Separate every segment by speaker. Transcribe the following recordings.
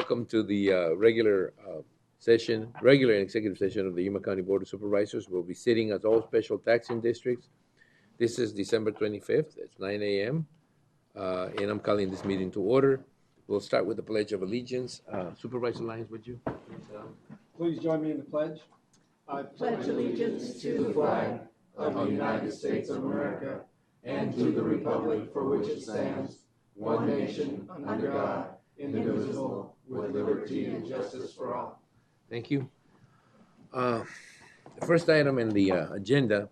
Speaker 1: welcome to the regular and executive session of the Yuma County Board of Supervisors. We'll be sitting as all special taxing districts. This is December 25th. It's 9 a.m. And I'm calling this meeting to order. We'll start with the Pledge of Allegiance. Supervisor Lyons, would you?
Speaker 2: Please join me in the pledge. I pledge allegiance to the flag of the United States of America and to the republic for which it stands, one nation, under God, indivisible, with liberty and justice for all.
Speaker 1: Thank you. The first item in the agenda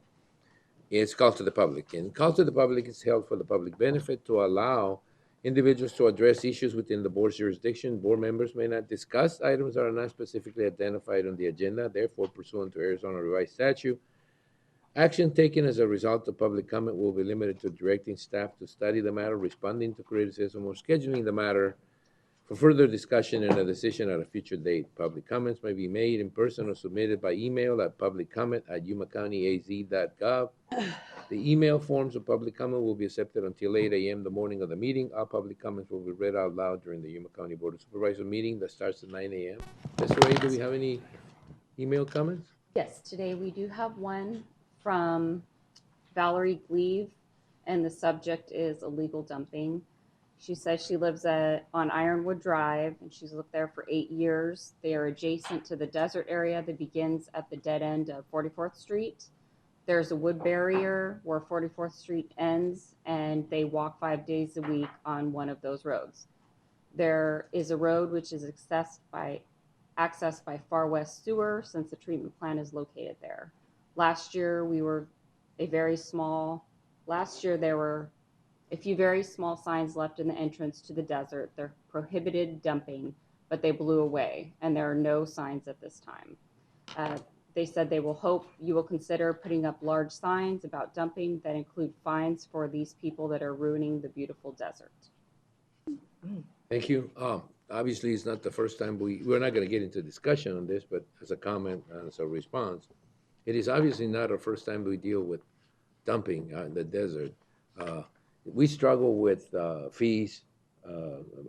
Speaker 1: is call to the public. And call to the public is held for the public benefit to allow individuals to address issues within the board's jurisdiction. Board members may not discuss items that are not specifically identified on the agenda. Therefore, pursuant to Arizona Revised Statute, action taken as a result of public comment will be limited to directing staff to study the matter, responding to criticism, or scheduling the matter for further discussion and a decision at a future date. Public comments may be made in person or submitted by email at publiccomment@yumacountyaz.gov. The email forms of public comment will be accepted until 8 a.m. the morning of the meeting. All public comments will be read out loud during the Yuma County Board of Supervisors meeting that starts at 9 a.m. Desiree, do we have any email comments?
Speaker 3: Yes, today we do have one from Valerie Gleave, and the subject is illegal dumping. She says she lives on Ironwood Drive, and she's lived there for 8 years. They are adjacent to the desert area that begins at the dead end of 44th Street. There's a wood barrier where 44th Street ends, and they walk 5 days a week on one of those roads. There is a road which is accessed by Far West Sewer, since the treatment plant is located there. Last year there were a few very small signs left in the entrance to the desert. They're prohibited dumping, but they blew away, and there are no signs at this time. They said they will hope you will consider putting up large signs about dumping that include fines for these people that are ruining the beautiful desert.
Speaker 1: Thank you. Obviously, it's not the first time we're not going to get into discussion on this, but as a comment and as a response, it is obviously not our first time we deal with dumping in the desert. We struggle with fees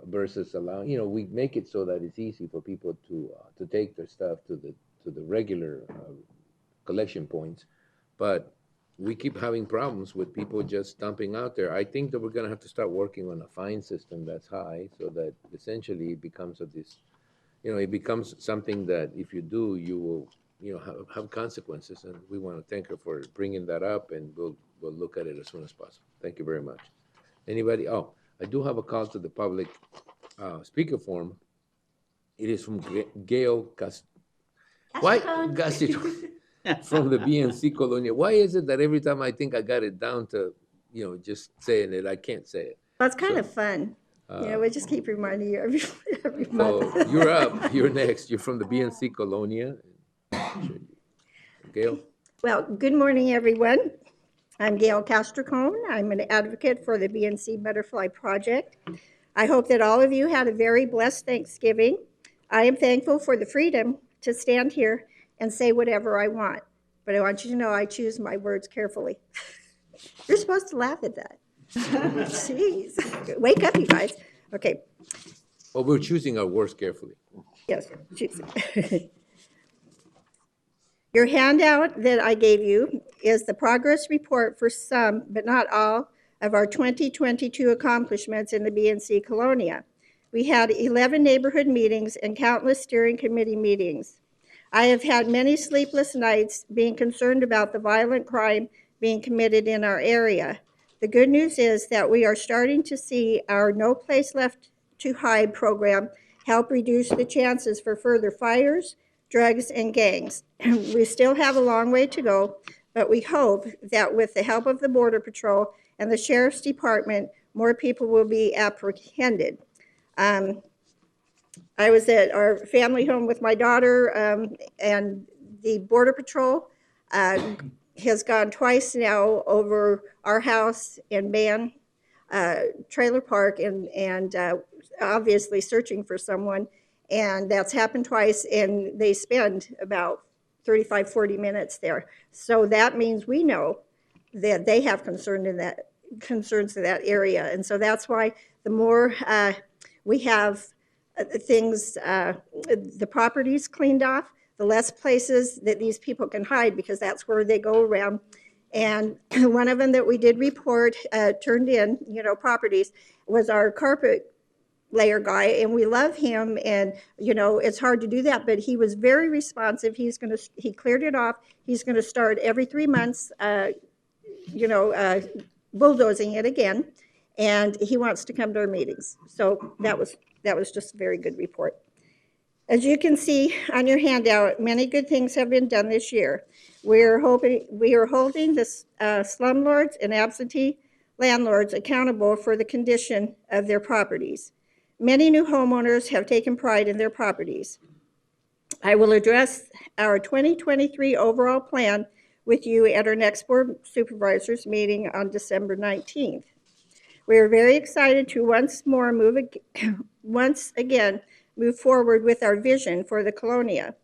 Speaker 1: versus allowing. We make it so that it's easy for people to take their stuff to the regular collection points, but we keep having problems with people just dumping out there. I think that we're going to have to start working on a fine system that's high, so that essentially it becomes it becomes something that if you do, you will have consequences. And we want to thank her for bringing that up, and we'll look at it as soon as possible. Thank you very much. Anybody? Oh, I do have a call to the public speaker form. It is from Gail from the BNC Colonia. Why is it that every time I think I got it down to, just saying it, I can't say it?
Speaker 4: Well, it's kind of fun. We just keep reminding you every month.
Speaker 1: So you're up. You're next. You're from the BNC Colonia. Gail?
Speaker 4: Well, good morning, everyone. I'm Gail Castricone. I'm an advocate for the BNC Butterfly Project. I hope that all of you had a very blessed Thanksgiving. I am thankful for the freedom to stand here and say whatever I want. But I want you to know I choose my words carefully. You're supposed to laugh at that. Jeez. Wake up, you guys. Okay.
Speaker 1: Well, we're choosing our words carefully.
Speaker 4: Yes, choosing. Your handout that I gave you is the progress report for some, but not all, of our 2022 accomplishments in the BNC Colonia. We had 11 neighborhood meetings and countless steering committee meetings. I have had many sleepless nights being concerned about the violent crime being committed in our area. The good news is that we are starting to see our No Place Left to Hide program help reduce the chances for further fires, drugs, and gangs. We still have a long way to go, but we hope that with the help of the Border Patrol and the Sheriff's Department, more people will be apprehended. I was at our family home with my daughter, and the Border Patrol has gone twice now over our house and man trailer park and obviously searching for someone. And that's happened twice, and they spend about 35, 40 minutes there. So that means we know that they have concerns in that area. And so that's why the more we have things, the properties cleaned off, the less places that these people can hide, because that's where they go around. And one of them that we did report, turned in, properties, was our carpet layer guy, and we love him, and it's hard to do that, but he was very responsive. He cleared it off. He's going to start every 3 months, bulldozing it again, and he wants to come to our meetings. So that was just a very good report. As you can see on your handout, many good things have been done this year. We are holding the slumlords and absentee landlords accountable for the condition of their properties. Many new homeowners have taken pride in their properties. I will address our 2023 overall plan with you at our next Board of Supervisors meeting on December 19th. We are very excited to once again move forward with our vision for the Colonia.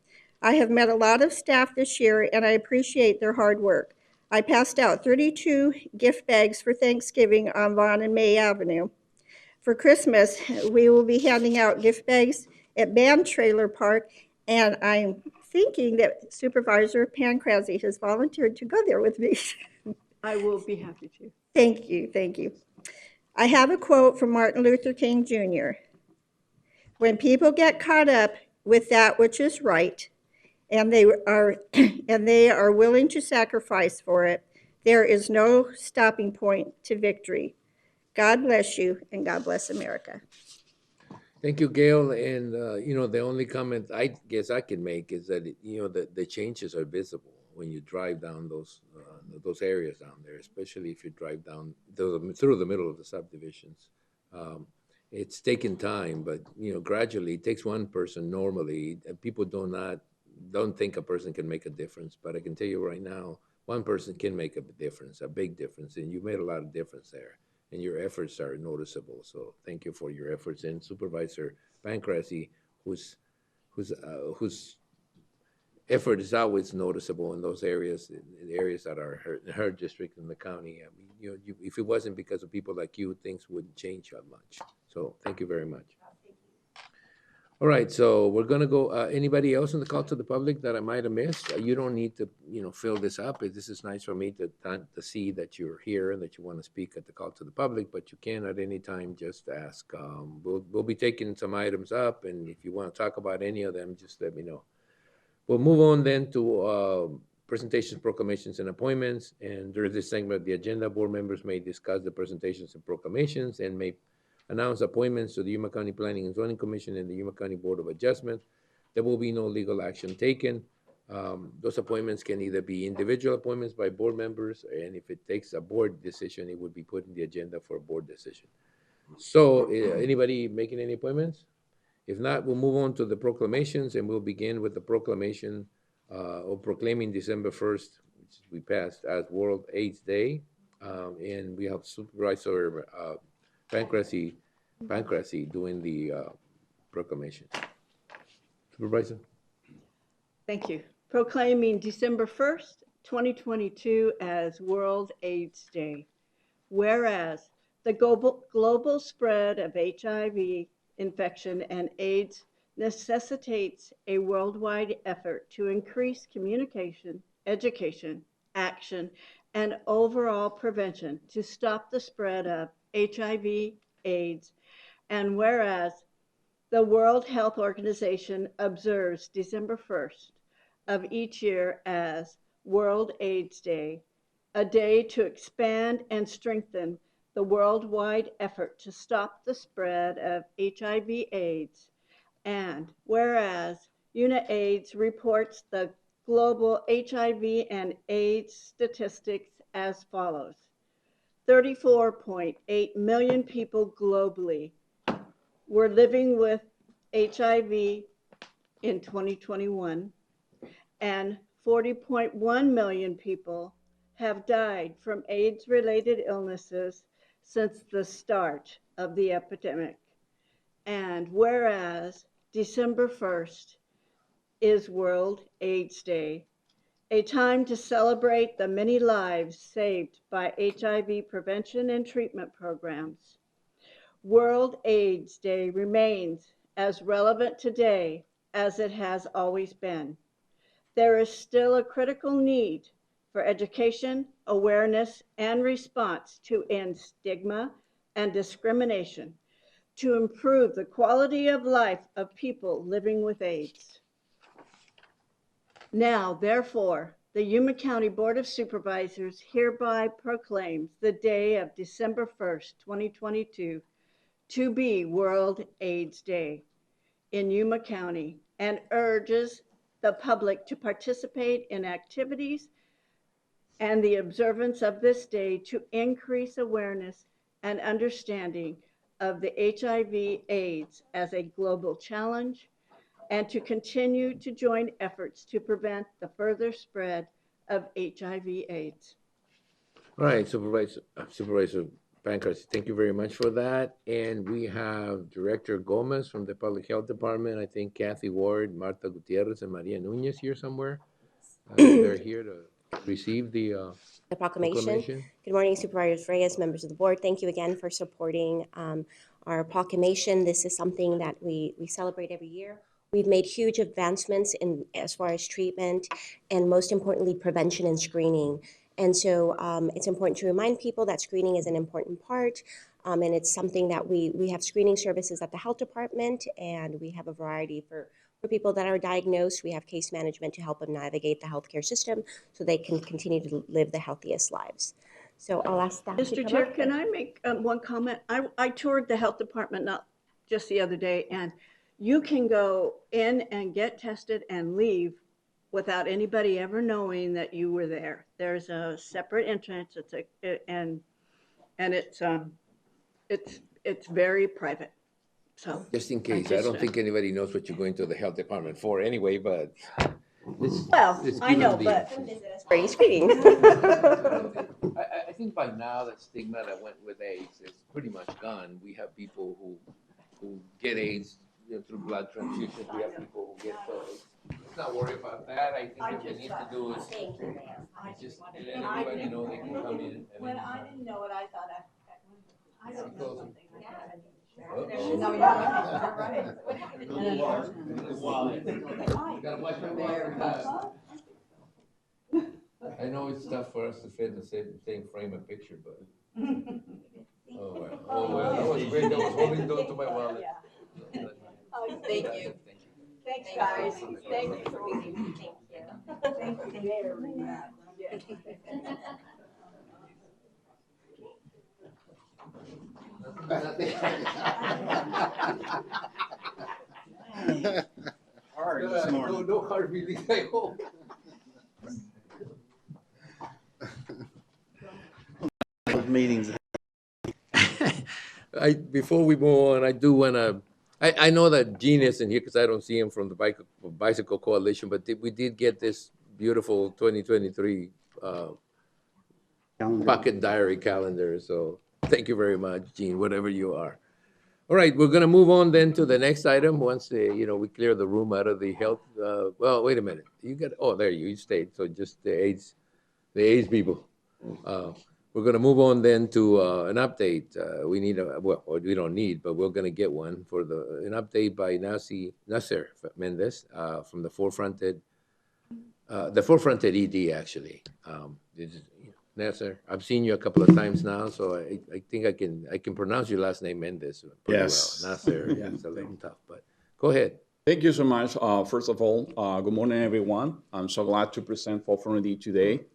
Speaker 4: I have met a lot of staff this year, and I appreciate their hard work. I passed out 32 gift bags for Thanksgiving on Vaughn and May Avenue. For Christmas, we will be handing out gift bags at Band Trailer Park, and I'm thinking that Supervisor Pancrazzi has volunteered to go there with me.
Speaker 5: I will be happy to.
Speaker 4: Thank you, thank you. I have a quote from Martin Luther King Jr. When people get caught up with that which is right, and they are willing to sacrifice for it, there is no stopping point to victory. God bless you, and God bless America.
Speaker 1: Thank you, Gail. And, the only comment I guess I can make is that, the changes are visible when you drive down those areas down there, especially if you drive down through the middle of the subdivisions. It's taken time, but, gradually it takes one person normally. People don't think a person can make a difference, but I can tell you right now, one person can make a difference, a big difference, and you made a lot of difference there. And your efforts are noticeable. So thank you for your efforts. And Supervisor Pancrazzi, whose effort is always noticeable in those areas, in the areas that are her district in the county. I mean, if it wasn't because of people like you, things wouldn't change that much. So thank you very much. All right, so we're gonna go, anybody else on the call to the public that I might have missed? You don't need to, fill this up. This is nice for me to see that you're here and that you want to speak at the call to the public, but you can at any time just ask. We'll be taking some items up, and if you want to talk about any of them, just let me know. We'll move on then to presentations, proclamations, and appointments. And during this segment of the agenda, board members may discuss the presentations and proclamations and may announce appointments to the Yuma County Planning and Zoning Commission and the Yuma County Board of Adjustment. There will be no legal action taken. Those appointments can either be individual appointments by board members, and if it takes a board decision, it would be put in the agenda for a board decision. So anybody making any appointments? If not, we'll move on to the proclamations, and we'll begin with the proclamation of proclaiming December 1st, which we passed, as World AIDS Day. And we have Supervisor Pancrazzi doing the proclamation. Supervisor.
Speaker 5: Thank you. Proclaiming December 1st, 2022 as World AIDS Day. Whereas the global spread of HIV infection and AIDS necessitates a worldwide effort to increase communication, education, action, and overall prevention to stop the spread of HIV, AIDS, and whereas the World Health Organization observes December 1st of each year as World AIDS Day, a day to expand and strengthen the worldwide effort to stop the spread of HIV/AIDS, and whereas UNAIDS reports the global HIV and AIDS statistics as follows. 34.8 million people globally were living with HIV in 2021, and 40.1 million people have died from AIDS-related illnesses since the start of the epidemic. And whereas December 1st is World AIDS Day, a time to celebrate the many lives saved by HIV prevention and treatment programs, World AIDS Day remains as relevant today as it has always been. There is still a critical need for education, awareness, and response to end stigma and discrimination, to improve the quality of life of people living with AIDS. Now, therefore, the Yuma County Board of Supervisors hereby proclaims the day of December 1st, 2022, to be World AIDS Day in Yuma County, and urges the public to participate in activities and the observance of this day to increase awareness and understanding of the HIV/AIDS as a global challenge, and to continue to join efforts to prevent the further spread of HIV/AIDS.
Speaker 1: All right, Supervisor Pankhurst, thank you very much for that. And we have Director Gomez from the Public Health Department, I think Kathy Ward, Marta Gutierrez, and Maria Nunez here somewhere. They're here to receive the
Speaker 6: proclamation.
Speaker 1: proclamation.
Speaker 6: Good morning, Supervisors Reyes, members of the board. Thank you again for supporting our proclamation. This is something that we celebrate every year. We've made huge advancements in as far as treatment and most importantly, prevention and screening. And so it's important to remind people that screening is an important part. And it's something that we have screening services at the health department, and we have a variety for people that are diagnosed. We have case management to help them navigate the healthcare system so they can continue to live the healthiest lives. So I'll ask staff to
Speaker 5: Mr.
Speaker 6: come
Speaker 5: Chair,
Speaker 6: up.
Speaker 5: can I make one comment? I toured the health department not just the other day, and you can go in and get tested and leave without anybody ever knowing that you were there. There's a separate entrance. It's very private. So
Speaker 1: Just in case, I don't think anybody knows what you're going to the health department for anyway, but.
Speaker 5: well, I know, but
Speaker 6: Free screening.
Speaker 1: I think by now the stigma that went with AIDS is pretty much gone. We have people who get AIDS through blood transfusions. We have people who get those. Let's not worry about that. I think what we need to do is just let everybody know they can come in.
Speaker 5: when I didn't know it, I thought I don't know something.
Speaker 1: Uh-oh.
Speaker 5: No, you're right.
Speaker 1: You gotta watch my back. I know it's tough for us to fit in the same frame of picture, but. Oh, well, that was great. That was holding on to my wallet.
Speaker 5: Thank you. Thanks, guys. Thank you for being here. Thank you very much.
Speaker 2: Hard this morning.
Speaker 1: No hard feelings, I hope.
Speaker 2: Meetings.
Speaker 1: Before we move on, I do wanna, I know that Gene isn't here because I don't see him from the Bicycle Coalition, but we did get this beautiful 2023 pocket diary calendar, so thank you very much, Gene, whatever you are. All right, we're gonna move on then to the next item, once, we clear the room out of the health, well, wait a minute, there you stayed, so just the AIDS people. We're gonna move on then to an update. We need we don't need, but we're gonna get one for an update by Nasser Mendez from the Forefronted ED, actually. Nasser, I've seen you a couple of times now, so I think I can pronounce your last name Mendez pretty
Speaker 7: Yes.
Speaker 1: well. Nasser, yeah, it's a little tough, but go ahead.
Speaker 7: Thank you so much. First of all, good morning, everyone. I'm so glad to present Forefronted today.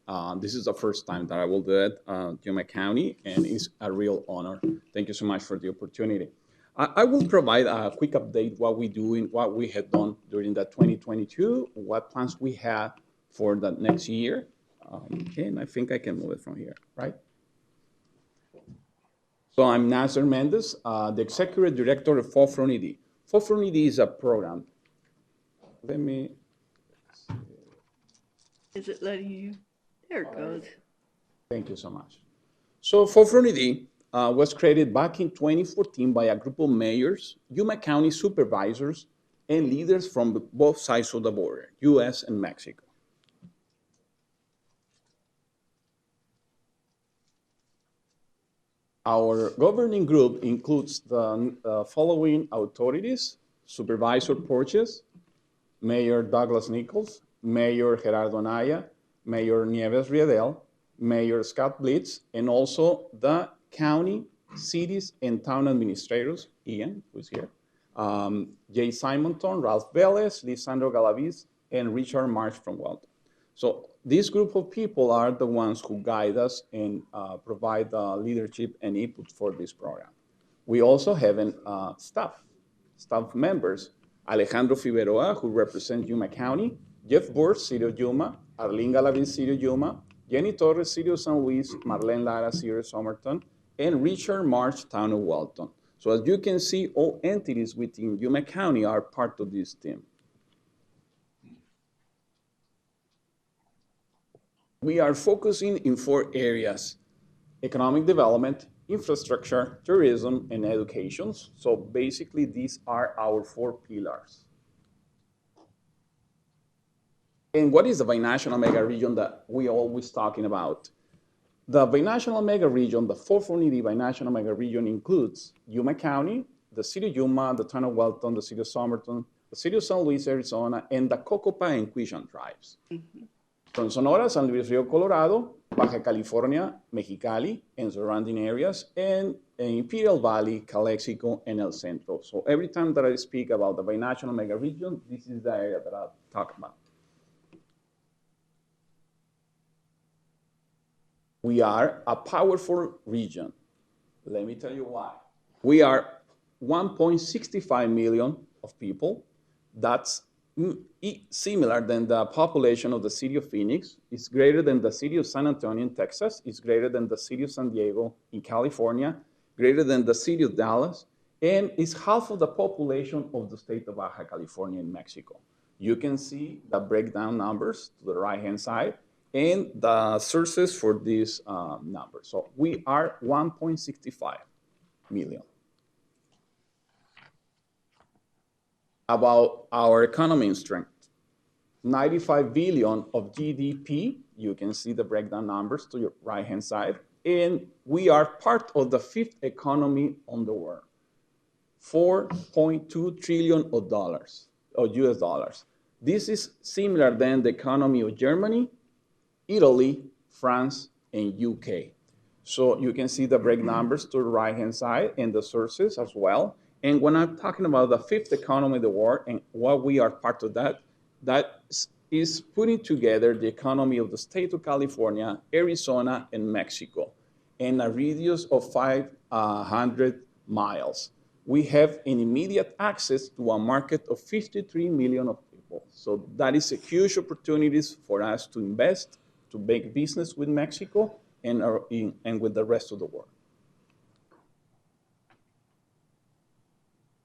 Speaker 7: This is the first time that I will do it in Yuma County, and it's a real honor. Thank you so much for the opportunity. I will provide a quick update what we do and what we had done during the 2022, what plans we have for the next year. Okay, and I think I can move it from here, right? So I'm Nasser Mendez, the Executive Director of Forefronted. Forefronted is a program. Let me.
Speaker 5: Is it letting you? There it goes.
Speaker 7: Thank you so much. So Forefronted was created back in 2014 by a group of mayors, Yuma County supervisors, and leaders from both sides of the border, U.S. and Mexico. Our governing group includes the following authorities: Supervisor Porches, Mayor Douglas Nichols, Mayor Gerardo Anaya, Mayor Nieves Riedel, Mayor Scott Blitz, and also the county, cities, and town administrators, Ian, who's here, Jay Simonton, Ralph Velez, Lisandro Galaviz, and Richard Marsh from Weldon. So this group of people are the ones who guide us and provide leadership and input for this program. We also have staff members, Alejandro Figueroa, who represents Yuma County, Jeff Burr, City of Yuma, Arlene Galaviz, City of Yuma, Jenny Torres, City of San Luis, Marlene Lara, City of Somerton, and Richard Marsh, Town of Weldon. So as you can see, all entities within Yuma County are part of this team. We are focusing in 4 areas: economic development, infrastructure, tourism, and education. So basically, these are our 4 pillars. And what is the binational mega region that we always talking about? The binational mega region, the 440 binational mega region, includes Yuma County, the City of Yuma, the Town of Weldon, the City of Somerton, the City of San Luis, Arizona, and the Cocopa and Quechan tribes. From Sonora, San Luis Rio, Colorado, Baja California, Mexicali, and surrounding areas, and Imperial Valley, Calexico, and El Centro. So every time that I speak about the binational mega region, this is the area that I'll talk about. We are a powerful region. Let me tell you why. We are 1.65 million of people. That's similar than the population of the city of Phoenix. It's greater than the city of San Antonio in Texas. It's greater than the city of San Diego in California, greater than the city of Dallas, and it's half of the population of the state of Baja California in Mexico. You can see the breakdown numbers to the right-hand side and the sources for these numbers. So we are 1.65 million. About our economy strength, 95 billion of GDP. You can see the breakdown numbers to your right-hand side. And we are part of the 5th economy on the world, 4.2 trillion of dollars, of US dollars. This is similar than the economy of Germany, Italy, France, and UK. So you can see the break numbers to the right-hand side and the sources as well. And when I'm talking about the 5th economy of the world and what we are part of that, that is putting together the economy of the state of California, Arizona, and Mexico in a radius of 500 miles. We have an immediate access to a market of 53 million of people. So that is a huge opportunity for us to invest, to make business with Mexico and with the rest of the world.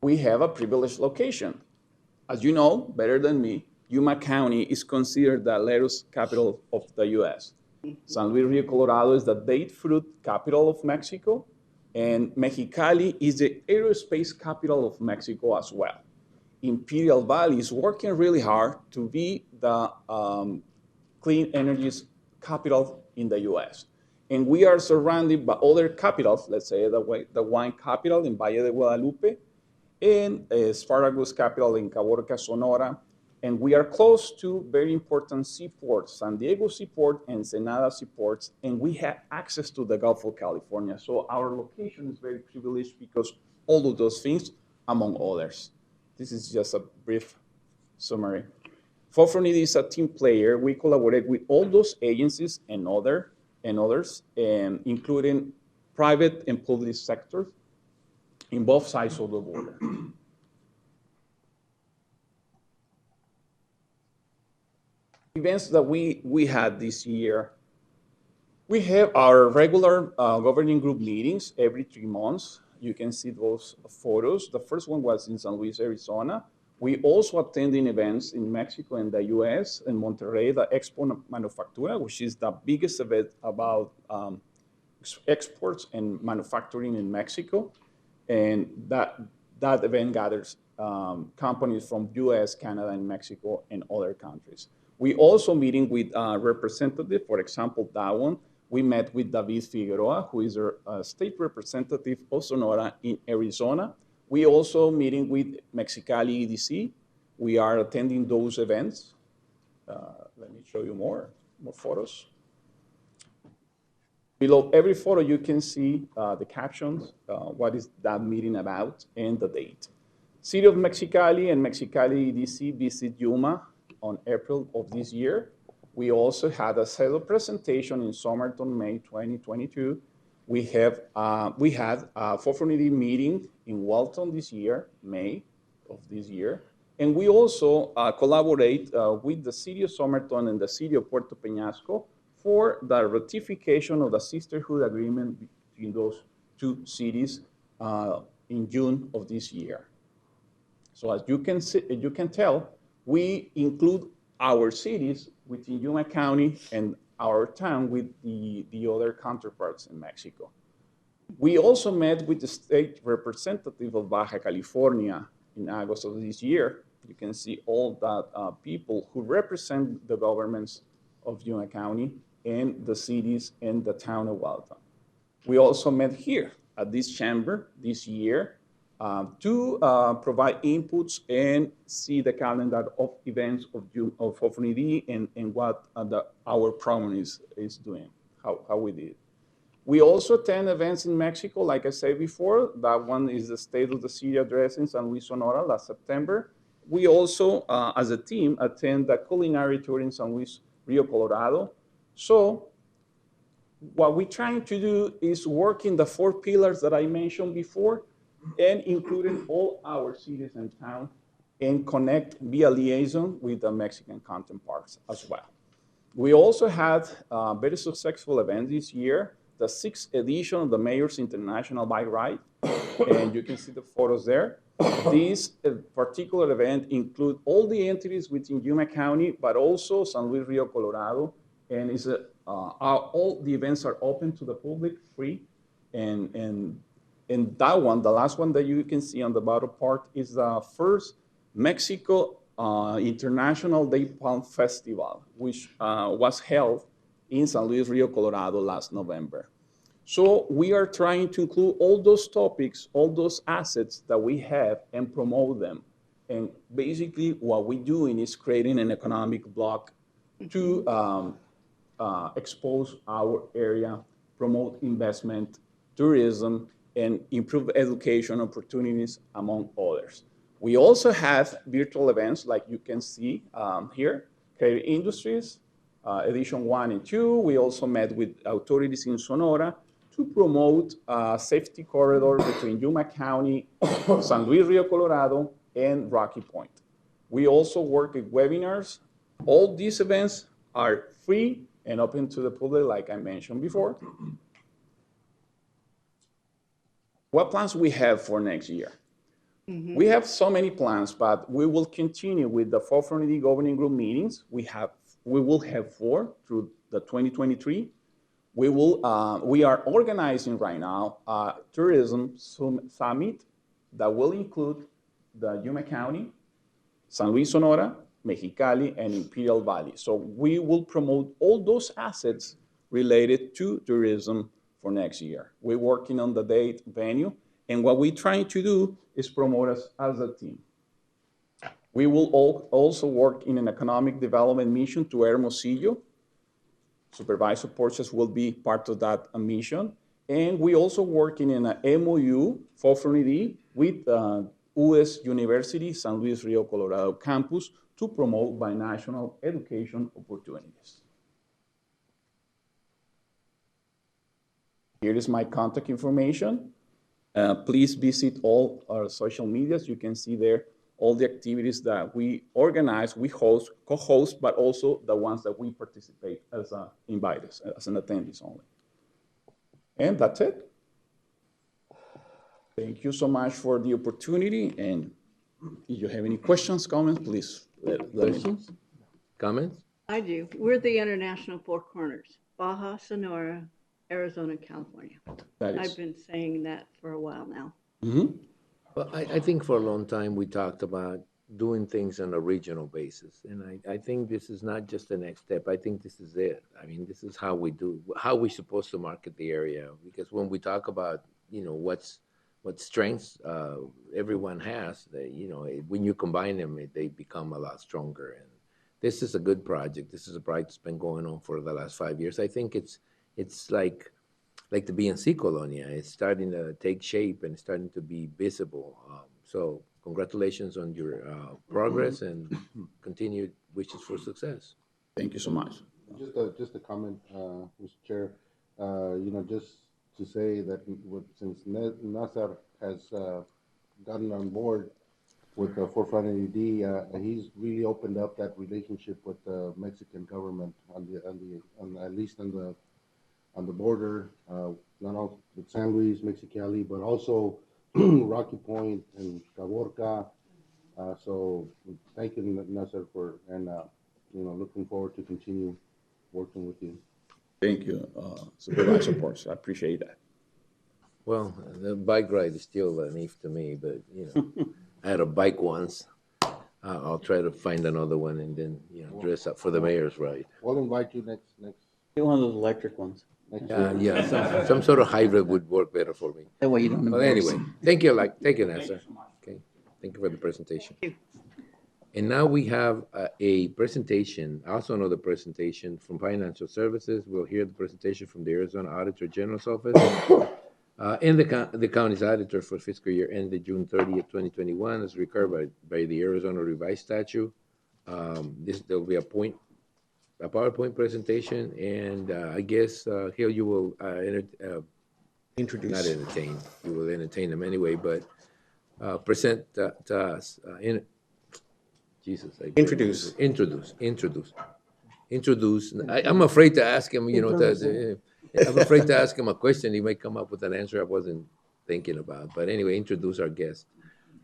Speaker 7: We have a privileged location. As you know better than me, Yuma County is considered the lettuce capital of the US. San Luis Rio, Colorado is the date fruit capital of Mexico, and Mexicali is the aerospace capital of Mexico as well. Imperial Valley is working really hard to be the clean energies capital in the US. And we are surrounded by other capitals, let's say the wine capital in Valle de Guadalupe, and Asparagus capital in Caborca, Sonora. And we are close to very important seaports, San Diego Seaport and Ensenada Seaports, and we have access to the Gulf of California. So our location is very privileged because all of those things, among others. This is just a brief summary. 440 is a team player. We collaborate with all those agencies and others, including private and public sectors in both sides of the border. Events that we had this year, we have our regular governing group meetings every 3 months. You can see those photos. The first one was in San Luis, Arizona. We also attending events in Mexico and the US, in Monterrey, the Expo Manufactura, which is the biggest event about exports and manufacturing in Mexico. And that event gathers companies from US, Canada, and Mexico, and other countries. We also meeting with representative, for example, that one. We met with David Figueroa, who is a state representative of Sonora in Arizona. We also meeting with Mexicali EDC. We are attending those events. Let me show you more photos. Below every photo, you can see the captions, what is that meeting about, and the date. City of Mexicali and Mexicali EDC visit Yuma on April of this year. We also had a solo presentation in Somerton, May 2022. We had a 440 meeting in Walton this year, May of this year. And we also collaborate with the City of Somerton and the City of Puerto Peñasco for the ratification of the sisterhood agreement between those two cities in June of this year. So as you can tell, we include our cities within Yuma County and our town with the other counterparts in Mexico. We also met with the state representative of Baja California in August of this year. You can see all that people who represent the governments of Yuma County and the cities and the town of Walton. We also met here at this chamber this year to provide inputs and see the calendar of events of 440 and what our program is doing, how we did. We also attend events in Mexico, like I said before. That one is the State of the City address in San Luis Sonora last September. We also, as a team, attend the culinary tour in San Luis Rio Colorado. So what we're trying to do is work in the 4 pillars that I mentioned before and including all our cities and towns and connect via liaison with the Mexican counterparts as well. We also had a very successful event this year, the 6th edition of the Mayor's International Bike Ride, and you can see the photos there. This particular event includes all the entities within Yuma County, but also San Luis Rio Colorado, and all the events are open to the public, free, and that one, the last one that you can see on the bottom part, is the first Mexico International Day Palm Festival, which was held in San Luis Rio Colorado last November. So we are trying to include all those topics, all those assets that we have and promote them. And basically what we're doing is creating an economic block to expose our area, promote investment, tourism, and improve education opportunities, among others. We also have virtual events like you can see here, Creative Industries, edition 1 and 2. We also met with authorities in Sonora to promote a safety corridor between Yuma County, San Luis Rio Colorado, and Rocky Point. We also work with webinars. All these events are free and open to the public, like I mentioned before. What plans we have for next year? We have so many plans, but we will continue with the 440 governing group meetings. We will have 4 through the 2023. We are organizing right now a tourism summit that will include the Yuma County, San Luis Sonora, Mexicali, and Imperial Valley. So we will promote all those assets related to tourism for next year. We're working on the date, venue, and what we're trying to do is promote us as a team. We will also work in an economic development mission to Hermosillo. Supervisor Porches will be part of that mission. And we also working in an MOU, 440D, with US University, San Luis Rio Colorado campus to promote binational education opportunities. Here is my contact information. Please visit all our social medias. You can see there all the activities that we organize, we host, co-host, but also the ones that we participate as inviters, as an attendees only. And that's it. Thank you so much for the opportunity. And if you have any questions, comments, please let me know.
Speaker 1: Comments?
Speaker 5: I do. We're the International Four Corners, Baja, Sonora, Arizona, California. I've been saying that for a while now.
Speaker 7: Mm-hmm.
Speaker 1: Well, I think for a long time we talked about doing things on a regional basis. And I think this is not just the next step. I think this is it. I mean, this is how we do, how we're supposed to market the area. Because when we talk about, you know, what's what strengths everyone has. That, you know, when you combine them, they become a lot stronger. And this is a good project. This is a project that's been going on for the last 5 years. I think it's like the BNC Colonia. It's starting to take shape and starting to be visible. So congratulations on your progress and continued wishes for success.
Speaker 7: Thank you so much.
Speaker 8: Just a comment, Mr. Chair. Just to say that since Nazar has gotten on board with the Forefront AD, he's really opened up that relationship with the Mexican government at least on the border, not only with San Luis, Mexicali, but also Rocky Point and Caborca. So thank you, Nazar, looking forward to continue working with you.
Speaker 7: Thank you, Supervisor Porras. I appreciate that.
Speaker 1: Well, the bike ride is still an if to me, but I had a bike once. I'll try to find another one and then dress up for the mayor's ride.
Speaker 8: We'll invite you next.
Speaker 9: Get one of those electric ones.
Speaker 1: Yeah, some sort of hybrid would work better for me.
Speaker 9: That way you don't.
Speaker 1: But anyway, thank you, Nasa. Okay, thank you for the presentation. And now we have a presentation, also another presentation from Financial Services. We'll hear the presentation from the Arizona Auditor General's Office and the county's auditor for fiscal year ended June 30th, 2021, as required by the Arizona Revised Statute. There will be a PowerPoint presentation, and I guess, Gil, you will
Speaker 10: Introduce.
Speaker 1: not entertain. You will entertain them anyway, but present to us.
Speaker 10: Introduce.
Speaker 1: I'm afraid to ask him. I'm afraid to ask him a question. He might come up with an answer I wasn't thinking about. But anyway, introduce our guest.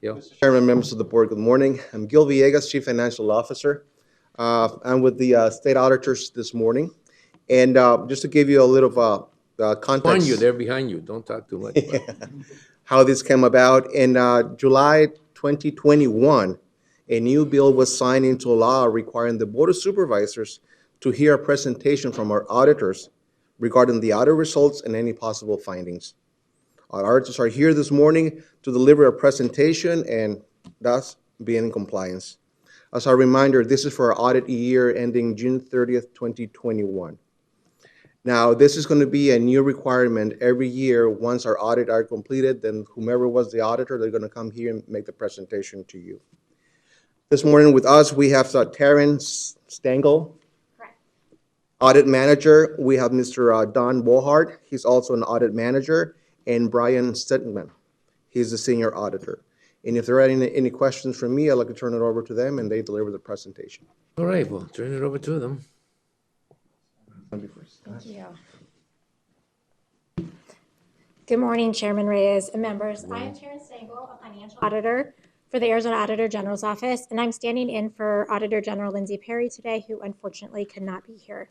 Speaker 1: Gil?
Speaker 10: Chairman, members of the board, good morning. I'm Gil Villegas, Chief Financial Officer. I'm with the state auditors this morning. And just to give you a little context.
Speaker 1: Behind you, they're behind you. Don't talk too much.
Speaker 10: How this came about. In July 2021, a new bill was signed into law requiring the Board of Supervisors to hear a presentation from our auditors regarding the audit results and any possible findings. Our auditors are here this morning to deliver a presentation and thus be in compliance. As a reminder, this is for our audit year ending June 30th, 2021. Now, this is going to be a new requirement every year. Once our audit are completed, then whomever was the auditor, they're going to come here and make the presentation to you. This morning with us, we have Taryn Stengel.
Speaker 6: Correct.
Speaker 10: Audit manager, we have Mr. Don Bohart. He's also an audit manager. And Brian Stedman. He's the senior auditor. And if there are any questions from me, I'd like to turn it over to them and they deliver the presentation.
Speaker 1: All right, well, turn it over to them.
Speaker 11: Thank you. Good morning, Chairman Reyes and members. I am Taryn Stengel, a financial auditor for the Arizona Auditor General's Office, and I'm standing in for Auditor General Lindsay Perry today, who unfortunately could not be here.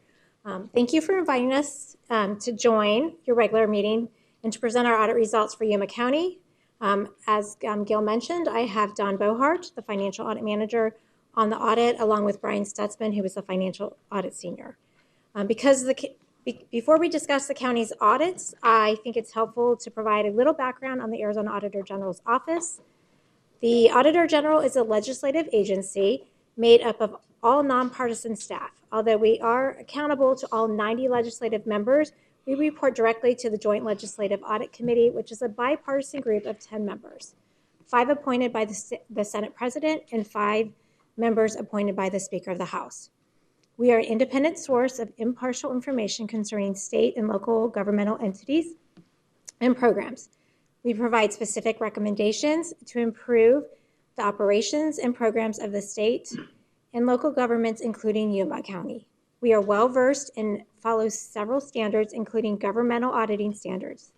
Speaker 11: Thank you for inviting us to join your regular meeting and to present our audit results for Yuma County. As Gil mentioned, I have Don Bohart, the Financial Audit Manager, on the audit, along with Brian Stutzman, who is the Financial Audit Senior. Before we discuss the county's audits, I think it's helpful to provide a little background on the Arizona Auditor General's Office. The Auditor General is a legislative agency made up of all nonpartisan staff. Although we are accountable to all 90 legislative members, we report directly to the Joint Legislative Audit Committee, which is a bipartisan group of 10 members, 5 appointed by the Senate President and 5 members appointed by the Speaker of the House. We are an independent source of impartial information concerning state and local governmental entities and programs. We provide specific recommendations to improve the operations and programs of the state and local governments, including Yuma County. We are well-versed and follow several standards, including governmental auditing standards.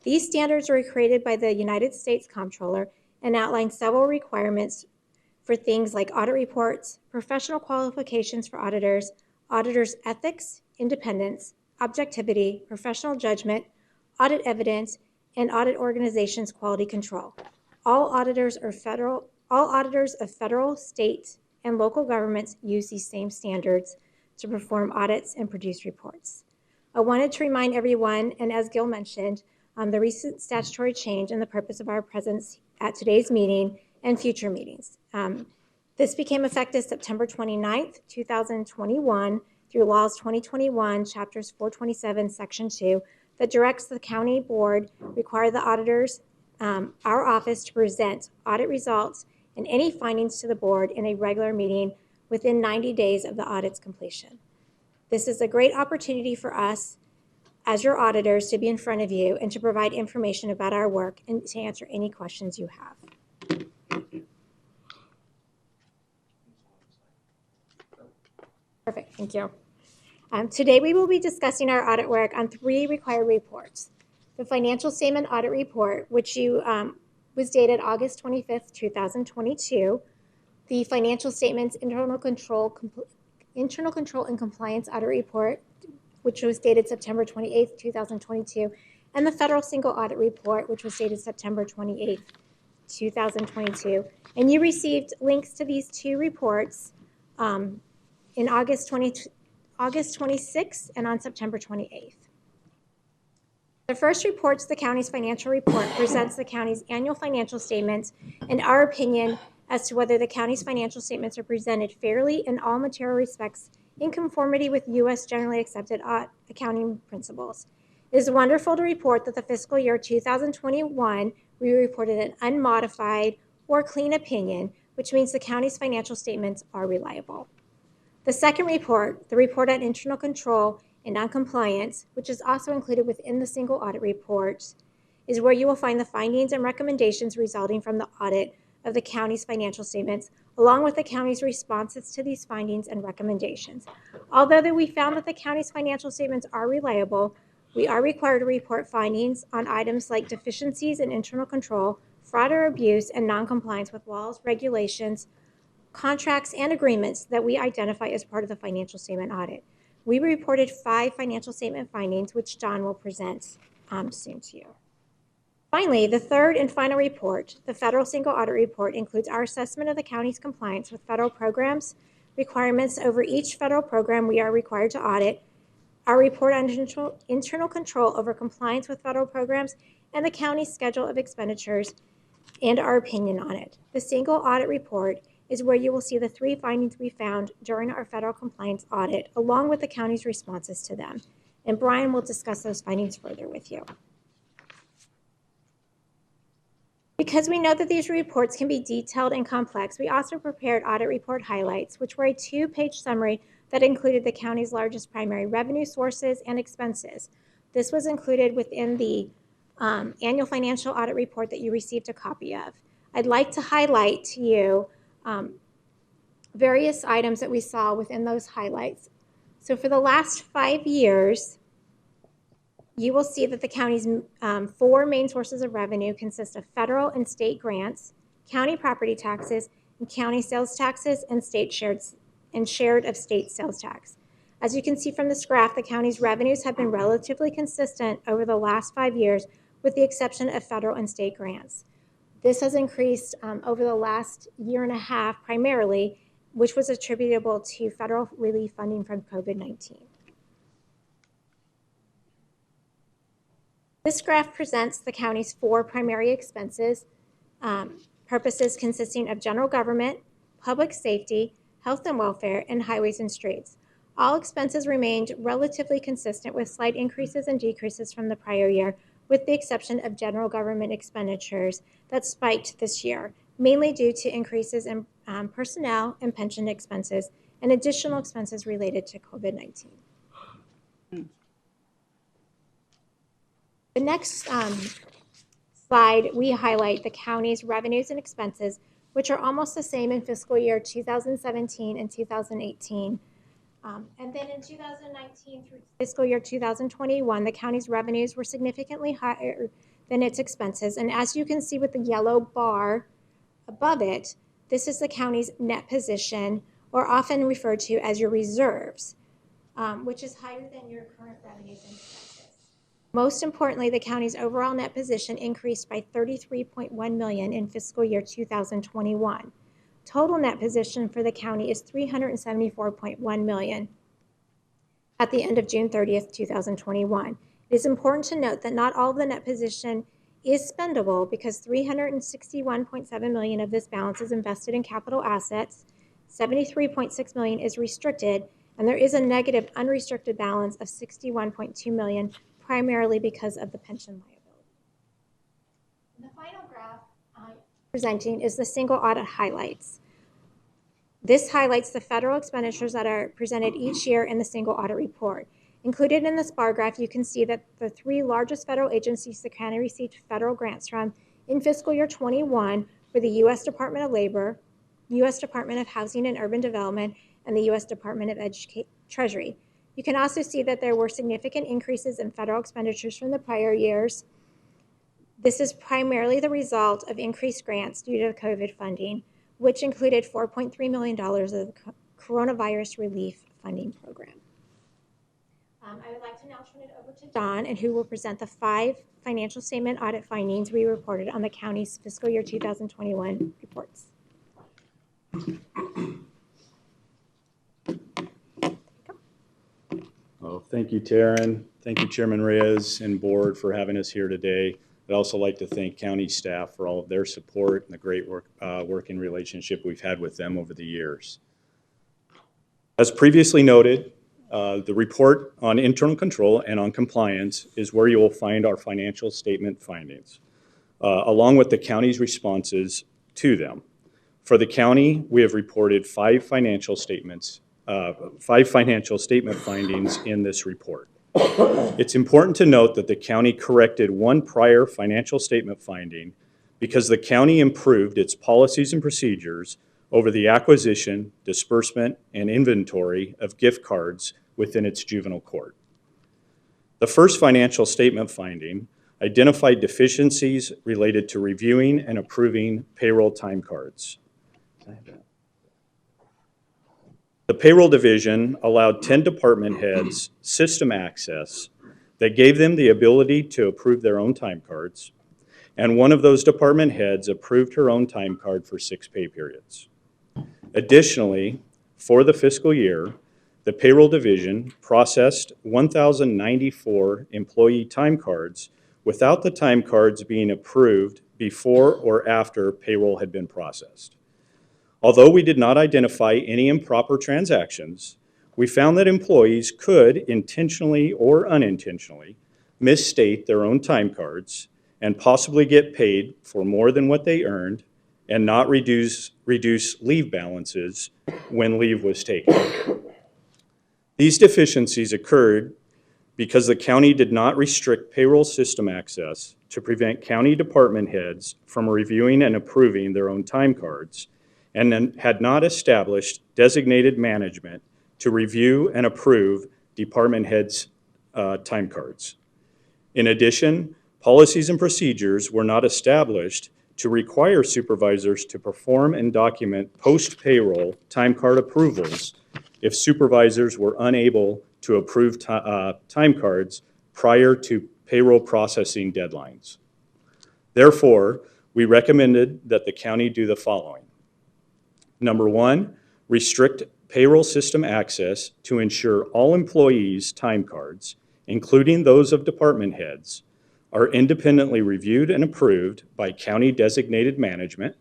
Speaker 11: These standards were created by the United States Comptroller and outline several requirements for things like audit reports, professional qualifications for auditors, auditors' ethics, independence, objectivity, professional judgment, audit evidence, and audit organizations' quality control. All auditors of federal, state, and local governments use these same standards to perform audits and produce reports. I wanted to remind everyone, and as Gil mentioned, the recent statutory change and the purpose of our presence at today's meeting and future meetings. This became effective September 29th, 2021 through Laws 2021, Chapters 427, Section 2, that directs the county board require the auditors, our office, to present audit results and any findings to the board in a regular meeting within 90 days of the audit's completion. This is a great opportunity for us as your auditors to be in front of you and to provide information about our work and to answer any questions you have. Perfect, thank you. Today we will be discussing our audit work on 3 required reports. The financial statement audit report, which was dated August 25th, 2022. The financial statements internal control and compliance audit report, which was dated September 28th, 2022. And the federal single audit report, which was dated September 28th, 2022. And you received links to these 2 reports in August 26th and on September 28th. The first report's the county's financial report, presents the county's annual financial statements and our opinion as to whether the county's financial statements are presented fairly in all material respects in conformity with U.S. generally accepted accounting principles. It is wonderful to report that the fiscal year 2021, we reported an unmodified or clean opinion, which means the county's financial statements are reliable. The second report, the report on internal control and noncompliance, which is also included within the single audit report, is where you will find the findings and recommendations resulting from the audit of the county's financial statements, along with the county's responses to these findings and recommendations. Although we found that the county's financial statements are reliable, we are required to report findings on items like deficiencies in internal control, fraud or abuse, and noncompliance with laws, regulations, contracts, and agreements that we identify as part of the financial statement audit. We reported 5 financial statement findings, which John will present soon to you. Finally, the third and final report, the federal single audit report, includes our assessment of the county's compliance with federal programs, requirements over each federal program we are required to audit, our report on internal control over compliance with federal programs, and the county's schedule of expenditures, and our opinion on it. The single audit report is where you will see the 3 findings we found during our federal compliance audit, along with the county's responses to them. And Brian will discuss those findings further with you. Because we know that these reports can be detailed and complex, we also prepared audit report highlights, which were a 2-page summary that included the county's largest primary revenue sources and expenses. This was included within the annual financial audit report that you received a copy of. I'd like to highlight to you various items that we saw within those highlights. So for the last 5 years, you will see that the county's 4 main sources of revenue consist of federal and state grants, county property taxes, and county sales taxes, and shared of state sales tax. As you can see from this graph, the county's revenues have been relatively consistent over the last 5 years, with the exception of federal and state grants. This has increased over the last year and a half primarily, which was attributable to federal relief funding from COVID-19. This graph presents the county's 4 primary expenses, purposes consisting of general government, public safety, health and welfare, and highways and streets. All expenses remained relatively consistent with slight increases and decreases from the prior year, with the exception of general government expenditures that spiked this year, mainly due to increases in personnel and pension expenses and additional expenses related to COVID-19. The next slide, we highlight the county's revenues and expenses, which are almost the same in fiscal year 2017 and 2018. And then in 2019 through fiscal year 2021, the county's revenues were significantly higher than its expenses. And as you can see with the yellow bar above it, this is the county's net position, or often referred to as your reserves, which is higher than your current revenues and expenses. Most importantly, the county's overall net position increased by $33.1 million in fiscal year 2021. Total net position for the county is $374.1 million at the end of June 30th, 2021. It is important to note that not all of the net position is spendable because $361.7 million of this balance is invested in capital assets, $73.6 million is restricted, and there is a negative unrestricted balance of $61.2 million, primarily because of the pension liability. The final graph I'm presenting is the single audit highlights. This highlights the federal expenditures that are presented each year in the single audit report. Included in this bar graph, you can see that the three largest federal agencies the county received federal grants from in fiscal year 21 were the U.S. Department of Labor, U.S. Department of Housing and Urban Development, and the U.S. Department of Treasury. You can also see that there were significant increases in federal expenditures from the prior years. This is primarily the result of increased grants due to COVID funding, which included $4.3 million of the coronavirus relief funding program. I would like to now turn it over to Don, and who will present the 5 financial statement audit findings we reported on the county's fiscal year 2021 reports.
Speaker 12: Well, thank you, Taryn. Thank you, Chairman Reyes and board for having us here today. I'd also like to thank county staff for all of their support and the great working relationship we've had with them over the years. As previously noted, the report on internal control and on compliance is where you will find our financial statement findings, along with the county's responses to them. For the county, we have reported 5 financial statement findings in this report. It's important to note that the county corrected one prior financial statement finding because the county improved its policies and procedures over the acquisition, disbursement, and inventory of gift cards within its juvenile court. The first financial statement finding identified deficiencies related to reviewing and approving payroll time cards. The payroll division allowed 10 department heads system access that gave them the ability to approve their own time cards, and one of those department heads approved her own time card for 6 pay periods. Additionally, for the fiscal year, the payroll division processed 1,094 employee time cards without the time cards being approved before or after payroll had been processed. Although we did not identify any improper transactions, we found that employees could intentionally or unintentionally misstate their own time cards and possibly get paid for more than what they earned and not reduce leave balances when leave was taken. These deficiencies occurred because the county did not restrict payroll system access to prevent county department heads from reviewing and approving their own time cards, and then had not established designated management to review and approve department heads' time cards. In addition, policies and procedures were not established to require supervisors to perform and document post-payroll time card approvals if supervisors were unable to approve time cards prior to payroll processing deadlines. Therefore, we recommended that the county do the following. Number 1, restrict payroll system access to ensure all employees' time cards, including those of department heads, are independently reviewed and approved by county designated management.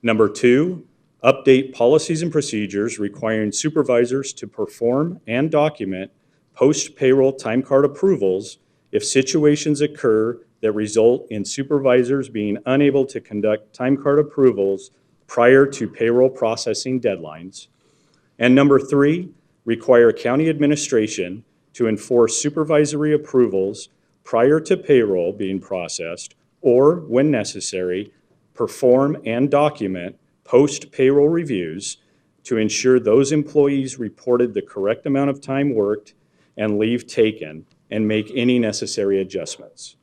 Speaker 12: Number 2, update policies and procedures requiring supervisors to perform and document post-payroll time card approvals if situations occur that result in supervisors being unable to conduct time card approvals prior to payroll processing deadlines. And number 3, require county administration to enforce supervisory approvals prior to payroll being processed, or, when necessary, perform and document post-payroll reviews to ensure those employees reported the correct amount of time worked and leave taken, and make any necessary adjustments.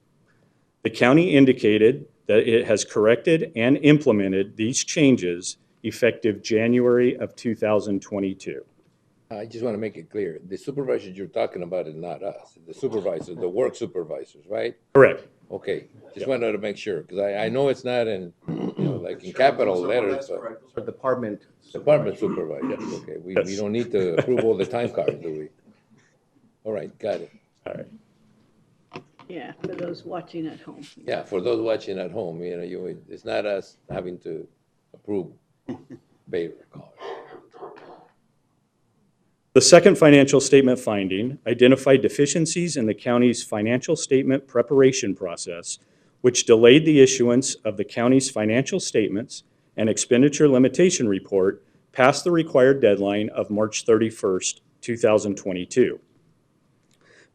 Speaker 12: The county indicated that it has corrected and implemented these changes effective January of 2022.
Speaker 1: I just want to make it clear, the supervisors you're talking about is not us, the supervisors, the work supervisors, right?
Speaker 12: Correct.
Speaker 1: Okay, just wanted to make sure, because I know it's not in, like in capital letters, but
Speaker 10: Department
Speaker 1: supervisors, okay, we don't need to approve all the time cards, do we? All right, got it.
Speaker 12: All right.
Speaker 5: Yeah, for those watching at home.
Speaker 1: Yeah, for those watching at home, it's not us having to approve pay record.
Speaker 12: The second financial statement finding identified deficiencies in the county's financial statement preparation process, which delayed the issuance of the county's financial statements and expenditure limitation report past the required deadline of March 31st, 2022.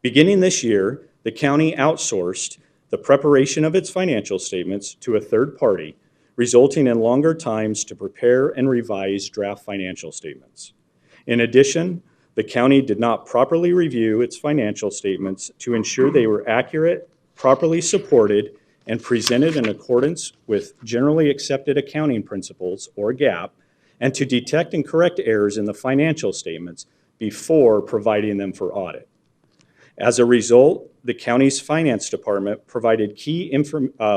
Speaker 12: Beginning this year, the county outsourced the preparation of its financial statements to a third party, resulting in longer times to prepare and revise draft financial statements. In addition, the county did not properly review its financial statements to ensure they were accurate, properly supported, and presented in accordance with generally accepted accounting principles, or GAAP, and to detect and correct errors in the financial statements before providing them for audit. As a result, the county's finance department provided key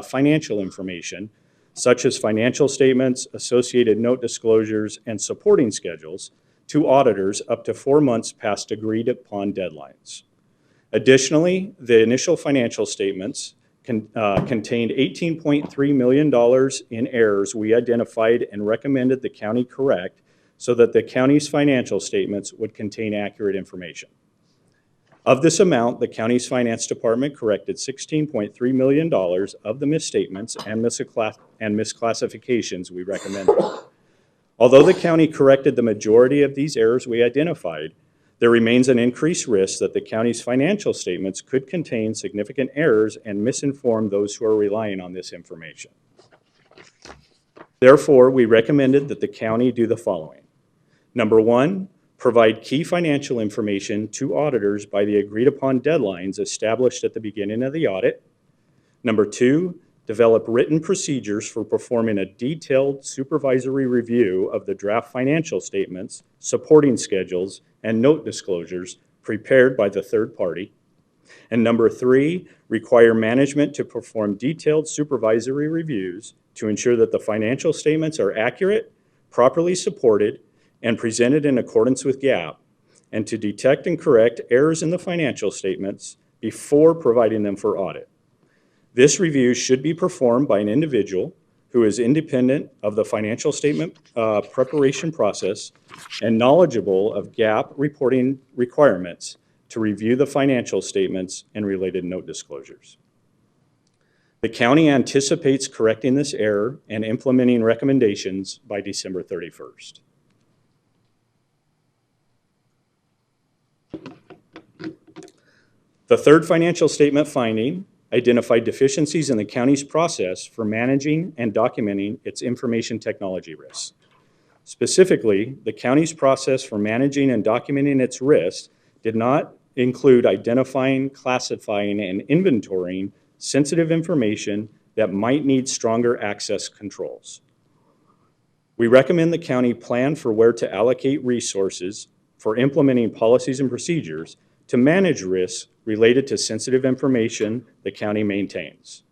Speaker 12: financial information, such as financial statements, associated note disclosures, and supporting schedules, to auditors up to 4 months past agreed upon deadlines. Additionally, the initial financial statements contained $18.3 million in errors we identified and recommended the county correct so that the county's financial statements would contain accurate information. Of this amount, the county's finance department corrected $16.3 million of the misstatements and misclassifications we recommended. Although the county corrected the majority of these errors we identified, there remains an increased risk that the county's financial statements could contain significant errors and misinform those who are relying on this information. Therefore, we recommended that the county do the following. Number one, provide key financial information to auditors by the agreed upon deadlines established at the beginning of the audit. Number two, develop written procedures for performing a detailed supervisory review of the draft financial statements, supporting schedules, and note disclosures prepared by the third party. And number three, require management to perform detailed supervisory reviews to ensure that the financial statements are accurate, properly supported, and presented in accordance with GAAP, and to detect and correct errors in the financial statements before providing them for audit. This review should be performed by an individual who is independent of the financial statement preparation process and knowledgeable of GAAP reporting requirements to review the financial statements and related note disclosures. The county anticipates correcting this error and implementing recommendations by December 31st. The third financial statement finding identified deficiencies in the county's process for managing and documenting its information technology risks. Specifically, the county's process for managing and documenting its risks did not include identifying, classifying, and inventorying sensitive information that might need stronger access controls. We recommend the county plan for where to allocate resources for implementing policies and procedures to manage risks related to sensitive information the county maintains.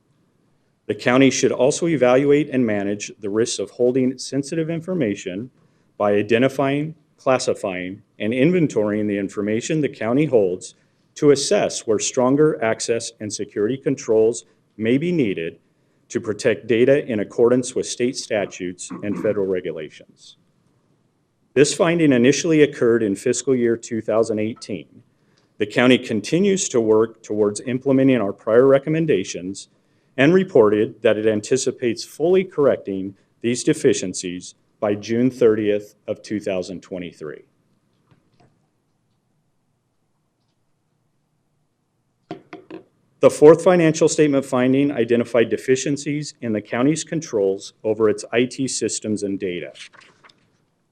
Speaker 12: The county should also evaluate and manage the risks of holding sensitive information by identifying, classifying, and inventorying the information the county holds to assess where stronger access and security controls may be needed to protect data in accordance with state statutes and federal regulations. This finding initially occurred in fiscal year 2018. The county continues to work towards implementing our prior recommendations and reported that it anticipates fully correcting these deficiencies by June 30th of 2023. The fourth financial statement finding identified deficiencies in the county's controls over its IT systems and data.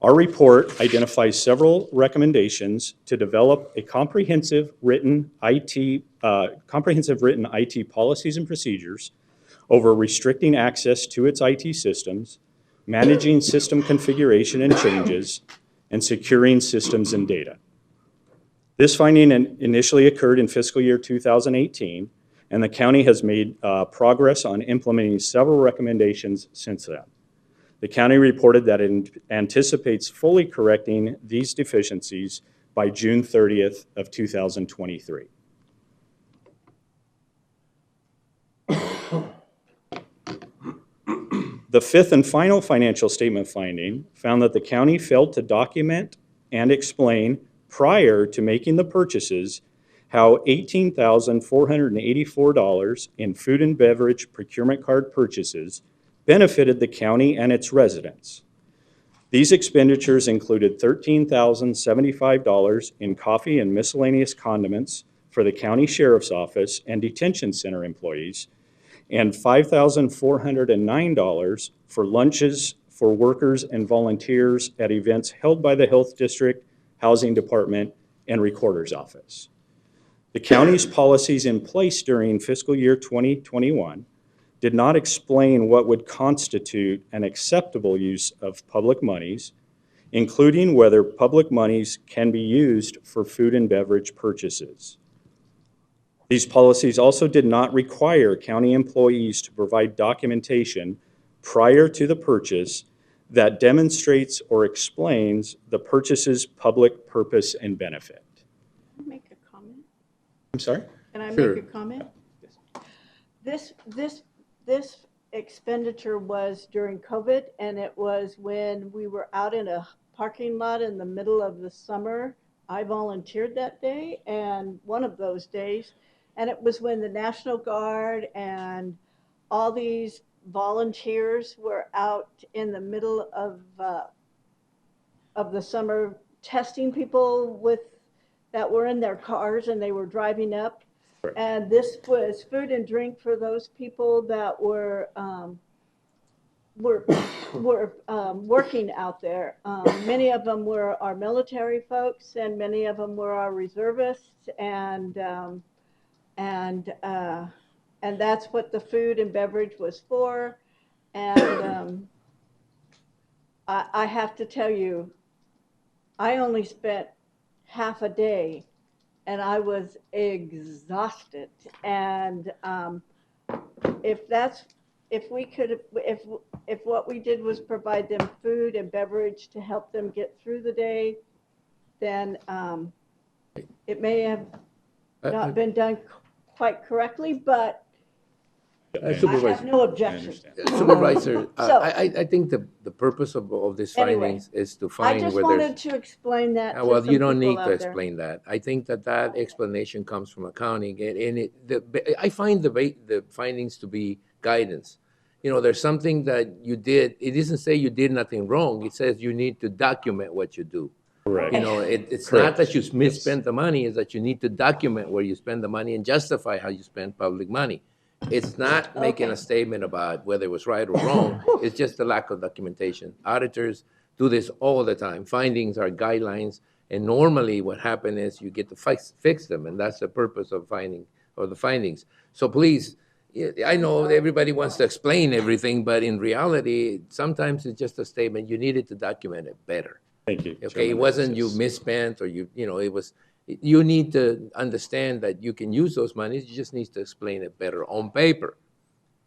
Speaker 12: Our report identifies several recommendations to develop a comprehensive written IT policies and procedures over restricting access to its IT systems, managing system configuration and changes, and securing systems and data. This finding initially occurred in fiscal year 2018, and the county has made progress on implementing several recommendations since then. The county reported that it anticipates fully correcting these deficiencies by June 30th of 2023. The fifth and final financial statement finding found that the county failed to document and explain prior to making the purchases how $18,484 in food and beverage procurement card purchases benefited the county and its residents. These expenditures included $13,075 in coffee and miscellaneous condiments for the county sheriff's office and detention center employees, and $5,409 for lunches for workers and volunteers at events held by the Health District, Housing Department, and Recorder's Office. The county's policies in place during fiscal year 2021 did not explain what would constitute an acceptable use of public monies, including whether public monies can be used for food and beverage purchases. These policies also did not require county employees to provide documentation prior to the purchase that demonstrates or explains the purchase's public purpose and benefit.
Speaker 5: Can I make a comment?
Speaker 12: I'm sorry?
Speaker 5: Can I
Speaker 1: Sure.
Speaker 5: make a comment? This expenditure was during COVID, and it was when we were out in a parking lot in the middle of the summer. I volunteered that day, and one of those days, and it was when the National Guard and all these volunteers were out in the middle of the summer testing people that were in their cars, and they were driving up.
Speaker 12: Right.
Speaker 5: And this was food and drink for those people that were working out there. Many of them were our military folks, and many of them were our reservists, and that's what the food and beverage was for. And I have to tell you, I only spent half a day, and I was exhausted. And if what we did was provide them food and beverage to help them get through the day, then it may have not been done quite correctly, but I have
Speaker 1: Supervisor,
Speaker 5: no objection.
Speaker 1: Supervisor,
Speaker 5: So-
Speaker 1: I think the purpose of these
Speaker 5: Anyway,
Speaker 1: findings is to
Speaker 5: I
Speaker 1: find
Speaker 5: just
Speaker 1: where
Speaker 5: wanted
Speaker 1: there's.
Speaker 5: to explain that to
Speaker 1: Well,
Speaker 5: some
Speaker 1: you don't
Speaker 5: people
Speaker 1: need
Speaker 5: out
Speaker 1: to
Speaker 5: there.
Speaker 1: explain that. I think that explanation comes from accounting, and I find the findings to be guidance. You know, there's something that you did, it doesn't say you did nothing wrong, it says you need to document what you do.
Speaker 12: Correct.
Speaker 1: You know, it's
Speaker 12: Correct.
Speaker 1: not that you misspent the money, it's that you need to document where you spend the money and justify how you spend public money. It's not making
Speaker 5: Okay.
Speaker 1: a statement about whether it was right or wrong, it's just a lack of documentation. Auditors do this all the time. Findings are guidelines, and normally what happens is you get to fix them, and that's the purpose of the findings. So please, I know everybody wants to explain everything, but in reality, sometimes it's just a statement. You needed to document it better.
Speaker 12: Thank you.
Speaker 1: Okay, it
Speaker 12: Chairman.
Speaker 1: wasn't you misspent or it was, you need to understand that you can use those monies, you just need to explain it better on paper.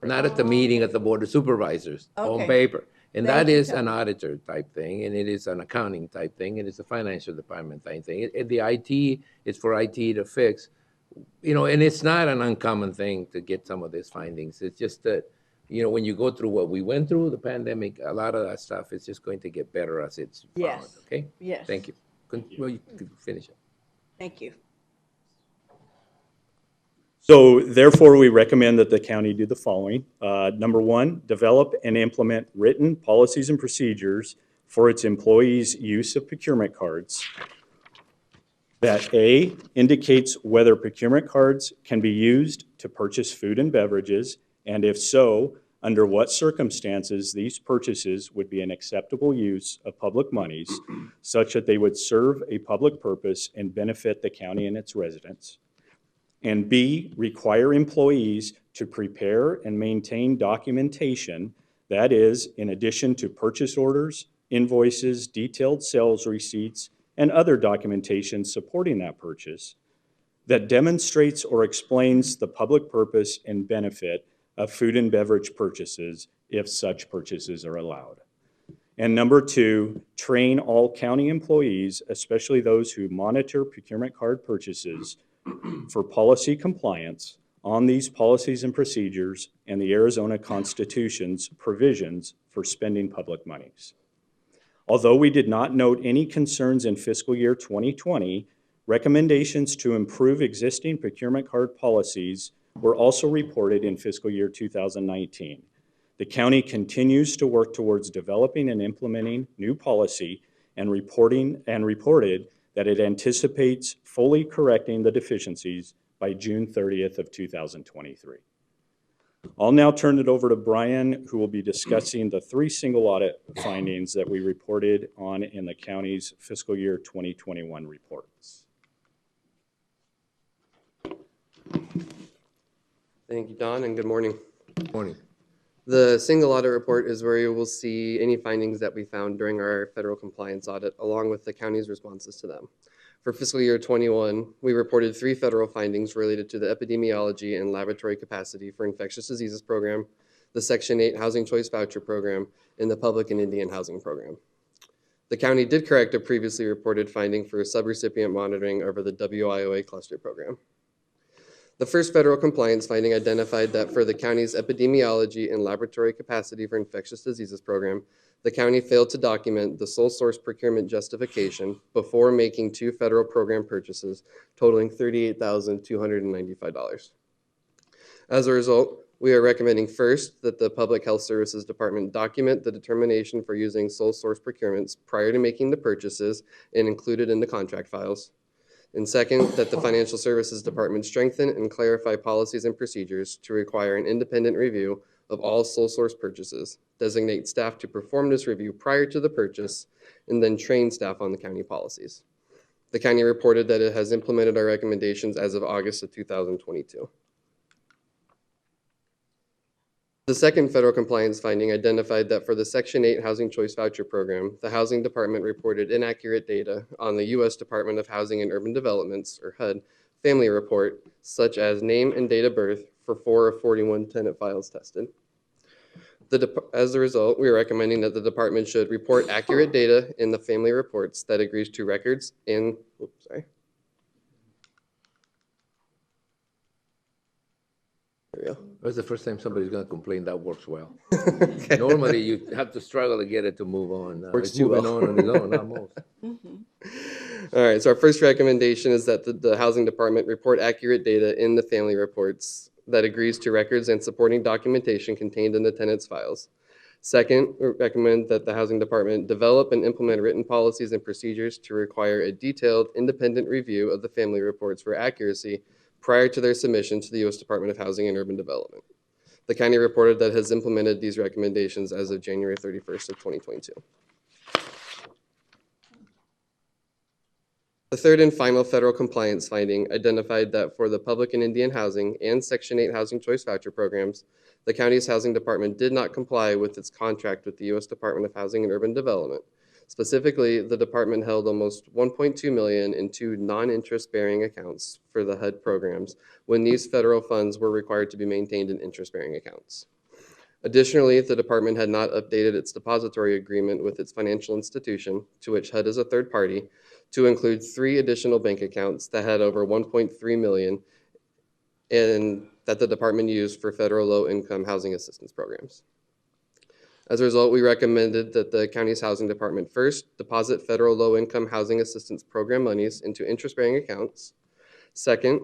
Speaker 1: Not at the meeting at the Board of Supervisors, on
Speaker 5: Okay.
Speaker 1: paper. And
Speaker 5: Thank
Speaker 1: that
Speaker 5: you,
Speaker 1: is
Speaker 5: Tony.
Speaker 1: an auditor type thing, and it is an accounting type thing, and it's a financial department type thing. The IT is for IT to fix. And it's not an uncommon thing to get some of these findings. It's just that, when you go through what we went through, the pandemic, a lot of that stuff is just going to get better as it's found,
Speaker 5: Yes.
Speaker 1: okay?
Speaker 5: Yes.
Speaker 1: Thank you. Well, you can finish it.
Speaker 5: Thank you.
Speaker 12: So therefore, we recommend that the county do the following. Number one, develop and implement written policies and procedures for its employees' use of procurement cards. That A, indicates whether procurement cards can be used to purchase food and beverages, and if so, under what circumstances these purchases would be an acceptable use of public monies, such that they would serve a public purpose and benefit the county and its residents. And B, require employees to prepare and maintain documentation, that is, in addition to purchase orders, invoices, detailed sales receipts, and other documentation supporting that purchase, that demonstrates or explains the public purpose and benefit of food and beverage purchases if such purchases are allowed. And number two, train all county employees, especially those who monitor procurement card purchases, for policy compliance on these policies and procedures and the Arizona Constitution's provisions for spending public monies. Although we did not note any concerns in fiscal year 2020, recommendations to improve existing procurement card policies were also reported in fiscal year 2019. The county continues to work towards developing and implementing new policy and reported that it anticipates fully correcting the deficiencies by June 30th of 2023. I'll now turn it over to Brian, who will be discussing the 3 single audit findings that we reported on in the county's fiscal year 2021 reports.
Speaker 13: Thank you, Don, and good morning.
Speaker 1: Good morning.
Speaker 13: The single audit report is where you will see any findings that we found during our federal compliance audit, along with the county's responses to them. For fiscal year 21, we reported 3 federal findings related to the epidemiology and laboratory capacity for infectious diseases program, the Section 8 Housing Choice Voucher program, and the Public and Indian Housing program. The county did correct a previously reported finding for subrecipient monitoring over the WIOA cluster program. The first federal compliance finding identified that for the county's epidemiology and laboratory capacity for infectious diseases program, the county failed to document the sole source procurement justification before making 2 federal program purchases totaling $38,295. As a result, we are recommending first that the Public Health Services Department document the determination for using sole source procurements prior to making the purchases and include it in the contract files. And second, that the Financial Services Department strengthen and clarify policies and procedures to require an independent review of all sole source purchases, designate staff to perform this review prior to the purchase, and then train staff on the county policies. The county reported that it has implemented our recommendations as of August of 2022. The second federal compliance finding identified that for the Section 8 Housing Choice Voucher program, the Housing Department reported inaccurate data on the U.S. Department of Housing and Urban Development's, or HUD, family report, such as name and date of birth for 4 of 41 tenant files tested. As a result, we are recommending that the department should report accurate data in the family reports that agrees to records in, There we go.
Speaker 1: That's the first time somebody's going to complain that works well. Okay. Normally, you have to struggle to get it to move on.
Speaker 13: Works
Speaker 1: It's
Speaker 13: too
Speaker 1: moving
Speaker 13: well.
Speaker 1: on its own, almost.
Speaker 13: All right, so our first recommendation is that the Housing Department report accurate data in the family reports that agrees to records and supporting documentation contained in the tenant's files. Second, we recommend that the Housing Department develop and implement written policies and procedures to require a detailed, independent review of the family reports for accuracy prior to their submission to the U.S. Department of Housing and Urban Development. The county reported that it has implemented these recommendations as of January 31st of 2022. The third and final federal compliance finding identified that for the Public and Indian Housing and Section 8 Housing Choice Voucher programs, the county's housing department did not comply with its contract with the U.S. Department of Housing and Urban Development. Specifically, the department held almost $1.2 million in 2 non-interest-bearing accounts for the HUD programs when these federal funds were required to be maintained in interest-bearing accounts. Additionally, the department had not updated its depository agreement with its financial institution, to which HUD is a third party, to include 3 additional bank accounts that had over $1.3 million and that the department used for federal low-income housing assistance programs. As a result, we recommended that the county's housing department first deposit federal low-income housing assistance program monies into interest-bearing accounts. Second,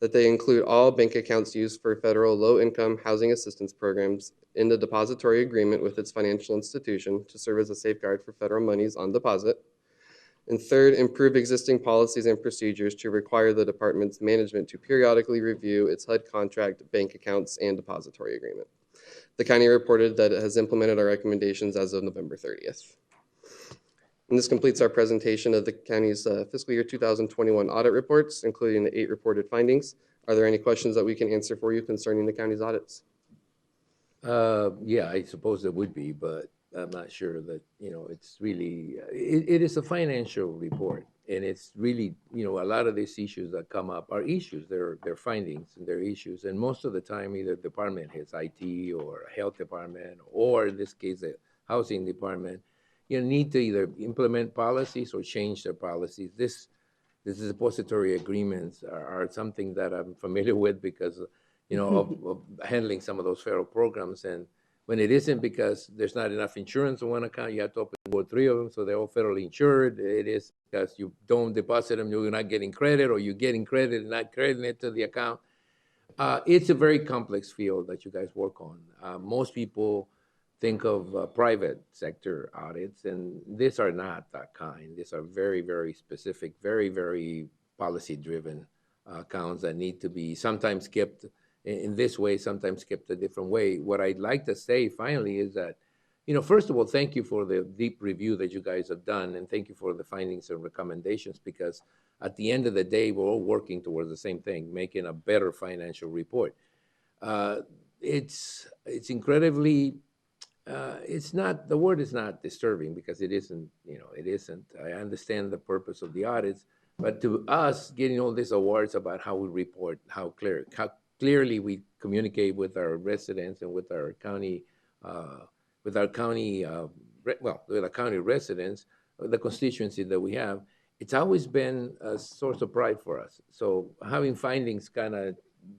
Speaker 13: that they include all bank accounts used for federal low-income housing assistance programs in the depository agreement with its financial institution to serve as a safeguard for federal monies on deposit. And third, improve existing policies and procedures to require the department's management to periodically review its HUD contract, bank accounts, and depository agreement. The county reported that it has implemented our recommendations as of November 30th. And this completes our presentation of the county's fiscal year 2021 audit reports, including the 8 reported findings. Are there any questions that we can answer for you concerning the county's audits?
Speaker 1: Yeah, I suppose there would be, but I'm not sure that, it's really, it is a financial report. And it's really, a lot of these issues that come up are issues. They're findings and they're issues. And most of the time, either department has IT or health department, or in this case, the housing department, need to either implement policies or change their policies. This the depository agreements are something that I'm familiar with because, you know, of handling some of those federal programs. And when it isn't because there's not enough insurance on one account, you have to open 2 or 3 of them, so they're all federally insured. It is because you don't deposit them, you're not getting credit, or you're getting credit and not crediting it to the account. It's a very complex field that you guys work on. Most people think of private sector audits, and these are not that kind. These are very, very specific, very, very policy-driven accounts that need to be sometimes kept in this way, sometimes kept a different way. What I'd like to say finally is that, you know, first of all, thank you for the deep review that you guys have done, and thank you for the findings and recommendations, because at the end of the day, we're all working towards the same thing, making a better financial report. It's incredibly, it's not, the word is not disturbing because it isn't, you know, it isn't. I understand the purpose of the audits, but to us, getting all these awards about how we report, how clearly we communicate with our residents and with our county, with our county residents, the constituency that we have, it's always been a source of pride for us. So having findings kind of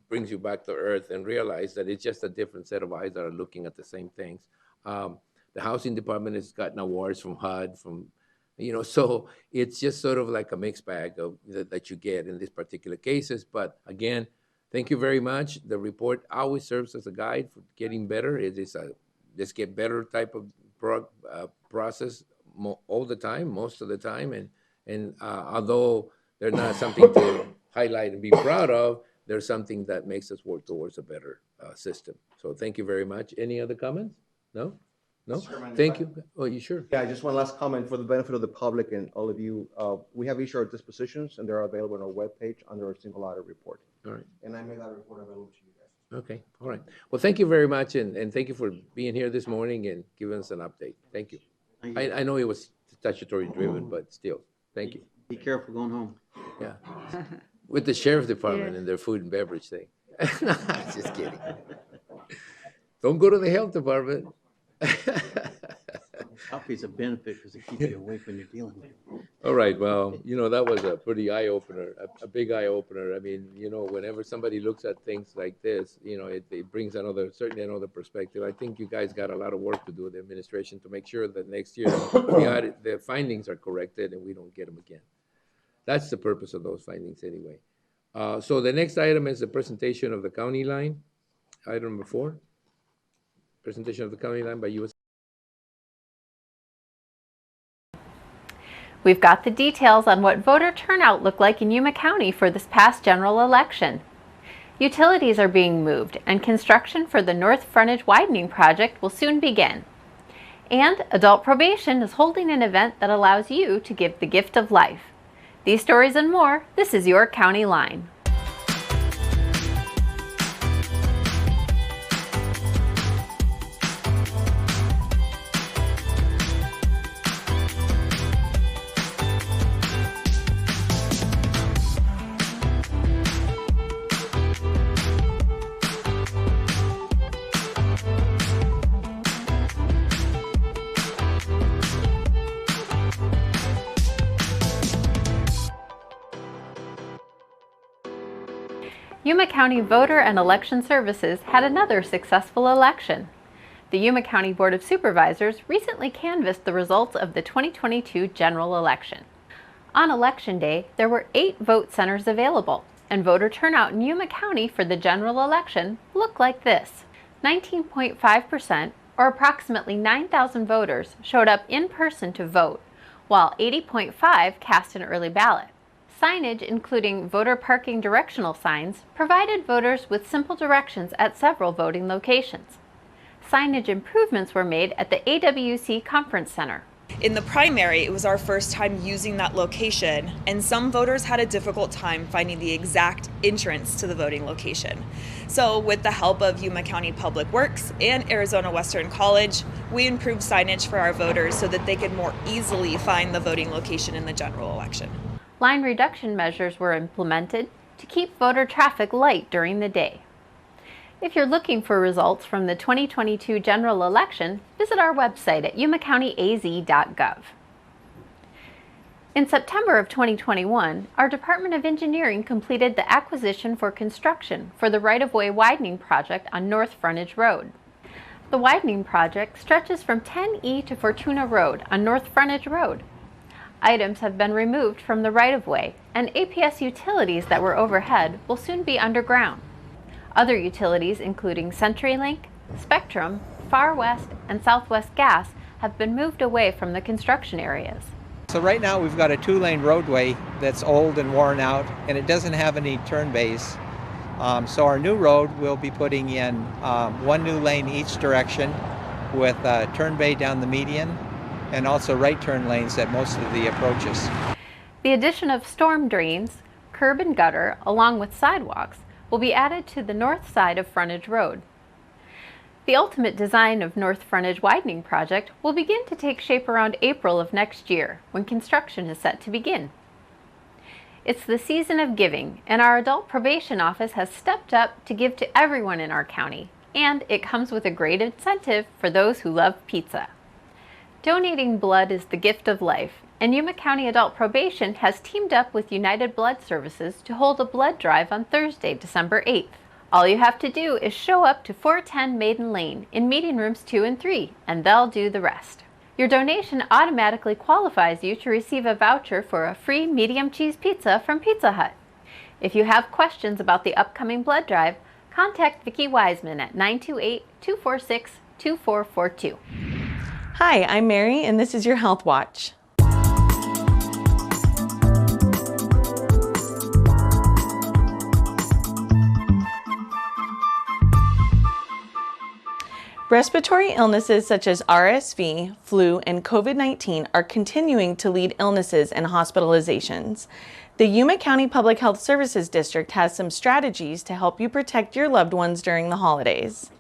Speaker 1: brings you back to earth and realize that it's just a different set of eyes that are looking at the same things. The housing department has gotten awards from HUD, from, you know, so it's just sort of like a mixed bag of that you get in these particular cases. But again, thank you very much. The report always serves as a guide for getting better. It is a just get better type of process all the time, most of the time. And although they're not something to highlight and be proud of, there's something that makes us work towards a better system. So thank you very much. Any other comments? No? No? Thank you. Oh, you sure?
Speaker 10: Yeah, just one last comment for the benefit of the public and all of you. We have issued our dispositions, and they're available on our webpage under our single audit report.
Speaker 1: All right.
Speaker 10: And I made that report available to you guys.
Speaker 1: Okay. All right. Well, thank you very much, and thank you for being here this morning and giving us an update. Thank you. I know it was statutory driven, but still, thank you.
Speaker 9: Be careful going home.
Speaker 1: Yeah. With the sheriff's department and their food and beverage thing. Just kidding. Don't go to the health department.
Speaker 9: Coffee's a benefit because it keeps you awake when you're dealing with it.
Speaker 1: All right, well, you know, that was a pretty eye-opener, a big eye-opener. I mean, you know, whenever somebody looks at things like this, you know, it brings certainly another perspective. I think you guys got a lot of work to do with the administration to make sure that next year the findings are corrected and we don't get them again. That's the purpose of those findings anyway. So the next item is the presentation of the county line. Item number 4, presentation of the county line by U.S.
Speaker 14: We've got the details on what voter turnout looked like in Yuma County for this past general election. Utilities are being moved, and construction for the North Frontage Widening Project will soon begin. And adult probation is holding an event that allows you to give the gift of life. These stories and more, this is your County Line. Yuma County Voter and Election Services had another successful election. The Yuma County Board of Supervisors recently canvassed the results of the 2022 general election. On Election Day, there were 8 vote centers available, and voter turnout in Yuma County for the general election looked like this. 19.5%, or approximately 9,000 voters, showed up in person to vote, while 80.5% cast an early ballot. Signage, including voter parking directional signs, provided voters with simple directions at several voting locations. Signage improvements were made at the AWC Conference Center.
Speaker 15: In the primary, it was our first time using that location, and some voters had a difficult time finding the exact entrance to the voting location. So with the help of Yuma County Public Works and Arizona Western College, we improved signage for our voters so that they could more easily find the voting location in the general election.
Speaker 14: Line reduction measures were implemented to keep voter traffic light during the day. If you're looking for results from the 2022 general election, visit our website at yumacountyaz.gov. In September of 2021, our Department of Engineering completed the acquisition for construction for the right-of-way widening project on North Frontage Road. The widening project stretches from 10E to Fortuna Road on North Frontage Road. Items have been removed from the right-of-way, and APS utilities that were overhead will soon be underground. Other utilities, including CenturyLink, Spectrum, Far West, and Southwest Gas, have been moved away from the construction areas.
Speaker 16: So right now we've got a two-lane roadway that's old and worn out, and it doesn't have any turn bays. So our new road, we'll be putting in one new lane each direction with a turn bay down the median and also right turn lanes at most of the approaches.
Speaker 14: The addition of storm drains, curb and gutter, along with sidewalks, will be added to the north side of Frontage Road. The ultimate design of North Frontage Widening Project will begin to take shape around April of next year, when construction is set to begin. It's the season of giving, and our Adult Probation Office has stepped up to give to everyone in our county, and it comes with a great incentive for those who love pizza. Donating blood is the gift of life, and Yuma County Adult Probation has teamed up with United Blood Services to hold a blood drive on Thursday, December 8th. All you have to do is show up to 410 Maiden Lane in meeting rooms 2 and 3, and they'll do the rest. Your donation automatically qualifies you to receive a voucher for a free medium cheese pizza from Pizza Hut. If you have questions about the upcoming blood drive, contact Vicki Wiseman at 928-246-2442.
Speaker 17: Hi, I'm Mary, and this is your Health Watch. Respiratory illnesses such as RSV, flu, and COVID-19 are continuing to lead illnesses and hospitalizations. The Yuma County Public Health Services District has some strategies to help you protect your loved ones during the holidays.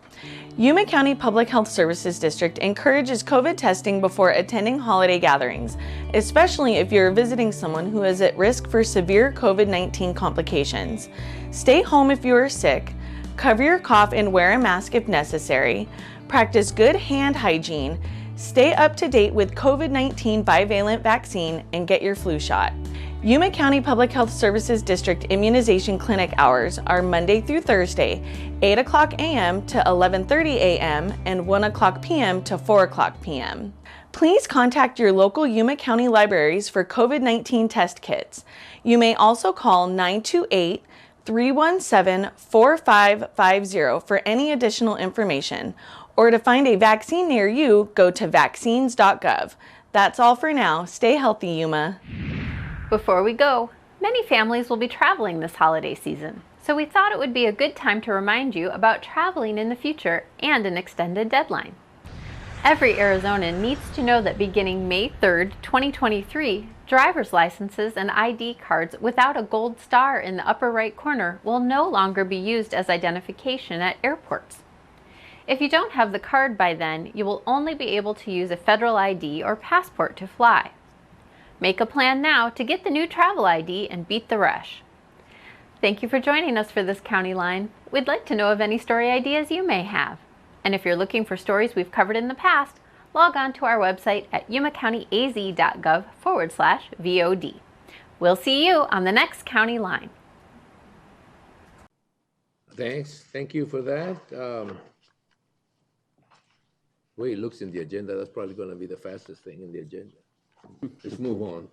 Speaker 17: Yuma County Public Health Services District encourages COVID testing before attending holiday gatherings, especially if you're visiting someone who is at risk for severe COVID-19 complications. Stay home if you are sick, cover your cough and wear a mask if necessary, practice good hand hygiene, stay up to date with COVID-19 bivalent vaccine, and get your flu shot. Yuma County Public Health Services District immunization clinic hours are Monday through Thursday, 8 o'clock a.m. to 11:30 a.m. and 1 o'clock p.m. to 4 o'clock p.m. Please contact your local Yuma County libraries for COVID-19 test kits. You may also call 928-317-4550 for any additional information. Or to find a vaccine near you, go to vaccines.gov. That's all for now. Stay healthy, Yuma.
Speaker 14: Before we go, many families will be traveling this holiday season, so we thought it would be a good time to remind you about traveling in the future and an extended deadline. Every Arizonan needs to know that beginning May 3rd, 2023, driver's licenses and ID cards without a gold star in the upper right corner will no longer be used as identification at airports. If you don't have the card by then, you will only be able to use a federal ID or passport to fly. Make a plan now to get the new travel ID and beat the rush. Thank you for joining us for this County Line. We'd like to know of any story ideas you may have. And if you're looking for stories we've covered in the past, log on to our website at yumacountyaz.gov/VOD. We'll see you on the next County Line.
Speaker 1: Thanks. Thank you for that. The way it looks in the agenda, that's probably going to be the fastest thing in the agenda. Let's move on.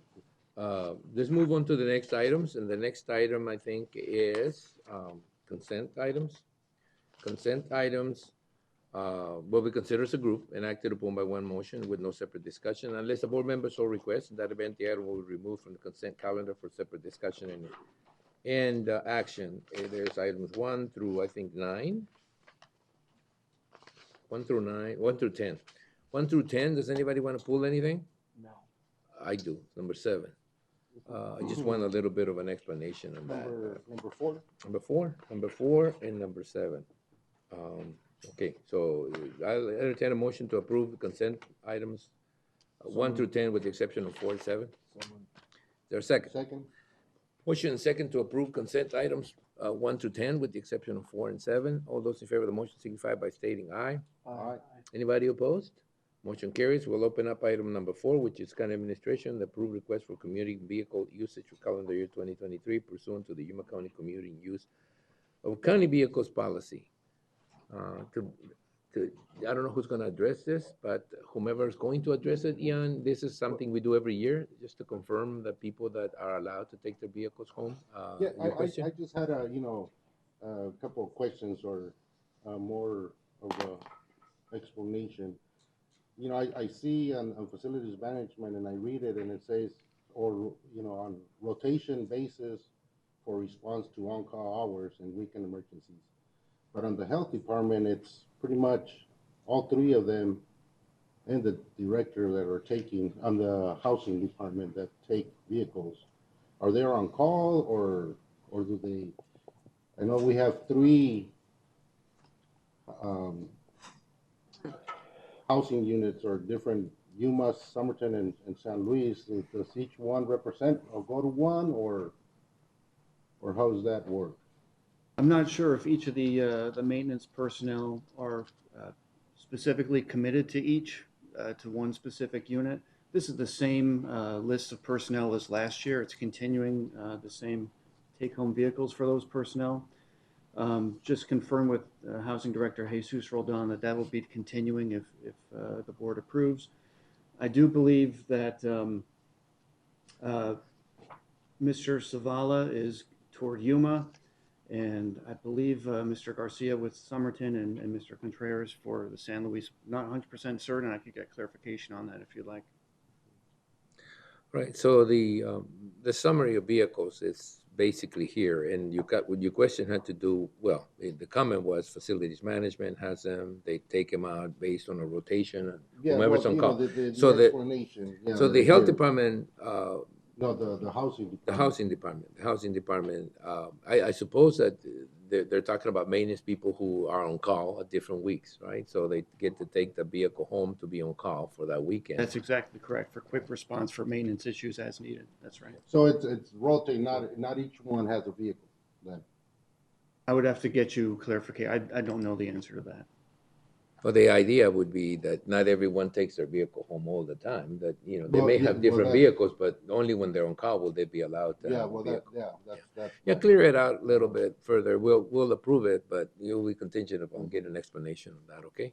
Speaker 1: Let's move on to the next items. And the next item, I think, is consent items. Consent items will be considered as a group and acted upon by one motion with no separate discussion. Unless a board member so requests, in that event, the item will be removed from the consent calendar for separate discussion and action. There's items 1 through, I think, 9. 1 through 9, 1 through 10. 1 through 10, does anybody want to pull anything?
Speaker 9: No.
Speaker 1: I do. Number 7. I just want a little bit of an explanation on that.
Speaker 8: Number 4.
Speaker 1: Number 4, and number 7. Okay, so I'll entertain a motion to approve the consent items 1 through 10 with the exception of 4 and 7. There's a second.
Speaker 8: Second.
Speaker 1: Motion and second to approve consent items 1 through 10 with the exception of 4 and 7. All those in favor of the motion signify by stating aye.
Speaker 8: Aye.
Speaker 1: Anybody opposed? Motion carries. We'll open up item number 4, which is county administration, the approved request for commuting vehicle usage for calendar year 2023 pursuant to the Yuma County Commuting Use of County Vehicles Policy. I don't know who's going to address this, but whomever is going to address it, Ian, this is something we do every year, just to confirm that people that are allowed to take their vehicles home.
Speaker 8: Yeah,
Speaker 1: Your question?
Speaker 8: I just had a, a couple of questions or more of a explanation. I see on facilities management and I read it and it says, or, on rotation basis for response to on-call hours and weekend emergencies. But on the health department, it's pretty much all 3 of them and the director that are taking on the housing department that take vehicles. Are they on call or do they? I know we have 3 housing units or different Yuma, Somerton, and San Luis. Does each one represent or go to one or how does that work?
Speaker 9: I'm not sure if each of the maintenance personnel are specifically committed to each, to one specific unit. This is the same list of personnel as last year. It's continuing the same take-home vehicles for those personnel. Just confirm with Housing Director Jesus Roldan that will be continuing if the board approves. I do believe that Mr. Savala is toward Yuma, and I believe Mr. Garcia with Somerton and Mr. Contreras for the San Luis. Not 100% certain. I could get clarification on that if you'd like.
Speaker 1: Right, so the summary of vehicles is basically here, and what your question had to do, well, the comment was facilities management has them, they take them out based on a rotation, whomever's on call. So the health department,
Speaker 8: no, the housing department.
Speaker 1: The housing department, I suppose that they're talking about maintenance people who are on call at different weeks, right? So they get to take the vehicle home to be on call for that weekend.
Speaker 9: That's exactly correct, for quick response for maintenance issues as needed. That's right.
Speaker 8: So it's rotating, not each one has a vehicle then?
Speaker 9: I would have to get you clarification. I don't know the answer to that.
Speaker 1: Well, the idea would be that not everyone takes their vehicle home all the time, that, they may have different vehicles, but only when they're on call will they be allowed to have a vehicle.
Speaker 8: That's
Speaker 1: clear it out a little bit further. We'll approve it, but you'll be contingent upon getting an explanation of that, okay?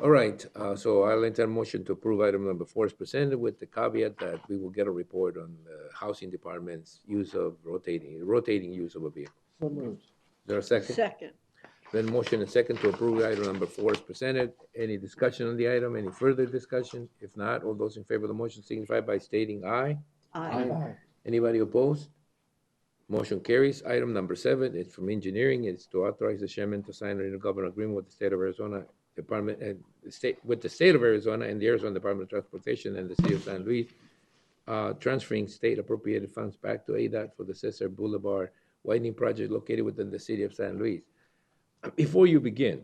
Speaker 1: All right, so I'll enter a motion to approve item number 4 is presented with the caveat that we will get a report on the housing department's use of rotating use of a vehicle.
Speaker 2: So moved.
Speaker 1: Is there a second?
Speaker 5: Second.
Speaker 1: Then motion and second to approve item number 4 is presented. Any discussion on the item? Any further discussion? If not, all those in favor of the motion signify by stating aye.
Speaker 5: Aye.
Speaker 1: Anybody opposed? Motion carries. Item number 7 is from engineering. It's to authorize the chairman to sign an intergovernmental agreement with the state of Arizona Department and the state of Arizona and the Arizona Department of Transportation and the city of San Luis, transferring state appropriated funds back to ADOT for the Cesar Boulevard widening project located within the city of San Luis. Before you begin,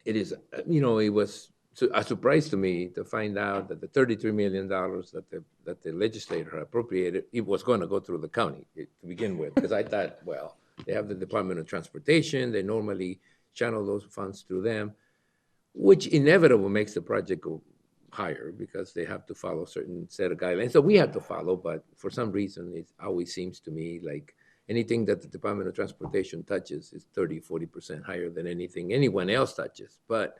Speaker 1: it is, it was a surprise to me to find out that the $33 million that the legislator appropriated, it was going to go through the county to begin with. Because I thought, well, they have the Department of Transportation, they normally channel those funds through them, which inevitably makes the project go higher because they have to follow a certain set of guidelines. So we have to follow, but for some reason, it always seems to me like anything that the Department of Transportation touches is 30-40% higher than anything anyone else touches. But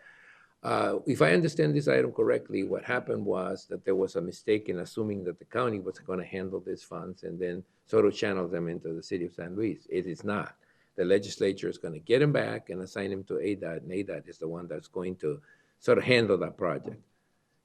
Speaker 1: if I understand this item correctly, what happened was that there was a mistake in assuming that the county was going to handle these funds and then sort of channel them into the city of San Luis. It is not. The legislature is going to get them back and assign them to ADOT, and ADOT is the one that's going to sort of handle that project.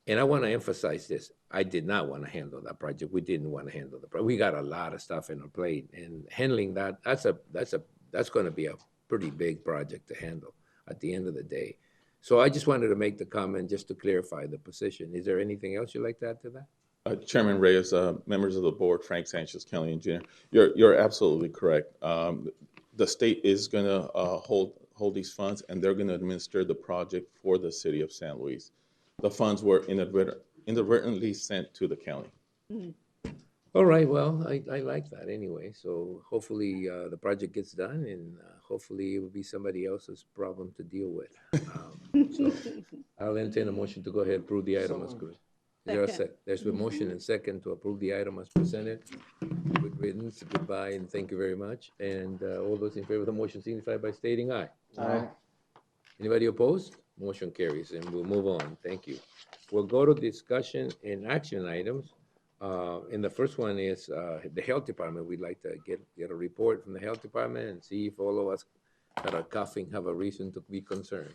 Speaker 1: And I want to emphasize this. I did not want to handle that project. We didn't want to handle the project. We got a lot of stuff in our plate, and handling that, that's going to be a pretty big project to handle at the end of the day. So I just wanted to make the comment just to clarify the position. Is there anything else you'd like to add to that?
Speaker 7: Chairman Reyes, members of the board, Frank Sanchez, county engineer, you're absolutely correct. The state is going to hold these funds, and they're going to administer the project for the city of San Luis. The funds were inadvertently sent to the county.
Speaker 1: All right, well, I like that anyway. So hopefully the project gets done, and hopefully it will be somebody else's problem to deal with. So I'll entertain a motion to go ahead and approve the item as good. Is there a
Speaker 5: Second.
Speaker 1: there's a motion and second to approve the item as presented. Good riddance, goodbye, and thank you very much. And all those in favor of the motion signify by stating aye.
Speaker 2: Aye.
Speaker 1: Anybody opposed? Motion carries, and we'll move on. Thank you. We'll go to discussion and action items. And the first one is the Health Department. We'd like to get a report from the Health Department and see if all of us that are coughing have a reason to be concerned.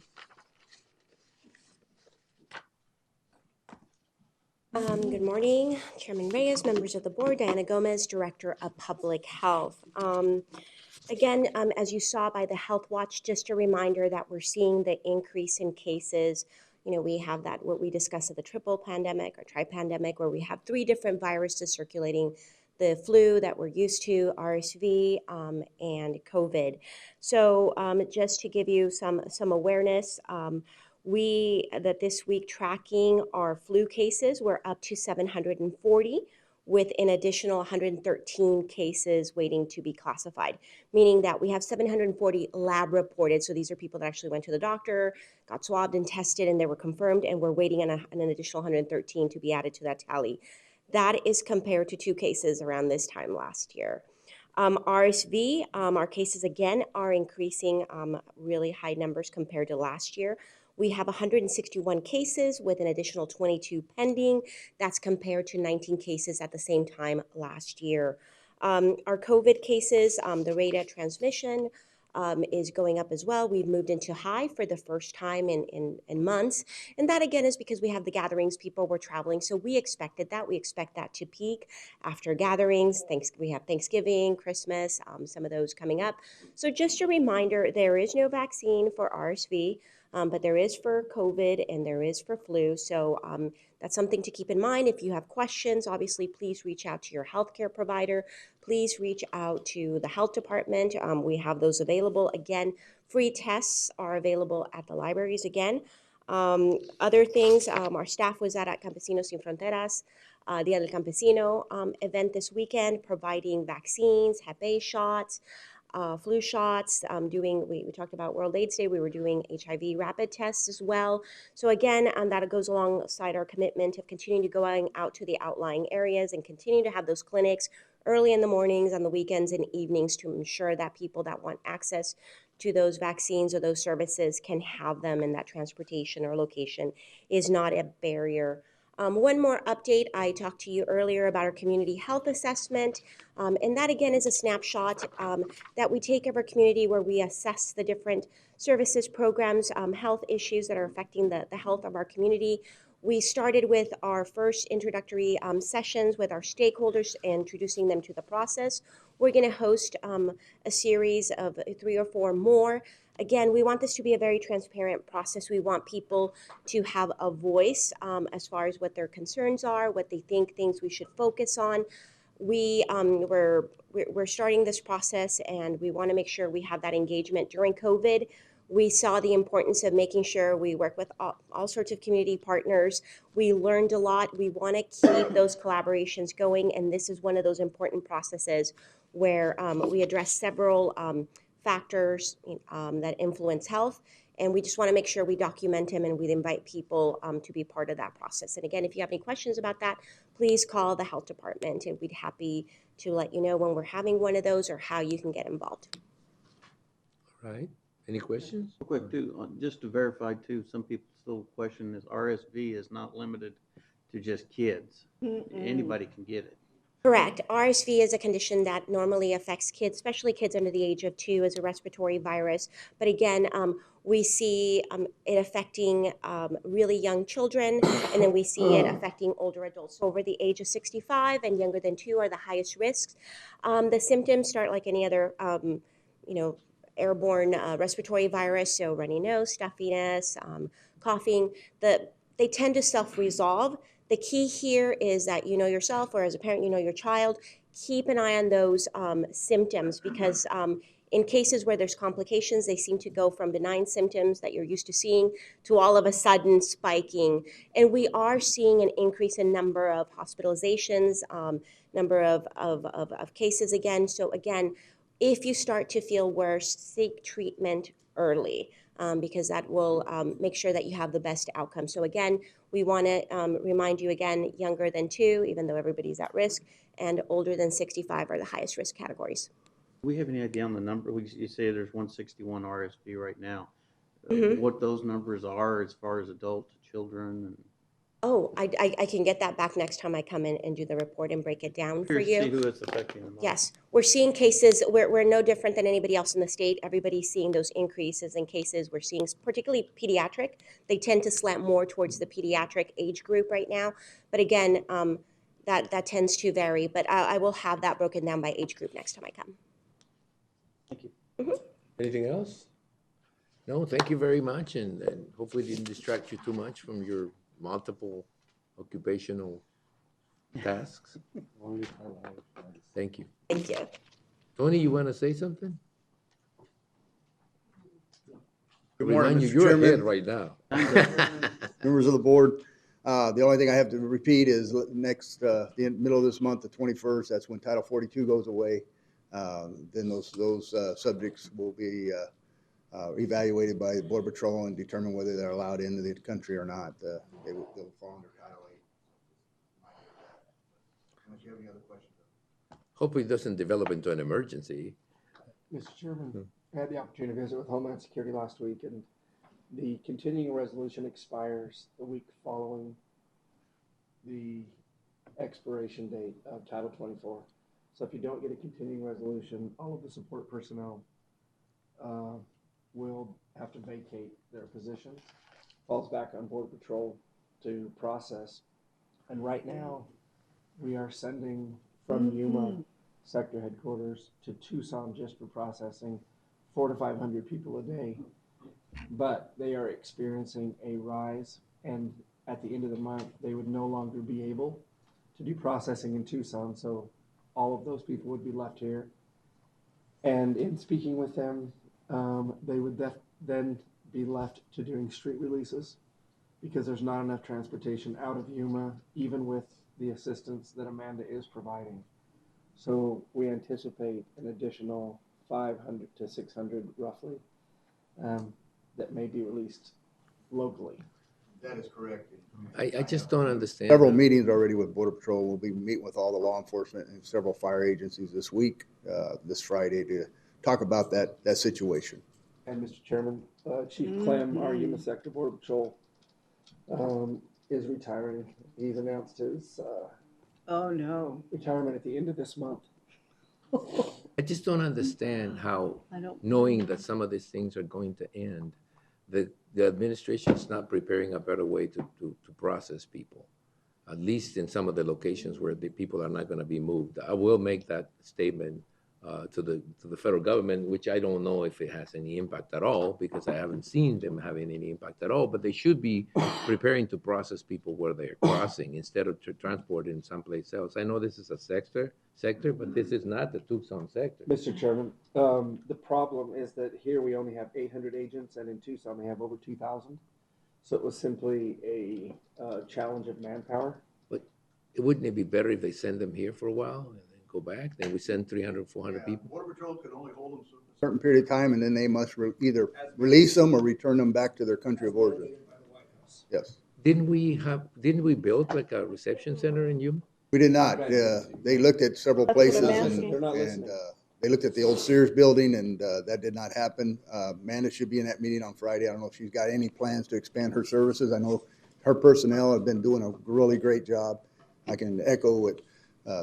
Speaker 6: Good morning, Chairman Reyes, members of the board, Diana Gomez, Director of Public Health. Again, as you saw by the Health Watch, just a reminder that we're seeing the increase in cases. You know, we have that, what we discussed at the triple pandemic or tri-pandemic, where we have 3 different viruses circulating: the flu that we're used to, RSV, and COVID. So just to give you some awareness, that this week tracking our flu cases, we're up to 740 with an additional 113 cases waiting to be classified, meaning that we have 740 lab reported. So these are people that actually went to the doctor, got swabbed and tested, and they were confirmed, and we're waiting on an additional 113 to be added to that tally. That is compared to 2 cases around this time last year. RSV, our cases again are increasing really high numbers compared to last year. We have 161 cases with an additional 22 pending. That's compared to 19 cases at the same time last year. Our COVID cases, the rate of transmission is going up as well. We've moved into high for the first time in months. And that again is because we have the gatherings, people were traveling. So we expected that. We expect that to peak after gatherings. We have Thanksgiving, Christmas, some of those coming up. So just a reminder, there is no vaccine for RSV. But there is for COVID and there is for flu. So that's something to keep in mind. If you have questions, obviously, please reach out to your healthcare provider. Please reach out to the health department. We have those available. Again, free tests are available at the libraries again. Other things, our staff was at Campesinos Sin Fronteras, Dia del Campesino event this weekend, providing vaccines, Hep A shots, flu shots, we talked about World AIDS Day, we were doing HIV rapid tests as well. So again, that goes alongside our commitment of continuing to go out to the outlying areas and continue to have those clinics early in the mornings, on the weekends and evenings to ensure that people that want access to those vaccines or those services can have them, and that transportation or location is not a barrier. One more update, I talked to you earlier about our community health assessment, and that again is a snapshot that we take of our community where we assess the different services, programs, health issues that are affecting the health of our community. We started with our first introductory sessions with our stakeholders, introducing them to the process. We're going to host a series of 3 or 4 more. Again, we want this to be a very transparent process. We want people to have a voice as far as what their concerns are, what they think things we should focus on. We're starting this process, and we want to make sure we have that engagement. During COVID, we saw the importance of making sure we work with all sorts of community partners. We learned a lot. We want to keep those collaborations going, and this is one of those important processes where we address several factors that influence health, and we just want to make sure we document them and we invite people to be part of that process. And again, if you have any questions about that, please call the health department, and we'd be happy to let you know when we're having one of those or how you can get involved.
Speaker 1: All right. Any questions?
Speaker 18: Real quick too, just to verify too, some people still question this RSV is not limited to just kids. Anybody can get it.
Speaker 6: Correct. RSV is a condition that normally affects kids, especially kids under the age of 2, as a respiratory virus. But again, we see it affecting really young children, and then we see it affecting older adults. So over the age of 65 and younger than 2 are the highest risks. The symptoms start like any other, airborne respiratory virus, so runny nose, stuffiness, coughing. They tend to self-resolve. The key here is that you know yourself, or as a parent, you know your child. Keep an eye on those symptoms, because in cases where there's complications, they seem to go from benign symptoms that you're used to seeing to all of a sudden spiking. And we are seeing an increase in number of hospitalizations, number of cases again. So again, if you start to feel worse, seek treatment early. because that will make sure that you have the best outcome. So again, we want to remind you again, younger than 2, even though everybody's at risk, and older than 65 are the highest risk categories.
Speaker 18: Do we have any idea on the number? You say there's 161 RSV right now.
Speaker 6: Mhm.
Speaker 18: What those numbers are as far as adult, children, and
Speaker 6: Oh, I can get that back next time I come in and do the report and break it down for
Speaker 18: curious to see
Speaker 6: you.
Speaker 18: who it's affecting the most.
Speaker 6: Yes, we're seeing cases, we're no different than anybody else in the state. Everybody's seeing those increases in cases. We're seeing particularly pediatric. They tend to slant more towards the pediatric age group right now. But again, that tends to vary. But I will have that broken down by age group next time I come.
Speaker 18: Thank you.
Speaker 1: Anything else? No, thank you very much, and hopefully didn't distract you too much from your multiple occupational tasks. Thank you.
Speaker 6: Thank you.
Speaker 1: Tony, you want to say something?
Speaker 19: Good morning,
Speaker 1: Remind you,
Speaker 19: Mr.
Speaker 1: you're
Speaker 19: Chairman.
Speaker 1: ahead right now.
Speaker 19: Members of the board, the only thing I have to repeat is next, the middle of this month, the 21st, that's when Title 42 goes away. Then those subjects will be evaluated by the Border Patrol and determine whether they're allowed into the country or not. They'll fall under Title 8. Unless you have any other questions.
Speaker 1: Hopefully it doesn't develop into an emergency.
Speaker 2: Mr. Chairman, I had the opportunity to visit with Homeland Security last week, and the continuing resolution expires the week following the expiration date of Title 24. So if you don't get a continuing resolution, all of the support personnel will have to vacate their positions. Falls back on Border Patrol to process. And right now, we are sending from Yuma sector headquarters to Tucson just for processing 400 to 500 people a day. But they are experiencing a rise, and at the end of the month, they would no longer be able to do processing in Tucson. So all of those people would be left here. And in speaking with them, they would then be left to doing street releases because there's not enough transportation out of Yuma, even with the assistance that Amanda is providing. So we anticipate an additional 500 to 600 roughly that may be released locally.
Speaker 19: That is correct.
Speaker 1: I just don't understand.
Speaker 19: Several meetings already with Border Patrol. We'll be meeting with all the law enforcement and several fire agencies this week, this Friday, to talk about that situation.
Speaker 2: And Mr. Chairman, Chief Clem, our Yuma Sector Border Patrol, is retiring. He's announced his
Speaker 5: Oh, no.
Speaker 2: retirement at the end of this month.
Speaker 1: I just don't understand how,
Speaker 5: I don't.
Speaker 1: knowing that some of these things are going to end, that the administration is not preparing a better way to process people, at least in some of the locations where the people are not going to be moved. I will make that statement to the federal government, which I don't know if it has any impact at all, because I haven't seen them having any impact at all, but they should be preparing to process people where they're crossing instead of transporting someplace else. I know this is a sector, but this is not the Tucson sector.
Speaker 2: Mr. Chairman, the problem is that here we only have 800 agents, and in Tucson we have over 2,000. So it was simply a challenge of manpower.
Speaker 1: But wouldn't it be better if they send them here for a while and then go back? Then we send 300, 400 people?
Speaker 19: Border Patrol could only hold them a certain period of time, and then they must either release them or return them back to their country of origin. Yes.
Speaker 1: Didn't we build like a reception center in Yuma?
Speaker 19: We did not. They looked at several places and they looked at the old Sears building, and that did not happen. Amanda should be in that meeting on Friday. I don't know if she's got any plans to expand her services. I know her personnel have been doing a really great job. I can echo what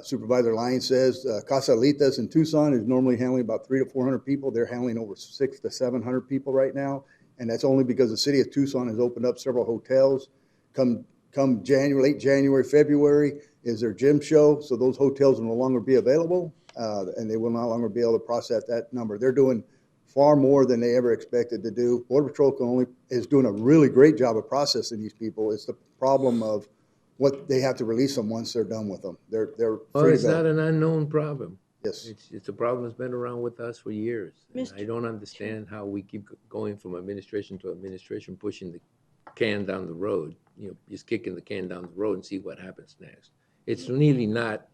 Speaker 19: Supervisor Lyons says. Casa Alitas in Tucson is normally handling about 300 to 400 people. They're handling over 600 to 700 people right now. And that's only because the city of Tucson has opened up several hotels. Come January, late January, February is their gym show. So those hotels will no longer be available, and they will no longer be able to process that number. They're doing far more than they ever expected to do. Border Patrol is doing a really great job of processing these people. It's the problem of what they have to release them once they're done with them. They're
Speaker 1: Well,
Speaker 19: free
Speaker 1: it's
Speaker 19: to
Speaker 1: not
Speaker 19: go.
Speaker 1: an unknown problem.
Speaker 19: Yes.
Speaker 1: It's a problem that's been around with us for years. And
Speaker 5: Mr.
Speaker 1: I don't understand how we keep going from administration to administration, pushing the can down the road, just kicking the can down the road and see what happens next. It's really not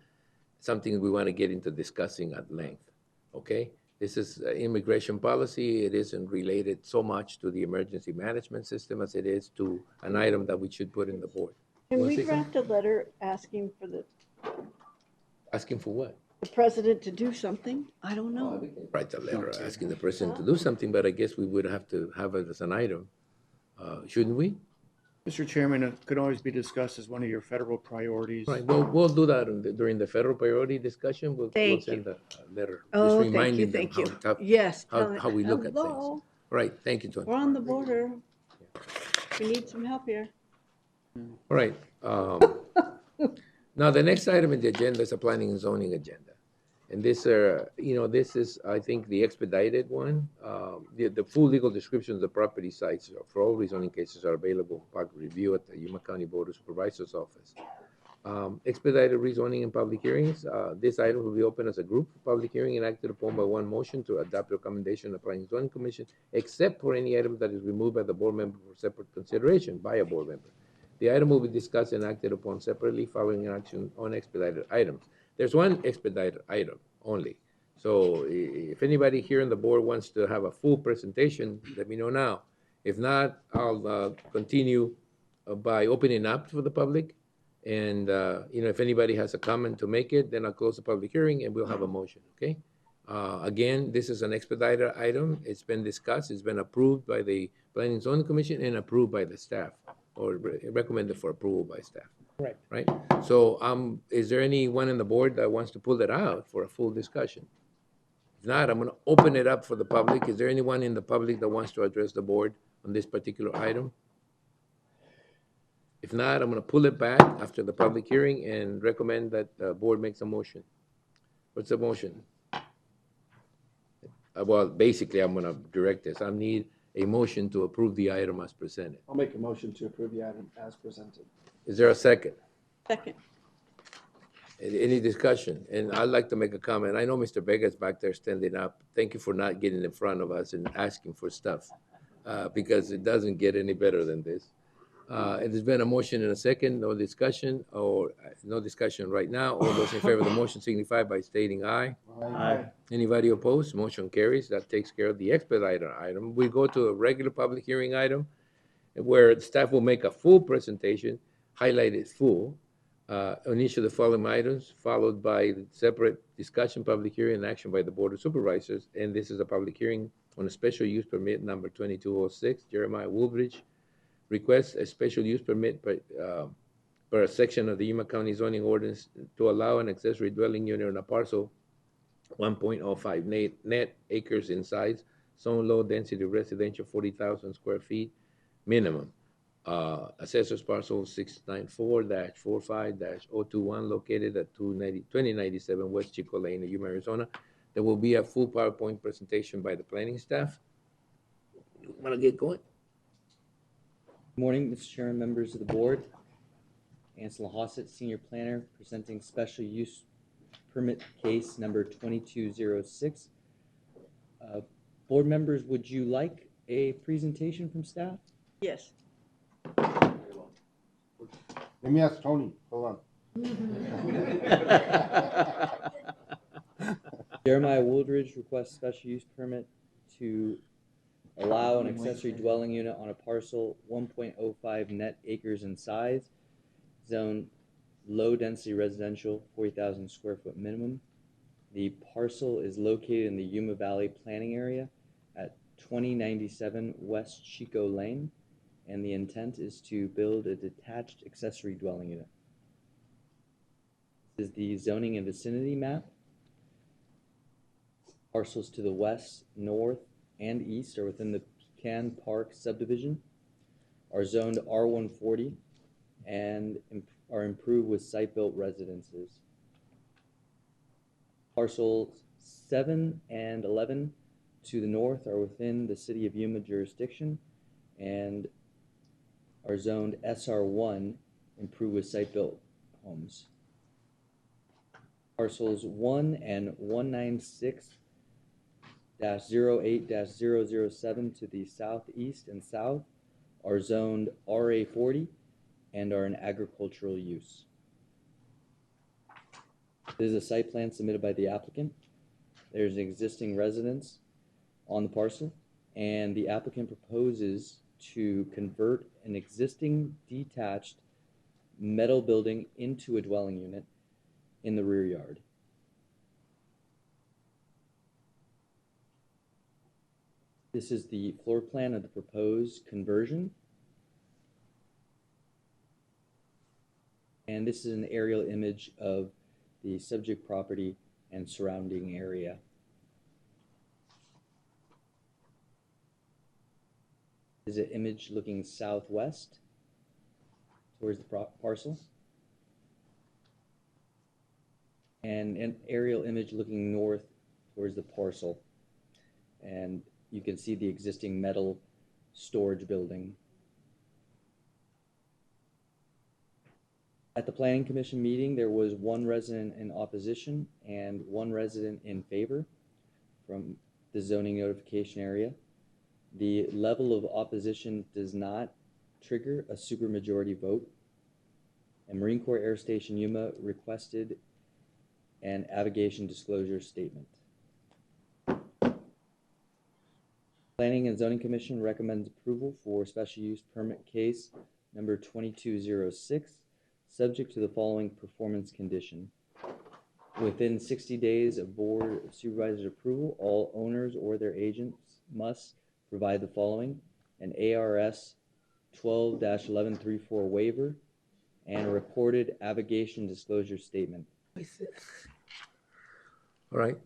Speaker 1: something we want to get into discussing at length, okay? This is immigration policy. It isn't related so much to the emergency management system as it is to an item that we should put in the board.
Speaker 5: Can
Speaker 1: Wanna
Speaker 5: we
Speaker 1: say something?
Speaker 5: draft a letter asking for the
Speaker 1: Asking for what?
Speaker 5: president to do something? I don't know.
Speaker 1: Write a letter asking the president to do something, but I guess we would have to have it as an item. Shouldn't we?
Speaker 9: Mr. Chairman, it could always be discussed as one of your federal priorities.
Speaker 1: Right, we'll do that during the federal priority discussion. We'll
Speaker 5: Thank
Speaker 1: send a letter. just
Speaker 5: Oh, thank you,
Speaker 1: reminding them
Speaker 5: thank you.
Speaker 1: how-
Speaker 5: Yes.
Speaker 1: How we look at things.
Speaker 5: Hello.
Speaker 1: Right, thank you, Tony.
Speaker 5: We're on the border. We need some help here.
Speaker 1: All right. Now, the next item in the agenda is a planning and zoning agenda. And this, this is, I think, the expedited one. The full legal descriptions of the property sites for all rezoning cases are available for public review at the Yuma County Board of Supervisors office. Expedited rezoning and public hearings. This item will be open as a group for public hearing and acted upon by one motion to adopt the recommendation of the Planning and Zoning Commission, except for any item that is removed by the board member for separate consideration by a board member. The item will be discussed and acted upon separately following an action on expedited items. There's one expedited item only. So if anybody here on the board wants to have a full presentation, let me know now. If not, I'll continue by opening up for the public. And, if anybody has a comment to make it, then I'll close the public hearing and we'll have a motion, okay? Again, this is an expedited item. It's been discussed. It's been approved by the Planning and Zoning Commission and approved by the staff, or recommended for approval by staff.
Speaker 20: Right.
Speaker 1: Right? So, is there anyone on the board that wants to pull it out for a full discussion? If not, I'm gonna open it up for the public. Is there anyone in the public that wants to address the board on this particular item? If not, I'm gonna pull it back after the public hearing and recommend that the board makes a motion. What's the motion? Well, basically, I'm gonna direct this. I need a motion to approve the item as presented.
Speaker 2: I'll make a motion to approve the item as presented.
Speaker 1: Is there a second?
Speaker 5: Second.
Speaker 1: Any discussion? And I'd like to make a comment. I know Mr. Vega's back there standing up. Thank you for not getting in front of us and asking for stuff, because it doesn't get any better than this. It has been a motion and a second, no discussion, or no discussion right now. All those in favor of the motion signify by stating aye.
Speaker 18: Aye.
Speaker 1: Anybody opposed? Motion carries. That takes care of the expedited item. We go to a regular public hearing item where staff will make a full presentation, highlighted full, on each of the following items, followed by the separate discussion, public hearing, and action by the Board of Supervisors. And this is a public hearing on a special use permit number 2206, Jeremiah Woolbridge. Requests a special use permit per a section of the Yuma County zoning ordinance to allow an accessory dwelling unit on a parcel 1.05 net acres in size, zone low density residential 40,000 square feet minimum. Assessors parcel 694-45-021 located at 2097 West Chico Lane in Yuma, Arizona. There will be a full PowerPoint presentation by the planning staff. Want to get going?
Speaker 20: Good morning, Mr. Chairman, members of the board. Ansel Hossett, Senior Planner, presenting special use permit case number 2206. Board members, would you like a presentation from staff?
Speaker 5: Yes.
Speaker 8: Let me ask Tony, hold
Speaker 20: Jeremiah Wooldridge requests special use permit to allow an accessory dwelling unit on a parcel 1.05 net acres in size, zone low density residential, 40,000 square foot minimum. The parcel is located in the Yuma Valley planning area at 2097 West Chico Lane, and the intent is to build a detached accessory dwelling unit. This is the zoning and vicinity map. Parcels to the west, north, and east are within the Pecan Park subdivision, are zoned R140, and are improved with site-built residences. Parcels 7 and 11 to the north are within the City of Yuma jurisdiction and are zoned SR1, improved with site-built homes. Parcels 1 and 196-08-007 to the southeast and south are zoned RA40 and are in agricultural use. This is a site plan submitted by the applicant. There's an existing residence on the parcel, and the applicant proposes to convert an existing detached metal building into a dwelling unit in the rear yard. This is the floor plan of the proposed conversion. And this is an aerial image of the subject property and surrounding area. This is an image looking southwest towards the parcel. And an aerial image looking north towards the parcel. And you can see the existing metal storage building. At the Planning Commission meeting, there was one resident in opposition and one resident in favor from the zoning notification area. The level of opposition does not trigger a supermajority vote. And Marine Corps Air Station Yuma requested an abrogation disclosure statement. Planning and Zoning Commission recommends approval for special use permit case number 2206, subject to the following performance condition. Within 60 days of Board of Supervisors approval, all owners or their agents must provide the following: an ARS 12-1134 waiver and a recorded abrogation disclosure statement.
Speaker 1: All right.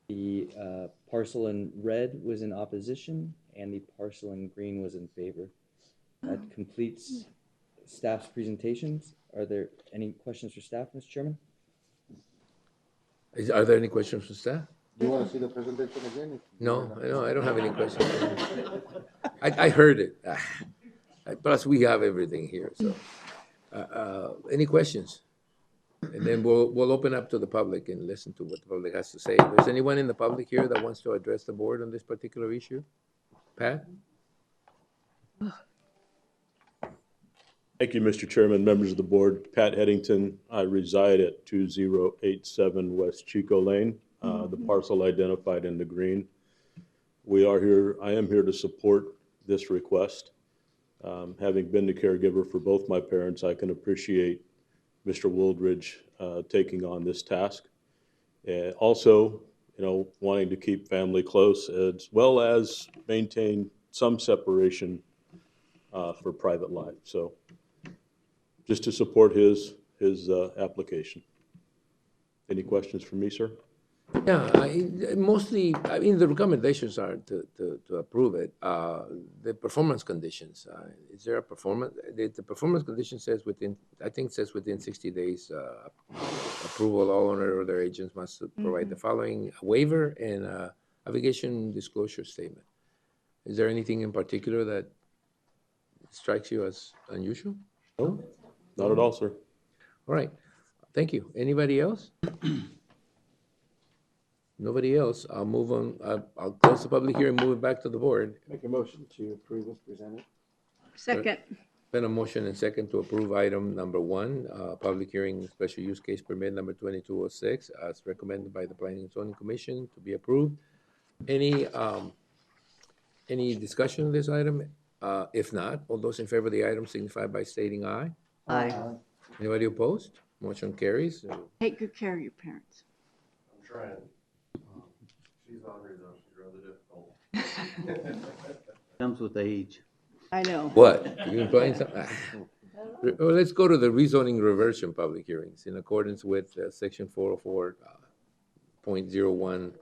Speaker 20: The parcel in red was in opposition and the parcel in green was in favor. That completes staff's presentations. Are there any questions for staff, Mr. Chairman?
Speaker 1: Are there any questions from staff?
Speaker 8: Do you want to see the presentation again?
Speaker 1: No, I don't have any questions. I heard it. Plus, we have everything here, so. Any questions? And then we'll open up to the public and listen to what the public has to say. Is anyone in the public here that wants to address the board on this particular issue? Pat?
Speaker 21: Thank you, Mr. Chairman, members of the board. Pat Headington. I reside at 2087 West Chico Lane, the parcel identified in the green. I am here to support this request. Having been the caregiver for both my parents, I can appreciate Mr. Wooldridge taking on this task. Also, wanting to keep family close as well as maintain some separation for private life. So just to support his application. Any questions from me, sir?
Speaker 1: Yeah, mostly, the recommendations are to approve it. The performance conditions, is there a performance? The performance condition says within 60 days, approval, all owner or their agents must provide the following: a waiver and a abrogation disclosure statement. Is there anything in particular that strikes you as unusual?
Speaker 21: No, not at all, sir.
Speaker 1: All right, thank you. Anybody else? Nobody else. I'll move on. I'll close the public hearing, move it back to the board.
Speaker 2: Make a motion to approve as presented.
Speaker 5: Second.
Speaker 1: Been a motion and second to approve item number 1, public hearing special use case permit number 2206, as recommended by the Planning and Zoning Commission to be approved. Any discussion on this item? If not, all those in favor of the item signify by stating aye.
Speaker 5: Aye.
Speaker 1: Anybody opposed? Motion carries.
Speaker 5: Take good care of your parents.
Speaker 8: I'm trying. She's hungry though, she's rather difficult.
Speaker 18: Comes with age.
Speaker 5: I know.
Speaker 1: What? You implying something? Well, let's go to the rezoning reversion public hearings in accordance with section 404.01.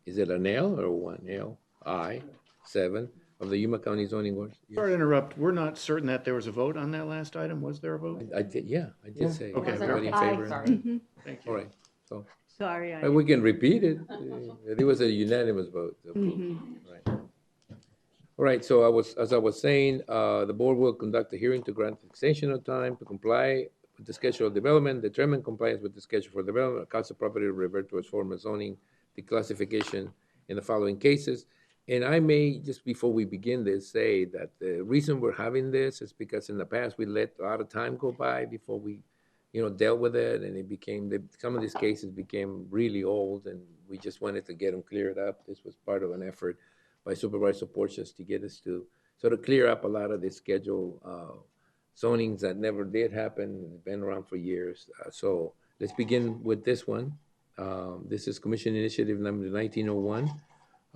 Speaker 1: Is it an L or 1L? I-7 of the Yuma County zoning ordinance.
Speaker 9: Sorry to interrupt. We're not certain that there was a vote on that last item. Was there a vote?
Speaker 1: I did, yeah, I did say.
Speaker 9: Okay.
Speaker 1: Everybody in favor?
Speaker 9: Thank you.
Speaker 1: All right, so.
Speaker 5: Sorry.
Speaker 1: We can repeat it. It was a unanimous vote. Right. All right, so as I was saying, the board will conduct a hearing to grant extension of time to comply with the schedule of development, determine compliance with the schedule for development, cause the property to revert to its former zoning declassification in the following cases. And I may, just before we begin this, say that the reason we're having this is because in the past we let a lot of time go by before we dealt with it, and it became, some of these cases became really old, and we just wanted to get them cleared up. This was part of an effort by Supervisor Porches to get us to sort of clear up a lot of the schedule zonings that never did happen, been around for years. So let's begin with this one. This is Commission Initiative number 1901.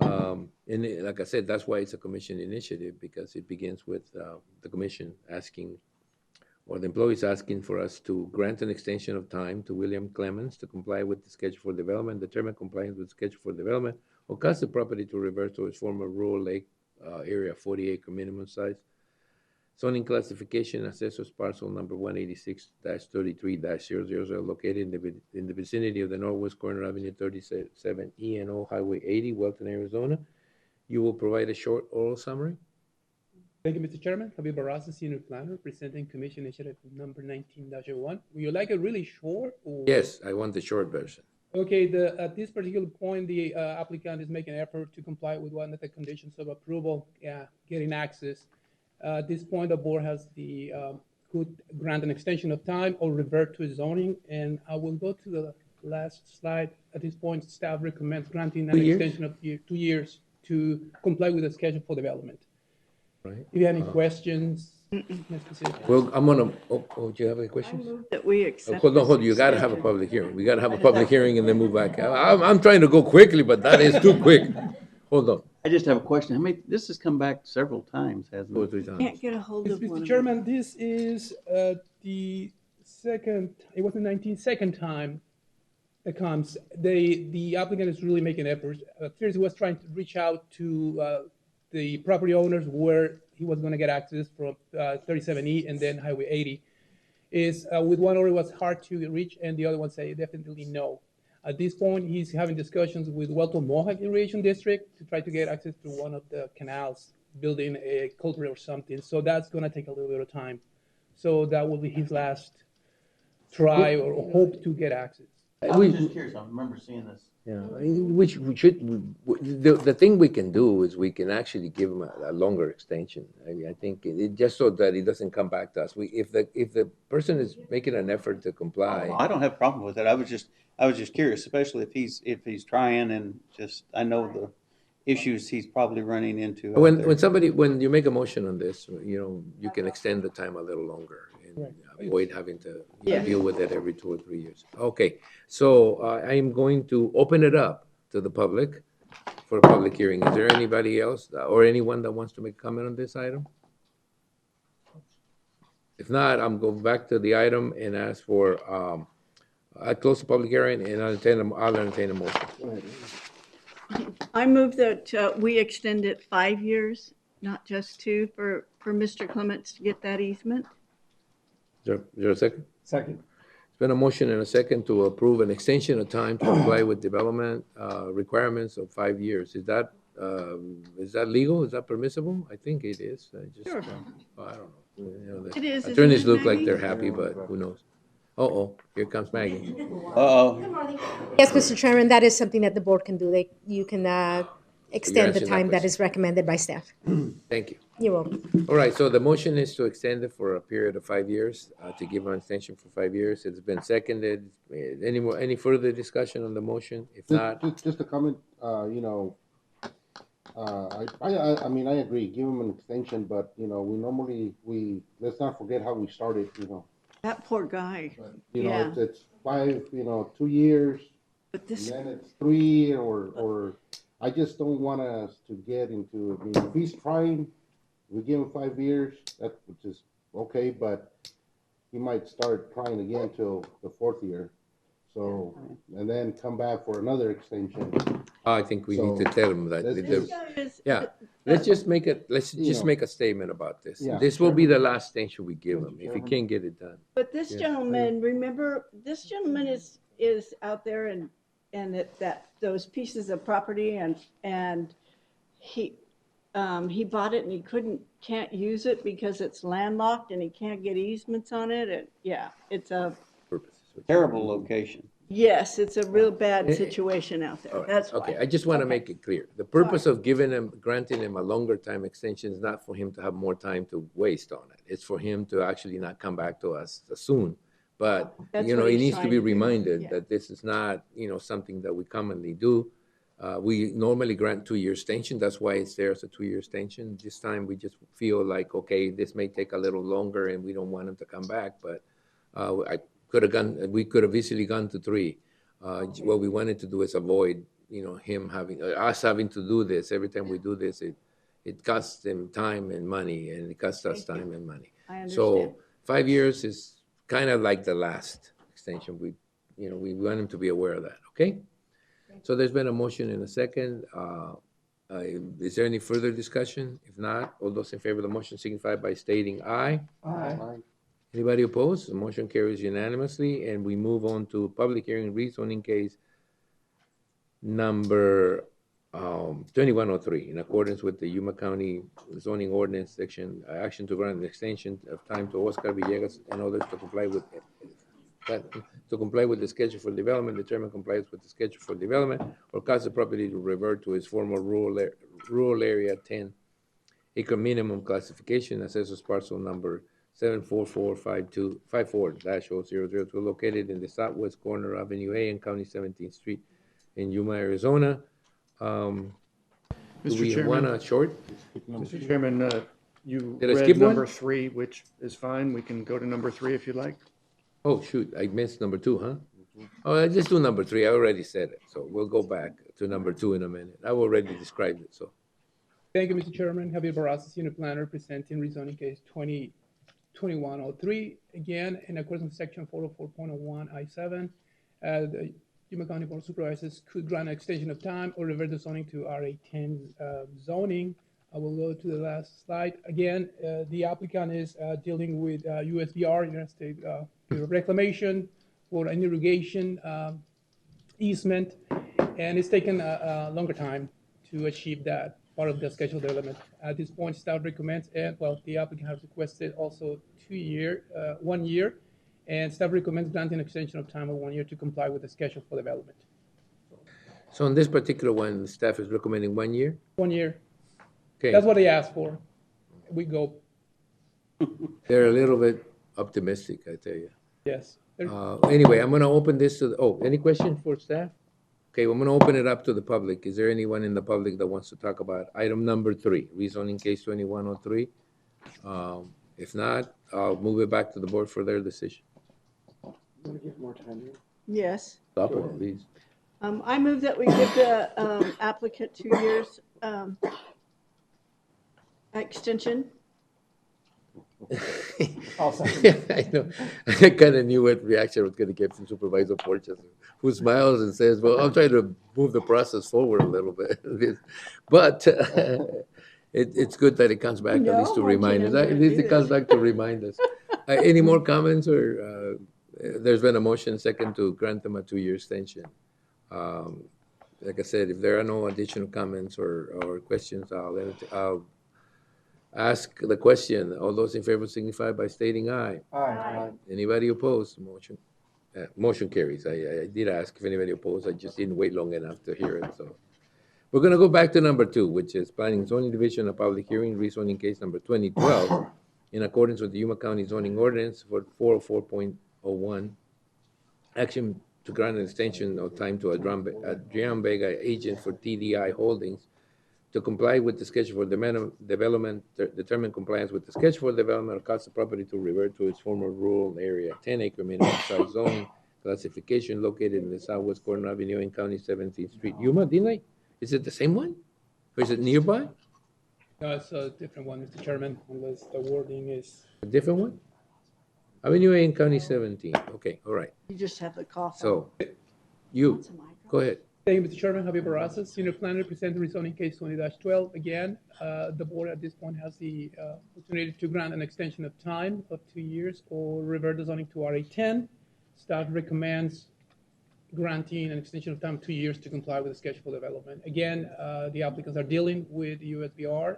Speaker 1: Like I said, that's why it's a commission initiative, because it begins with the commission asking, or the employees asking for us to grant an extension of time to William Clemens to comply with the schedule for development, determine compliance with the schedule for development, or cause the property to revert to its former rural lake area 40-acre minimum size. Zoning classification, assessors parcel number 186-33-000, located in the vicinity of the northwest corner Avenue 37 E&O Highway 80, Welton, Arizona. You will provide a short oral summary.
Speaker 3: Thank you, Mr. Chairman. Javier Barraza, Senior Planner, presenting Commission Initiative number 19-01. Would you like it really short? Or?
Speaker 1: Yes, I want the short version.
Speaker 3: Okay, at this particular point, the applicant is making an effort to comply with one of the conditions of approval, getting access. At this point, the board could grant an extension of time or revert to zoning. And I will go to the last slide. At this point, staff recommends granting an extension of 2 years to comply with the schedule for development.
Speaker 1: Right.
Speaker 3: If you have any questions,
Speaker 1: well, I'm gonna. Do you have any questions?
Speaker 5: I move that we accept.
Speaker 1: Hold on. You gotta have a public hearing. We gotta have a public hearing and then move back. I'm trying to go quickly, but that is too quick. Hold on.
Speaker 18: I just have a question. How many, this has come back several times, hasn't it?
Speaker 1: 2 or 3 times.
Speaker 5: Can't get a hold of one.
Speaker 3: Mr. Chairman, this is the second, it was the second time that comes. The applicant is really making efforts. First, he was trying to reach out to the property owners where he was going to get access from 37E and then Highway 80. With one owner it was hard to reach, and the other one say definitely no. At this point, he's having discussions with Welton Mohawk Irrigation District to try to get access to one of the canals, building a culvert or something. So that's going to take a little bit of time. So that will be his last try or hope to get access.
Speaker 18: I was just curious. I remember seeing this.
Speaker 1: Yeah, the thing we can do is we can actually give him a longer extension. I think just so that he doesn't come back to us. If the person is making an effort to comply.
Speaker 18: I don't have a problem with it. I was just curious, especially if he's trying, and just I know the issues he's probably running into.
Speaker 1: When you make a motion on this, you can extend the time a little longer and avoid having to deal with it every 2 or 3 years. Okay, so I am going to open it up to the public for a public hearing. Is there anybody else or anyone that wants to make a comment on this item? If not, I'm going back to the item and ask for, I close the public hearing and I'll entertain a motion.
Speaker 5: I move that we extend it 5 years, not just 2, for Mr. Clements to get that easement.
Speaker 1: Is there a second?
Speaker 2: Second.
Speaker 1: It's been a motion and a second to approve an extension of time to comply with development requirements of 5 years. Is that legal? Is that permissible? I think it is.
Speaker 5: Sure.
Speaker 1: I don't know.
Speaker 5: It is, isn't
Speaker 1: Attorneys
Speaker 5: it,
Speaker 1: look like
Speaker 5: Maggie?
Speaker 1: they're happy, but who knows? Here comes Maggie.
Speaker 11: Yes, Mr. Chairman, that is something that the board can do. You can extend the
Speaker 1: answering that
Speaker 11: time that
Speaker 1: question.
Speaker 11: is recommended by staff.
Speaker 1: Thank you.
Speaker 11: You're welcome.
Speaker 1: All right, so the motion is to extend it for a period of 5 years, to give an extension for 5 years. It's been seconded. Any further discussion on the motion? If not,
Speaker 8: Just a comment, I mean, I agree, give them an extension, but, let's not forget how we started,
Speaker 5: That poor guy.
Speaker 8: But, it's 5, 2 years,
Speaker 5: But this,
Speaker 8: and then it's 3, or, I just don't want us to get into, if he's trying, we give him 5 years, which is okay, but he might start trying again till the 4th year. So, and then come back for another extension.
Speaker 1: I think we need to tell them that. Let's just make a statement about this.
Speaker 8: Yeah.
Speaker 1: This will be the last extension we give him, if he can't get it done.
Speaker 5: but this gentleman, remember, this gentleman is out there and those pieces of property and he bought it and he can't use it because it's landlocked and he can't get easements on it. And it's a
Speaker 18: Terrible location.
Speaker 5: Yes, it's a real bad situation out there.
Speaker 1: All right,
Speaker 5: That's why.
Speaker 1: okay, I just want to make it clear. The purpose of granting him a longer time extension is not for him to have more time to waste on it. It's for him to actually not come back to us soon But,
Speaker 5: That's
Speaker 1: you know,
Speaker 5: what
Speaker 1: he
Speaker 5: he's
Speaker 1: needs to
Speaker 5: trying
Speaker 1: be
Speaker 5: to do,
Speaker 1: reminded
Speaker 5: yeah.
Speaker 1: that this is not, you know, something that we commonly do. We normally grant 2-year extension. That's why it's there as a 2-year extension. This time, we just feel like, okay, this may take a little longer and we don't want him to come back, but we could have easily gone to 3. What we wanted to do is avoid, you know, us having to do this. Every time we do this, it costs him time and money, and it costs us time and money.
Speaker 5: I understand.
Speaker 1: So 5 years is kind of like the last extension. We want him to be aware of that, okay? So there's been a motion and a second. Is there any further discussion? If not, all those in favor of the motion signify by stating aye.
Speaker 2: Aye.
Speaker 1: Anybody opposed? The motion carries unanimously, and we move on to public hearing rezoning case number 2103, in accordance with the Yuma County zoning ordinance section, action to grant an extension of time to Oscar Villegas and others to comply with the schedule for development, determine compliance with the schedule for development, or cause the property to revert to its former rural area 10-acre minimum classification, assessors parcel number 74454-000, located in the southwest corner of Avenue A and County 17th Street in Yuma, Arizona. Do we want a short?
Speaker 9: Mr. Chairman, you
Speaker 1: Did I skip
Speaker 9: read number
Speaker 1: one?
Speaker 9: 3, which is fine. We can go to number 3 if you'd like.
Speaker 1: Oh, shoot, I missed number 2, huh? Oh, I just do number 3. I already said it, so we'll go back to number 2 in a minute. I already described it, so.
Speaker 3: Thank you, Mr. Chairman. Javier Barraza, Senior Planner, presenting rezoning case 2103. Again, in accordance with section 404.01 I-7, the Yuma County Board of Supervisors could grant an extension of time or revert the zoning to RA10 zoning. I will go to the last slide. Again, the applicant is dealing with USBR, United States Reclamation, for an irrigation easement, and it's taken a longer time to achieve that part of the scheduled development. At this point, staff recommends, and well, the applicant has requested also 1 year, and staff recommends granting an extension of time of 1 year to comply with the schedule for development.
Speaker 1: So on this particular one, the staff is recommending 1 year?
Speaker 3: 1 year.
Speaker 1: Okay.
Speaker 3: That's what they asked for. We go,
Speaker 1: They're a little bit optimistic, I tell you.
Speaker 3: yes.
Speaker 1: Anyway, I'm gonna open this to, any question for staff? Okay, I'm gonna open it up to the public. Is there anyone in the public that wants to talk about item number 3, rezoning case 2103? If not, I'll move it back to the board for their decision.
Speaker 5: Yes.
Speaker 1: Stop it, please.
Speaker 5: I move that we give the applicant 2 years extension.
Speaker 1: I know. I kind of knew what reaction I was going to get from Supervisor Porches, who smiles and says, well, I'm trying to move the process forward a little bit. But it's good that it comes back at least to remind us. At least it comes back to remind us. Any more comments? Or there's been a motion second to grant them a 2-year extension. Like I said, if there are no additional comments or questions, I'll ask the question. All those in favor signify by stating aye.
Speaker 2: Aye.
Speaker 1: Anybody opposed? Motion carries. I did ask if anybody opposed. I just didn't wait long enough to hear it. So we're going to go back to number 2, which is Planning and Zoning Division, a public hearing, rezoning case number 2012, in accordance with the Yuma County zoning ordinance for 404.01, action to grant an extension of time to Adrian Vega, agent for TDI Holdings, to comply with the schedule for development, determine compliance with the schedule for development, or cause the property to revert to its former rural area, 10-acre minimum size zoning classification located in the southwest corner of Avenue in County 17th Street. Yuma, didn't I? Is it the same one? Or is it nearby?
Speaker 3: No, it's a different one, Mr. Chairman, unless the wording is.
Speaker 1: A different one? Avenue A in County 17. Okay, all right.
Speaker 5: You just have the cough.
Speaker 1: So, you, go ahead.
Speaker 3: Thank you, Mr. Chairman. Javier Barraza, Senior Planner, presenting rezoning case 20-12. Again, the board at this point has the opportunity to grant an extension of time of 2 years or revert the zoning to RA10. Staff recommends granting an extension of time of 2 years to comply with the schedule for development. Again, the applicants are dealing with USBR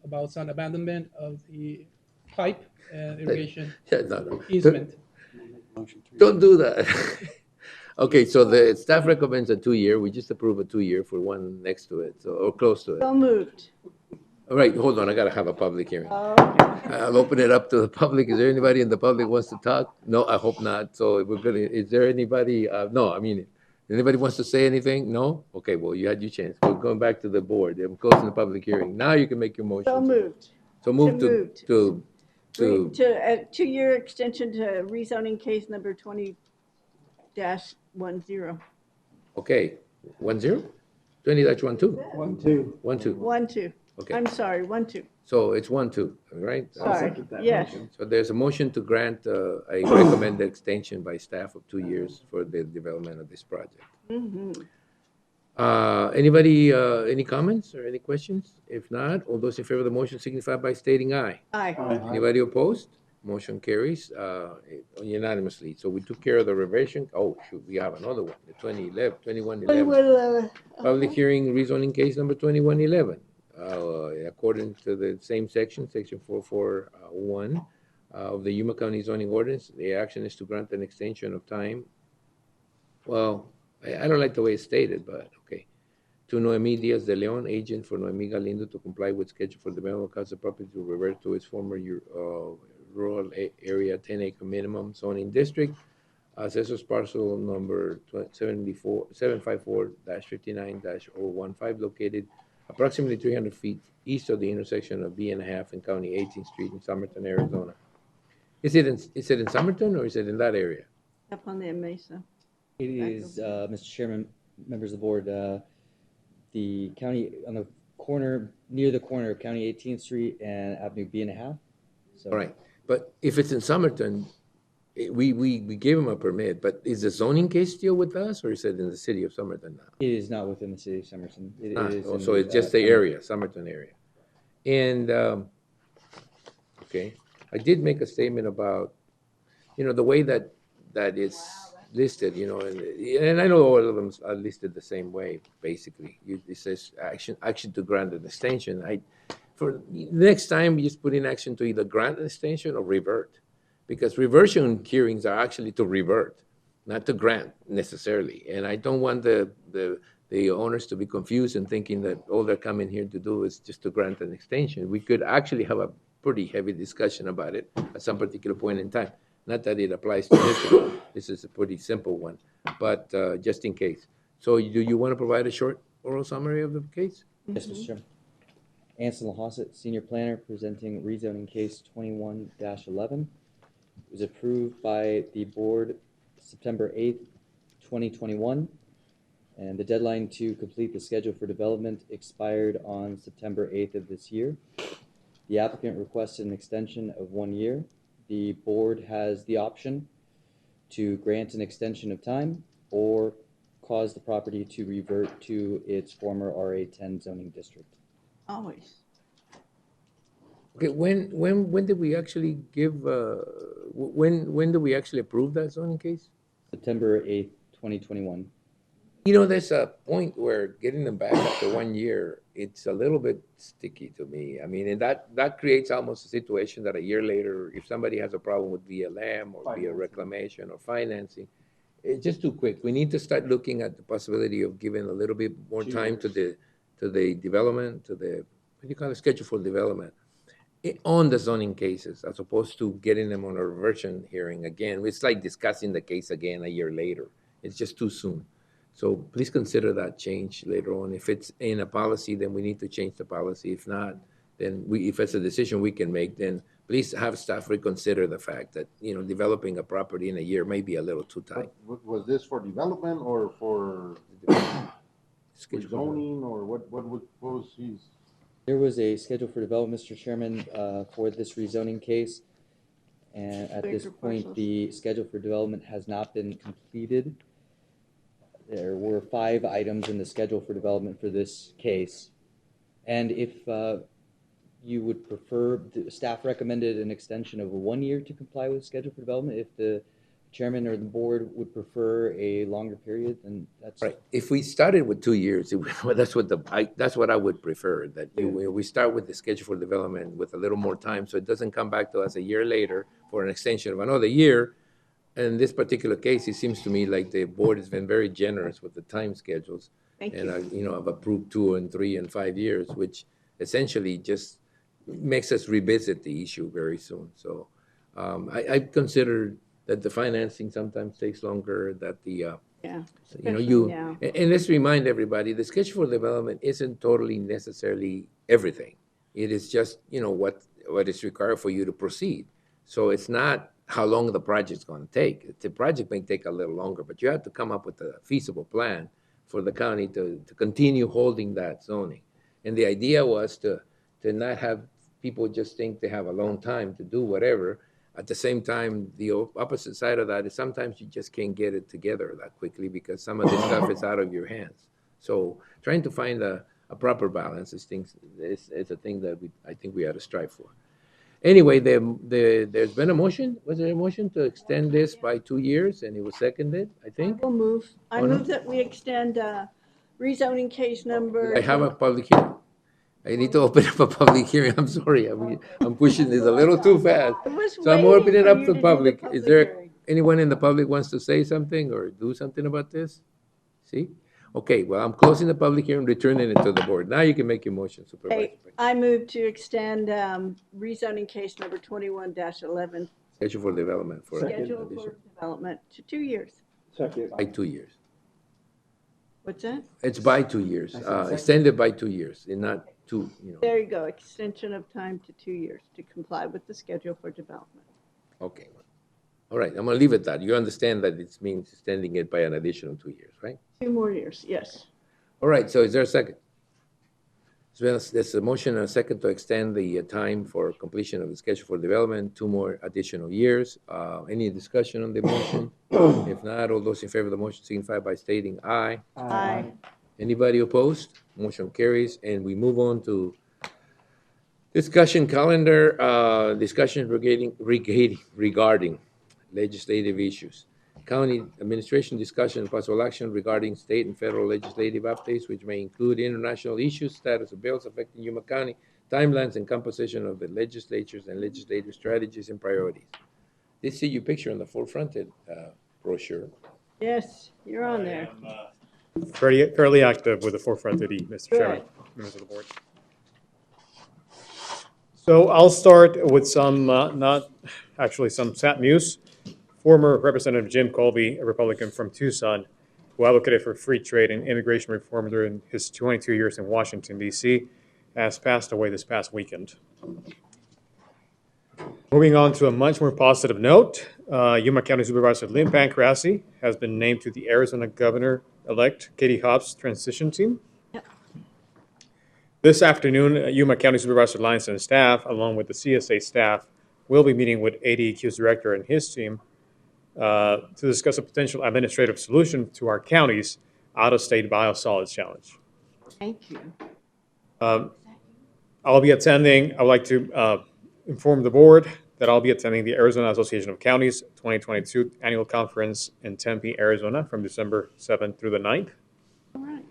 Speaker 3: about some abandonment of the pipe irrigation easement.
Speaker 1: Don't do that. Okay, so the staff recommends a 2 year. We just approve a 2 year for one next to it, so, or close to it.
Speaker 5: So moved.
Speaker 1: All right, hold on, I gotta have a public hearing.
Speaker 5: Okay.
Speaker 1: I'll open it up to the public. Is there anybody in the public who wants to talk? No, I hope not. So we're gonna, is there anybody, no, I mean, anybody wants to say anything? No? Okay, well, you had your chance. We're going back to the board. I'm closing the public hearing. Now you can make your motion.
Speaker 5: So moved.
Speaker 1: So move
Speaker 5: So moved.
Speaker 1: to,
Speaker 5: To a 2-year extension to rezoning case number 20-10.
Speaker 1: okay, 10? 20-12?
Speaker 2: 1-2.
Speaker 1: 1-2.
Speaker 5: 1-2.
Speaker 1: Okay.
Speaker 5: I'm sorry, 1-2.
Speaker 1: So it's 1-2, all right?
Speaker 5: Sorry. Yes.
Speaker 1: So there's a motion to grant a recommended extension by staff of 2 years for the development of this project.
Speaker 5: Mhm.
Speaker 1: Anybody, any comments or any questions? If not, all those in favor of the motion signify by stating aye.
Speaker 5: Aye.
Speaker 1: Anybody opposed? Motion carries unanimously. So we took care of the reversion. Oh, shoot, we have another one, the 2111.
Speaker 5: 2111.
Speaker 1: Public hearing rezoning case number 2111. According to the same section, section 441 of the Yuma County zoning ordinance, the action is to grant an extension of time. Well, I don't like the way it's stated, but okay. To Noemi Diaz de Leon, agent for Noemi Galindo, to comply with schedule for development, cause the property to revert to its former rural area 10-acre minimum zoning district. Assessors parcel number 754-59-015, located approximately 300 feet east of the intersection of B&a-half and County 18th Street in Somerton, Arizona. Is it in Somerton or is it in that area?
Speaker 5: Up on the Mesa.
Speaker 20: It is, Mr. Chairman, members of the board, the county, on the corner, near the corner of County 18th Street and Avenue B&a-half. So,
Speaker 1: All right, but if it's in Somerton, we gave them a permit, but is the zoning case still with us or is it in the city of Somerton now?
Speaker 20: It is not within the city of Somerton. It is in
Speaker 1: So it's just the area, Somerton area. And, okay, I did make a statement about, the way that it's listed, and I know all of them are listed the same way, basically. It says action to grant an extension. For next time, you just put in action to either grant an extension or revert. Because reversion hearings are actually to revert, not to grant necessarily. And I don't want the owners to be confused and thinking that all they're coming here to do is just to grant an extension. We could actually have a pretty heavy discussion about it at some particular point in time. Not that it applies to this one. This is a pretty simple one, but just in case. So do you want to provide a short oral summary of the case?
Speaker 20: Yes, Mr. Chairman. Anson Lahosset, Senior Planner, presenting rezoning case 21-11. It was approved by the board September 8th, 2021, and the deadline to complete the schedule for development expired on September 8th of this year. The applicant requested an extension of 1 year. The board has the option to grant an extension of time or cause the property to revert to its former RA10 zoning district.
Speaker 5: Always.
Speaker 1: Okay, when did we actually give, when did we actually approve that zoning case?
Speaker 20: September 8th, 2021.
Speaker 1: There's a point where getting them back after 1 year, it's a little bit sticky to me. I mean, and that creates almost a situation that a year later, if somebody has a problem with VLM or via reclamation or financing, it's just too quick. We need to start looking at the possibility of giving a little bit more time to the development, to the, what do you call it, schedule for development on the zoning cases, as opposed to getting them on a reversion hearing again. It's like discussing the case again a year later. It's just too soon. So please consider that change later on. If it's in a policy, then we need to change the policy. If not, then if it's a decision we can make, then please have staff reconsider the fact that, developing a property in a year may be a little too tight.
Speaker 8: Was this for development or for zoning, or what was his?
Speaker 20: There was a schedule for development, Mr. Chairman, for this rezoning case. And at this point, the schedule for development has not been completed. There were 5 items in the schedule for development for this case. And if you would prefer, the staff recommended an extension of 1 year to comply with the schedule for development. If the chairman or the board would prefer a longer period, then that's
Speaker 1: right. If we started with 2 years, that's what I would prefer. That we start with the schedule for development with a little more time, so it doesn't come back to us a year later for an extension of another year. In this particular case, it seems to me like the board has been very generous with the time schedules.
Speaker 5: Thank
Speaker 1: and
Speaker 5: you.
Speaker 1: I've approved 2 and 3 and 5 years, which essentially just makes us revisit the issue very soon. So I consider that the financing sometimes takes longer, that the,
Speaker 5: Yeah.
Speaker 1: you know,
Speaker 5: especially now.
Speaker 1: and let's remind everybody, the schedule for development isn't totally necessarily everything. It is just, you know, what is required for you to proceed. So it's not how long the project's going to take. The project may take a little longer, but you have to come up with a feasible plan for the county to continue holding that zoning. And the idea was to not have people just think they have a long time to do whatever. At the same time, the opposite side of that is sometimes you just can't get it together that quickly because some of this stuff is out of your hands. So trying to find a proper balance is a thing that I think we ought to strive for. Anyway, there's been a motion. Was there a motion to extend this by 2 years? And it was seconded, I think?
Speaker 5: We'll move. I
Speaker 1: Oh, no?
Speaker 5: move that we extend rezoning case number.
Speaker 1: I have a public hearing. I need to open up a public hearing. I'm sorry. I'm pushing this a little too fast.
Speaker 5: I was
Speaker 1: So I'm
Speaker 5: waiting
Speaker 1: opening
Speaker 5: for
Speaker 1: up
Speaker 5: you
Speaker 1: to
Speaker 5: to do
Speaker 1: public.
Speaker 5: the
Speaker 1: Is there
Speaker 5: hearing.
Speaker 1: anyone in the public wants to say something or do something about this? See? Okay, well, I'm closing the public hearing, returning it to the board. Now you can make your motion, Supervisor.
Speaker 5: Hey, I move to extend rezoning case number 21-11,
Speaker 1: Schedule for development for
Speaker 5: schedule for
Speaker 1: addition
Speaker 5: development to 2 years.
Speaker 1: by 2 years.
Speaker 5: What's that?
Speaker 1: It's by 2 years, extended by 2 years, and not two, you know.
Speaker 5: There you go, extension of time to 2 years to comply with the schedule for development.
Speaker 1: Okay. All right, I'm gonna leave it that. You understand that it means extending it by an additional 2 years, right?
Speaker 5: 2 more years, yes.
Speaker 1: All right, so is there a second? There's a motion and a second to extend the time for completion of the schedule for development, 2 more additional years. Any discussion on the motion? If not, all those in favor of the motion signify by stating aye.
Speaker 5: Aye.
Speaker 1: Anybody opposed? Motion carries, and we move on to discussion calendar, discussion regarding legislative issues. County administration discussion and possible action regarding state and federal legislative updates, which may include international issues, status of bills affecting Yuma County, timelines and composition of the legislatures and legislative strategies and priorities. This is your picture on the forefronted brochure.
Speaker 5: Yes, you're on there.
Speaker 12: Fairly active with the forefront of Mr. Chairman, members of the board. So I'll start with some, some sad news. Former Representative Jim Colby, a Republican from Tucson, who advocated for free trade and immigration reform during his 22 years in Washington, D.C., has passed away this past weekend. Moving on to a much more positive note, Yuma County Supervisor Lynn Pancrase has been named to the Arizona Governor-elect Katie Hobbs transition team.
Speaker 5: Yep.
Speaker 12: This afternoon, Yuma County Supervisor Lyons and staff, along with the CSA staff, will be meeting with ADEQ's director and his team to discuss a potential administrative solution to our county's out-of-state biosolids challenge.
Speaker 5: Thank you.
Speaker 12: I'll be attending, I would like to inform the board that I'll be attending the Arizona Association of Counties 2022 Annual Conference in Tempe, Arizona from December 7th through the 9th.
Speaker 5: All right.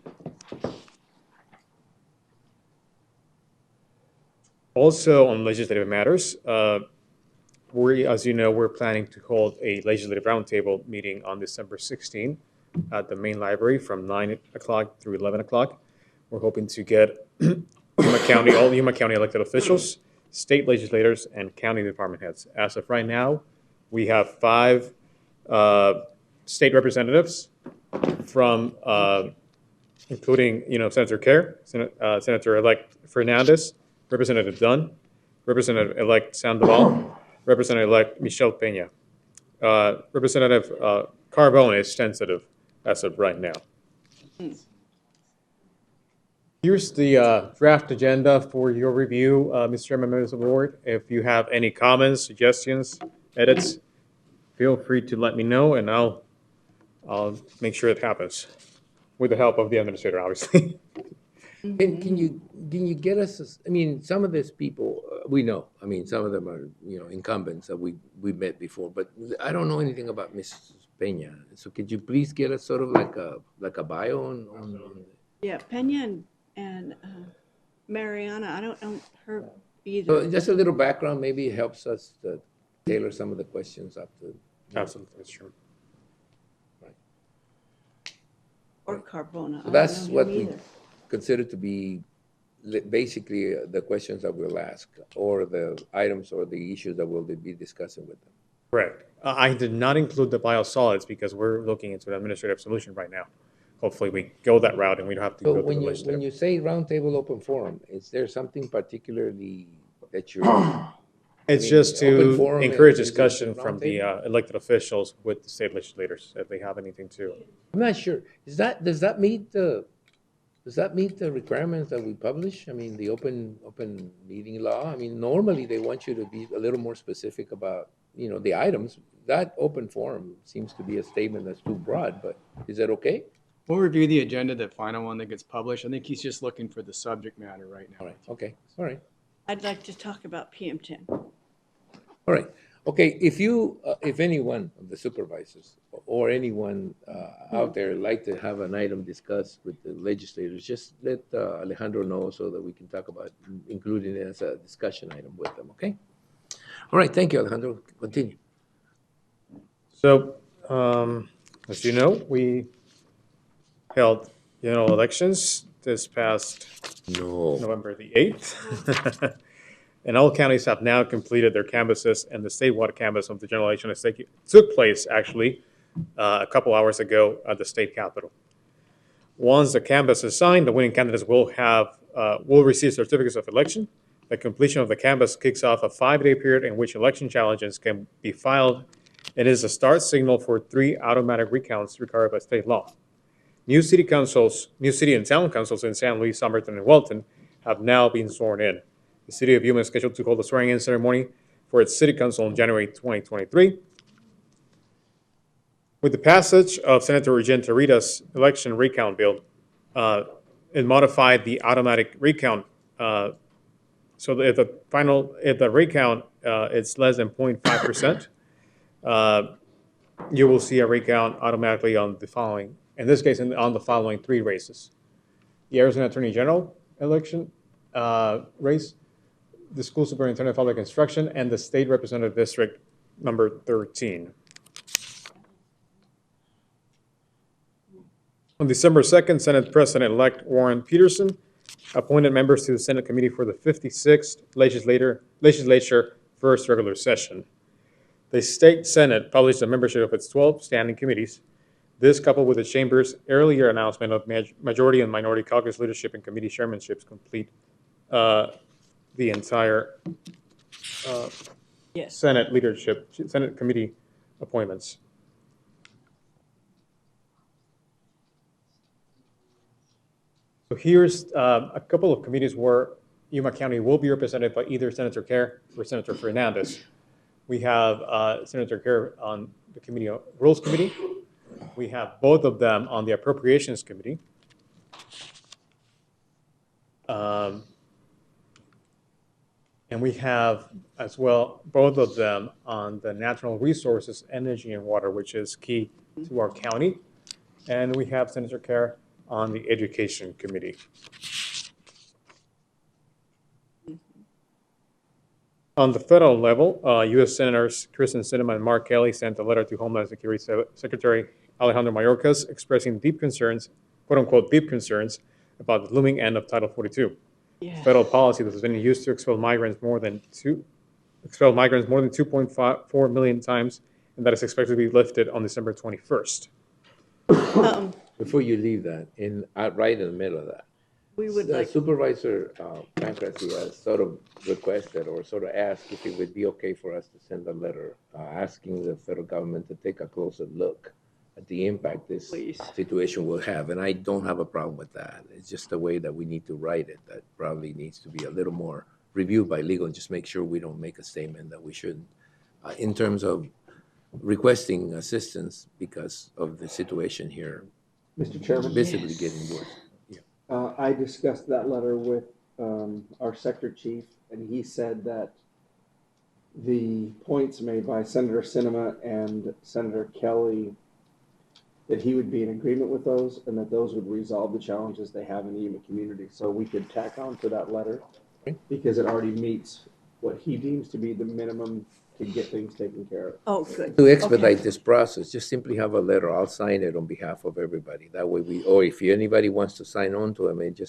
Speaker 12: Also on legislative matters, as you know, we're planning to hold a legislative roundtable meeting on December 16th at the main library from 9 o'clock through 11 o'clock. We're hoping to get all Yuma County elected officials, state legislators, and county department heads. As of right now, we have 5 state representatives from, including, Senator Kerr, Senator-elect Fernandez, Representative Dunn, Representative-elect Sandoval, Representative-elect Michelle Peña. Representative Carbone is tentative as of right now. Here's the draft agenda for your review, Mr. Chairman, members of the board. If you have any comments, suggestions, edits, feel free to let me know, and I'll make sure it happens with the help of the administrator, obviously.
Speaker 1: Can you get us, some of these people, we know, some of them are, incumbents that we've met before, but I don't know anything about Mrs. Peña. So could you please get us sort of like a bio on
Speaker 5: Yeah, Peña and Mariana, I don't know her either.
Speaker 1: So just a little background, maybe helps us to tailor some of the questions up to.
Speaker 12: Absolutely, that's true.
Speaker 5: Or Carbona.
Speaker 1: So that's what we
Speaker 5: either.
Speaker 1: consider to be basically the questions that we'll ask, or the items or the issues that we'll be discussing with them.
Speaker 4: Correct. I did not include the biosolids because we're looking into an administrative solution right now. Hopefully, we go that route and we don't have to
Speaker 1: So
Speaker 4: go through
Speaker 1: when
Speaker 4: the
Speaker 1: you,
Speaker 4: legislature.
Speaker 1: when you say roundtable open forum, is there something particularly that you're?
Speaker 4: It's
Speaker 1: I mean,
Speaker 4: just
Speaker 1: open
Speaker 4: to
Speaker 1: forum,
Speaker 4: encourage
Speaker 1: is it
Speaker 4: discussion
Speaker 1: a
Speaker 4: from the
Speaker 1: roundtable?
Speaker 4: elected officials with the state legislators if they have anything to.
Speaker 1: I'm not sure. Does that meet the requirements that we publish? I mean, the open meeting law? I mean, normally they want you to be a little more specific about, the items. That open forum seems to be a statement that's too broad, but is that okay?
Speaker 22: We'll review the agenda, the final one that gets published. I think he's just looking for the subject matter right now.
Speaker 1: All right, okay, all right.
Speaker 5: I'd like to talk about PM10.
Speaker 1: All right. Okay, if anyone of the supervisors or anyone out there like to have an item discussed with the legislators, just let Alejandro know so that we can talk about including it as a discussion item with them, okay? All right, thank you, Alejandro. Continue.
Speaker 4: So, as you know, we held general elections this past November the 8th. And all counties have now completed their canvasses, and the statewide canvass of the general election took place actually a couple hours ago at the state capitol. Once the canvas is signed, the winning candidates will receive certificates of election. The completion of the canvas kicks off a 5-day period in which election challenges can be filed and is a start signal for 3 automatic recounts required by state law. New city and town councils in San Luis, Somerton, and Welton have now been sworn in. The city of Yuma is scheduled to hold a swearing-in ceremony for its city council in January 2023. With the passage of Senator Regent Rita's election recount bill, it modified the automatic recount so that if the recount is less than 0.5%, you will see a recount automatically on the following, in this case, on the following 3 races: the Arizona Attorney General election race, the School Superintendent of Public Instruction, and the State Representative District number 13. On December 2nd, Senate President-elect Warren Peterson appointed members to the Senate Committee for the 56th Legislature First Regular Session. The State Senate published the membership of its 12 standing committees. This, coupled with the Chamber's earlier announcement of majority and minority caucus leadership and committee chairmanships, complete the entire Senate committee appointments. So here's a couple of committees where Yuma County will be represented by either Senator Kerr or Senator Fernandez. We have Senator Kerr on the Rules Committee. We have both of them on the Appropriations Committee. And we have as well both of them on the Natural Resources, Energy, and Water, which is key to our county. And we have Senator Kerr on the Education Committee. On the federal level, U.S. Senators Kristen Sinema and Mark Kelly sent a letter to Homeland Security Secretary Alejandro Mayorkas expressing deep concerns, quote-unquote, deep concerns about the looming end of Title 42. Yeah. Federal policy that has been used to expel migrants more than 2.4 million times, and that is expected to be lifted on December 21st.
Speaker 1: Before you leave that, right in the middle of that,
Speaker 5: we would
Speaker 1: like Supervisor Pancracio has sort of requested or sort of asked if it would be okay for us to send a letter asking the federal government to take a closer look at the impact this situation will have. And I don't have a problem with that. It's just the way that we need to write it that probably needs to be a little more reviewed by legal and just make sure we don't make a statement that we shouldn't in terms of requesting assistance because of the situation here.
Speaker 2: Mr. Chairman?
Speaker 1: Visibly getting worse. Yeah.
Speaker 2: I discussed that letter with our sector chief, and he said that the points made by Senator Sinema and Senator Kelly, that he would be in agreement with those and that those would resolve the challenges they have in the Yuma community. So we could tack on to that letter because it already meets what he deems to be the minimum to get things taken care of.
Speaker 5: Oh, good.
Speaker 1: To expedite
Speaker 5: Okay.
Speaker 1: this process, just simply have a letter. I'll sign it on behalf of everybody. That way or if anybody wants to sign on to it,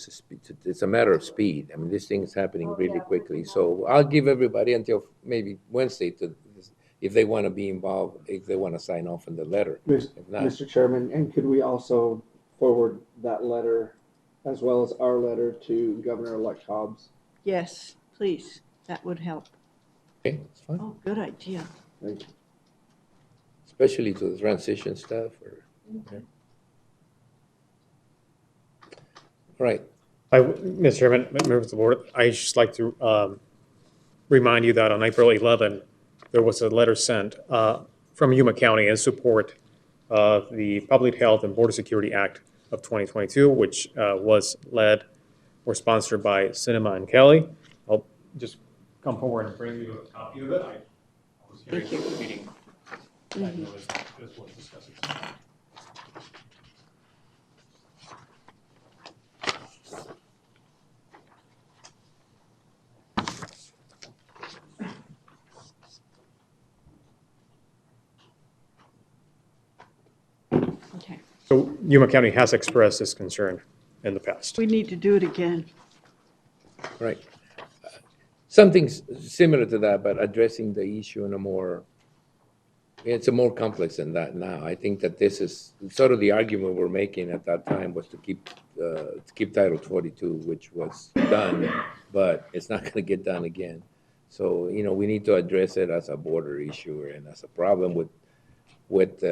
Speaker 1: it's a matter of speed. I mean, this thing is happening really quickly. So I'll give everybody until maybe Wednesday if they want to be involved, if they want to sign off on the letter. If not,
Speaker 2: Mr. Chairman, and could we also forward that letter as well as our letter to Governor-elect Hobbs?
Speaker 5: Yes, please. That would help.
Speaker 1: okay, it's fine.
Speaker 5: Oh, good idea.
Speaker 2: Thank you.
Speaker 1: Especially to the transition stuff Right.
Speaker 4: Mr. Chairman, members of the board, I just like to remind you that on April 11, there was a letter sent from Yuma County in support of the Public Health and Border Security Act of 2022, which was led or sponsored by Sinema and Kelly. I'll just come forward and bring you a copy of it. I was here at the meeting. I know this was discussed.
Speaker 5: Okay.
Speaker 4: So Yuma County has expressed this concern in the past.
Speaker 5: We need to do it again.
Speaker 1: Right. Something similar to that, but addressing the issue in it's a more complex than that now. I think that this is sort of the argument we're making at that time was to keep Title 42, which was done, but it's not going to get done again. So, we need to address it as a border issue and as a problem with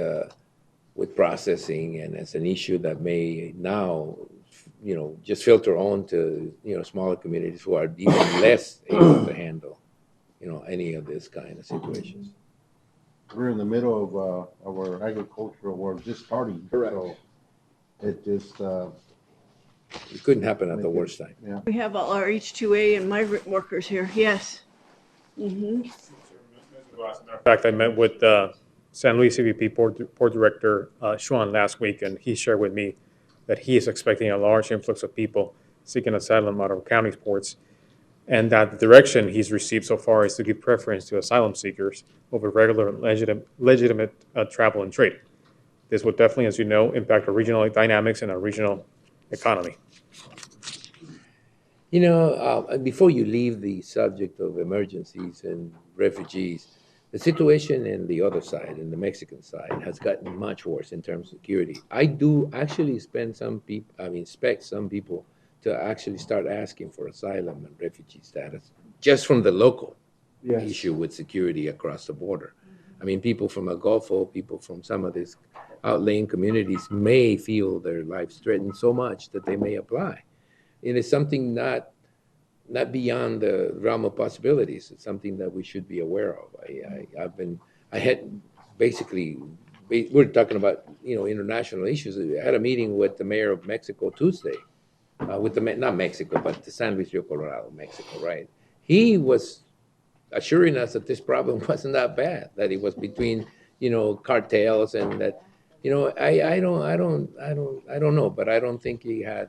Speaker 1: processing and as an issue that may now just filter on to, smaller communities who are even less able to handle, any of this kind of situations.
Speaker 8: We're in the middle of our agricultural war just starting.
Speaker 2: Correct.
Speaker 8: So it just,
Speaker 1: It couldn't happen at the worst time.
Speaker 8: yeah.
Speaker 5: We have all our H-2A and migrant workers here. Yes. Mm-hmm.
Speaker 4: In fact, I met with San Luis CBP Port Director Xuan last week, and he shared with me that he is expecting a large influx of people seeking asylum out of county ports, and that the direction he's received so far is to give preference to asylum seekers over regular legitimate travel and trade. This would definitely, as you know, impact our regional dynamics and our regional economy.
Speaker 1: Before you leave the subject of emergencies and refugees, the situation in the other side, in the Mexican side, has gotten much worse in terms of security. I do actually expect some people to actually start asking for asylum and refugee status just from the local issue with security across the border. I mean, people from Agolfo, people from some of these outlying communities may feel their lives threatened so much that they may apply. It is something not beyond the realm of possibilities. It's something that we should be aware of. We're talking about, international issues. I had a meeting with the mayor of Mexico Tuesday, not Mexico, but the San Luis Rio Colorado, Mexico, right? He was assuring us that this problem wasn't that bad, that it was between, cartels and that, I don't know, but I don't think he had,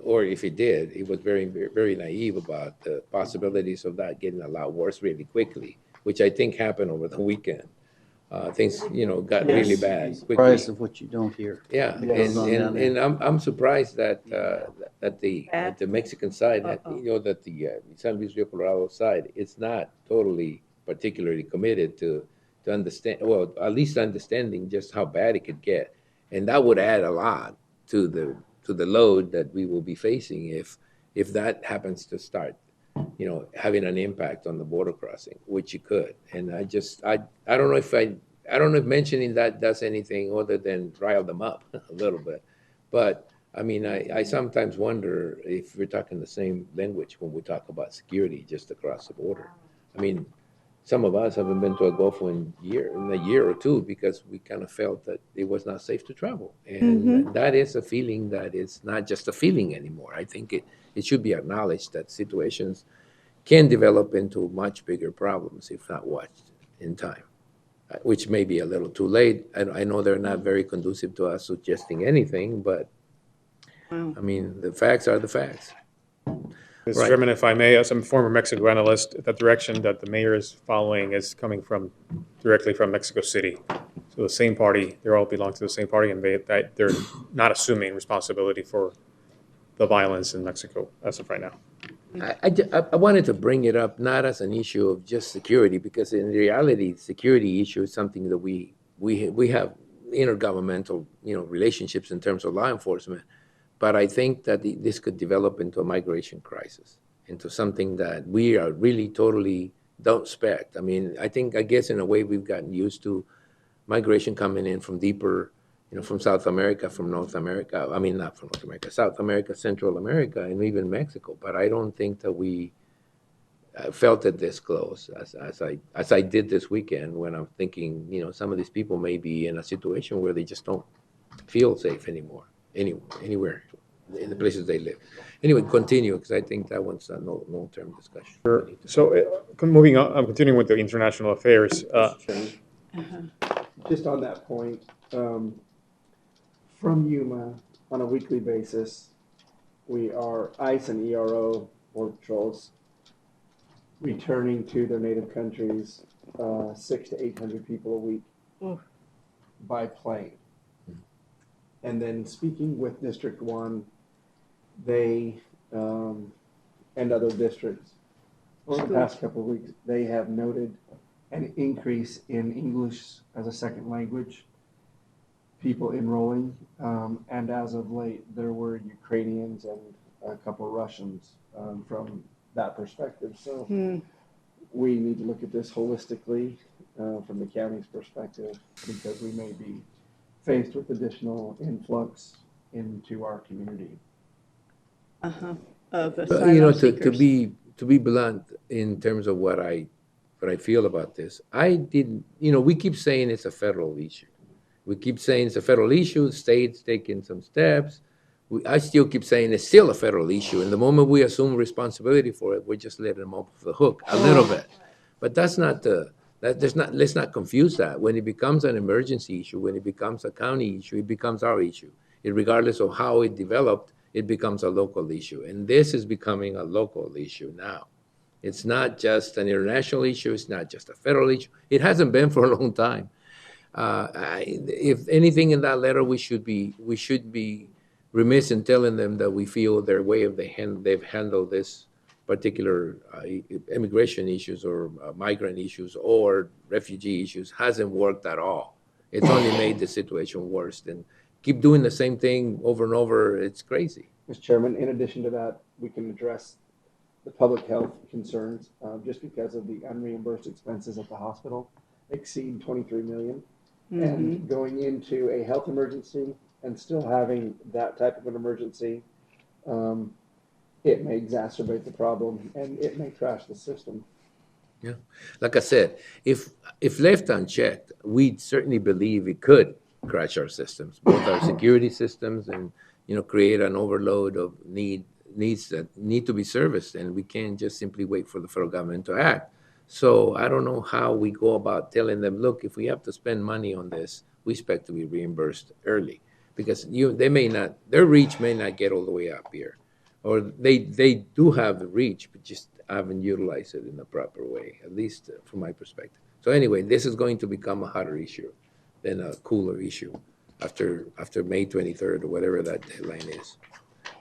Speaker 1: or if he did, he was very, very naive about the possibilities of that getting a lot worse really quickly, which I think happened over the weekend. Things, got really bad quickly.
Speaker 18: Surprised of what you don't hear.
Speaker 1: Yeah,
Speaker 18: Yes.
Speaker 1: and I'm surprised that the Mexican side, that the San Luis Rio Colorado side, is not totally particularly committed to understand, well, at least understanding just how bad it could get, and that would add a lot to the load that we will be facing if that happens to start, having an impact on the border crossing, which it could. And I don't know if mentioning that does anything other than rile them up a little bit. But I mean, I sometimes wonder if we're talking the same language when we talk about security just across the border. I mean, some of us haven't been to a Gulf in a year or two because we kind of felt that it was not safe to travel. And that is a feeling that is not just a feeling anymore. I think it should be acknowledged that situations can develop into much bigger problems if not watched in time, which may be a little too late. I know they're not very conducive to us suggesting anything, but I mean, the facts are the facts.
Speaker 4: Mr.
Speaker 1: Right.
Speaker 4: Chairman, if I may, as I'm a former Mexico analyst, the direction that the mayor is following is coming directly from Mexico City. So the same party, they all belong to the same party, and they're not assuming responsibility for the violence in Mexico as of right now.
Speaker 1: I wanted to bring it up not as an issue of just security, because in reality, security issue is something that we have intergovernmental, relationships in terms of law enforcement. But I think that this could develop into a migration crisis, into something that we are really totally don't expect. I mean, I guess in a way we've gotten used to migration coming in from deeper, from South America, from North America. I mean, not from North America, South America, Central America, and even Mexico. But I don't think that we felt it this close as I did this weekend, when I'm thinking, some of these people may be in a situation where they just don't feel safe anymore, anywhere in the places they live. Anyway, continue, because I think that one's a long-term discussion.
Speaker 4: Sure. So moving on, I'm continuing with the international affairs.
Speaker 2: Just on that point, from Yuma, on a weekly basis, we are ICE and ERO, Border Patrols, returning to their native countries 600 to 800 people a week by plane. And then speaking with District 1, they and other districts, over the past couple of weeks, they have noted an increase in English as a second language, people enrolling, and as of late, there were Ukrainians and a couple Russians from that perspective. So we need to look at this holistically from the county's perspective, because we may be faced with additional influx into our community.
Speaker 5: Of
Speaker 1: To be blunt in terms of what I feel about this, we keep saying it's a federal issue. We keep saying it's a federal issue, states taking some steps. I still keep saying it's still a federal issue. And the moment we assume responsibility for it, we're just letting them off the hook a little bit. But let's not confuse that. When it becomes an emergency issue, when it becomes a county issue, it becomes our issue. Regardless of how it developed, it becomes a local issue. And this is becoming a local issue now. It's not just an international issue. It's not just a federal issue. It hasn't been for a long time. If anything in that letter, we should be remiss in telling them that we feel their way of they've handled this particular immigration issues or migrant issues or refugee issues hasn't worked at all. It's only made the situation worse. And keep doing the same thing over and over. It's crazy.
Speaker 2: Mr. Chairman, in addition to that, we can address the public health concerns just because of the unreimbursed expenses at the hospital exceed 23 million. And going into a health emergency and still having that type of an emergency, it may exacerbate the problem and it may crash the system.
Speaker 1: Yeah, like I said, if left unchecked, we certainly believe it could crash our systems, both our security systems, and create an overload of needs that need to be serviced, and we can't just simply wait for the federal government to act. So I don't know how we go about telling them, look, if we have to spend money on this, we expect to be reimbursed early, because their reach may not get all the way up here, or they do have the reach, but just haven't utilized it in the proper way, at least from my perspective. So anyway, this is going to become a hotter issue than a cooler issue after May 23rd or whatever that deadline is.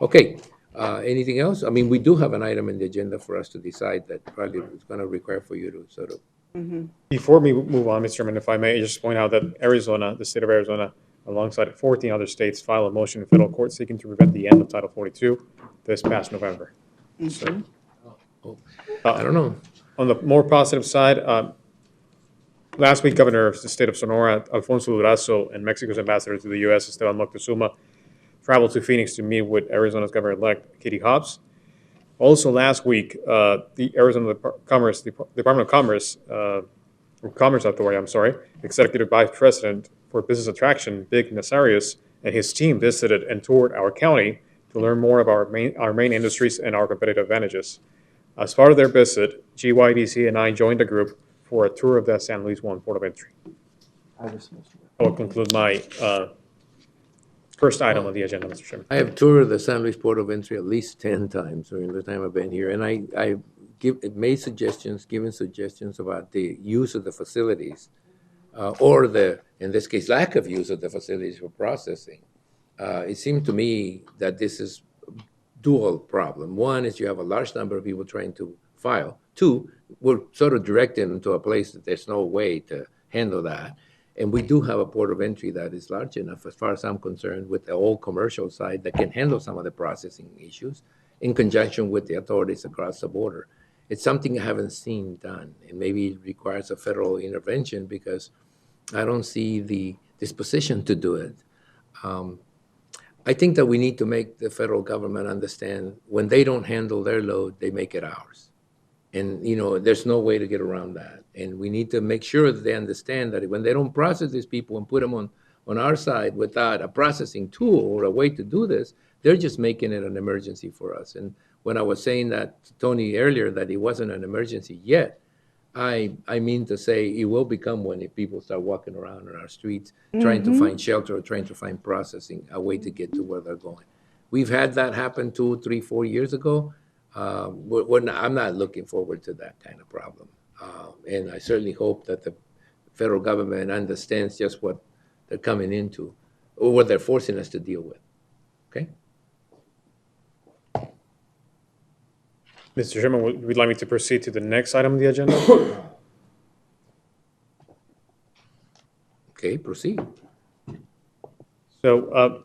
Speaker 1: Okay. Anything else? I mean, we do have an item in the agenda for us to decide that probably is going to require for you to sort of.
Speaker 4: Before we move on, Mr. Chairman, if I may just point out that the state of Arizona, alongside 14 other states, filed a motion in federal court seeking to prevent the end of Title 42 this past November. So,
Speaker 1: I don't know.
Speaker 4: On the more positive side, last week, Governor of the state of Sonora, Alfonso Durazo, and Mexico's ambassador to the U.S., Esteban Moctezuma, traveled to Phoenix to meet with Arizona's Governor-elect Katie Hobbs. Also last week, the Arizona Department of Commerce, Commerce Authority, Executive Vice President for Business Attraction, Vic Nazarius, and his team visited and toured our county to learn more about our main industries and our competitive advantages. As part of their visit, GYDC and I joined the group for a tour of the San Luis One port of entry. I will conclude my first item of the agenda, Mr. Chairman.
Speaker 1: I have toured the San Luis Port of Entry at least 10 times during the time I've been here, and I made suggestions, given suggestions about the use of the facilities, or in this case, lack of use of the facilities for processing. It seemed to me that this is a dual problem. One is you have a large number of people trying to file. Two, we're sort of directed into a place that there's no way to handle that. And we do have a port of entry that is large enough, as far as I'm concerned, with the old commercial side that can handle some of the processing issues in conjunction with the authorities across the border. It's something I haven't seen done, and maybe it requires a federal intervention because I don't see the disposition to do it. I think that we need to make the federal government understand when they don't handle their load, they make it ours. And, there's no way to get around that. And we need to make sure that they understand that when they don't process these people and put them on our side without a processing tool or a way to do this, they're just making it an emergency for us. And when I was saying that to Tony earlier, that it wasn't an emergency yet, I mean to say it will become one if people start walking around on our streets trying to find shelter or trying to find processing, a way to get to where they're going. We've had that happen 2, 3, 4 years ago. I'm not looking forward to that kind of problem. And I certainly hope that the federal government understands just what they're coming into or what they're forcing us to deal with. Okay?
Speaker 4: Mr. Chairman, would you like me to proceed to the next item on the agenda?
Speaker 1: Okay, proceed.
Speaker 4: So,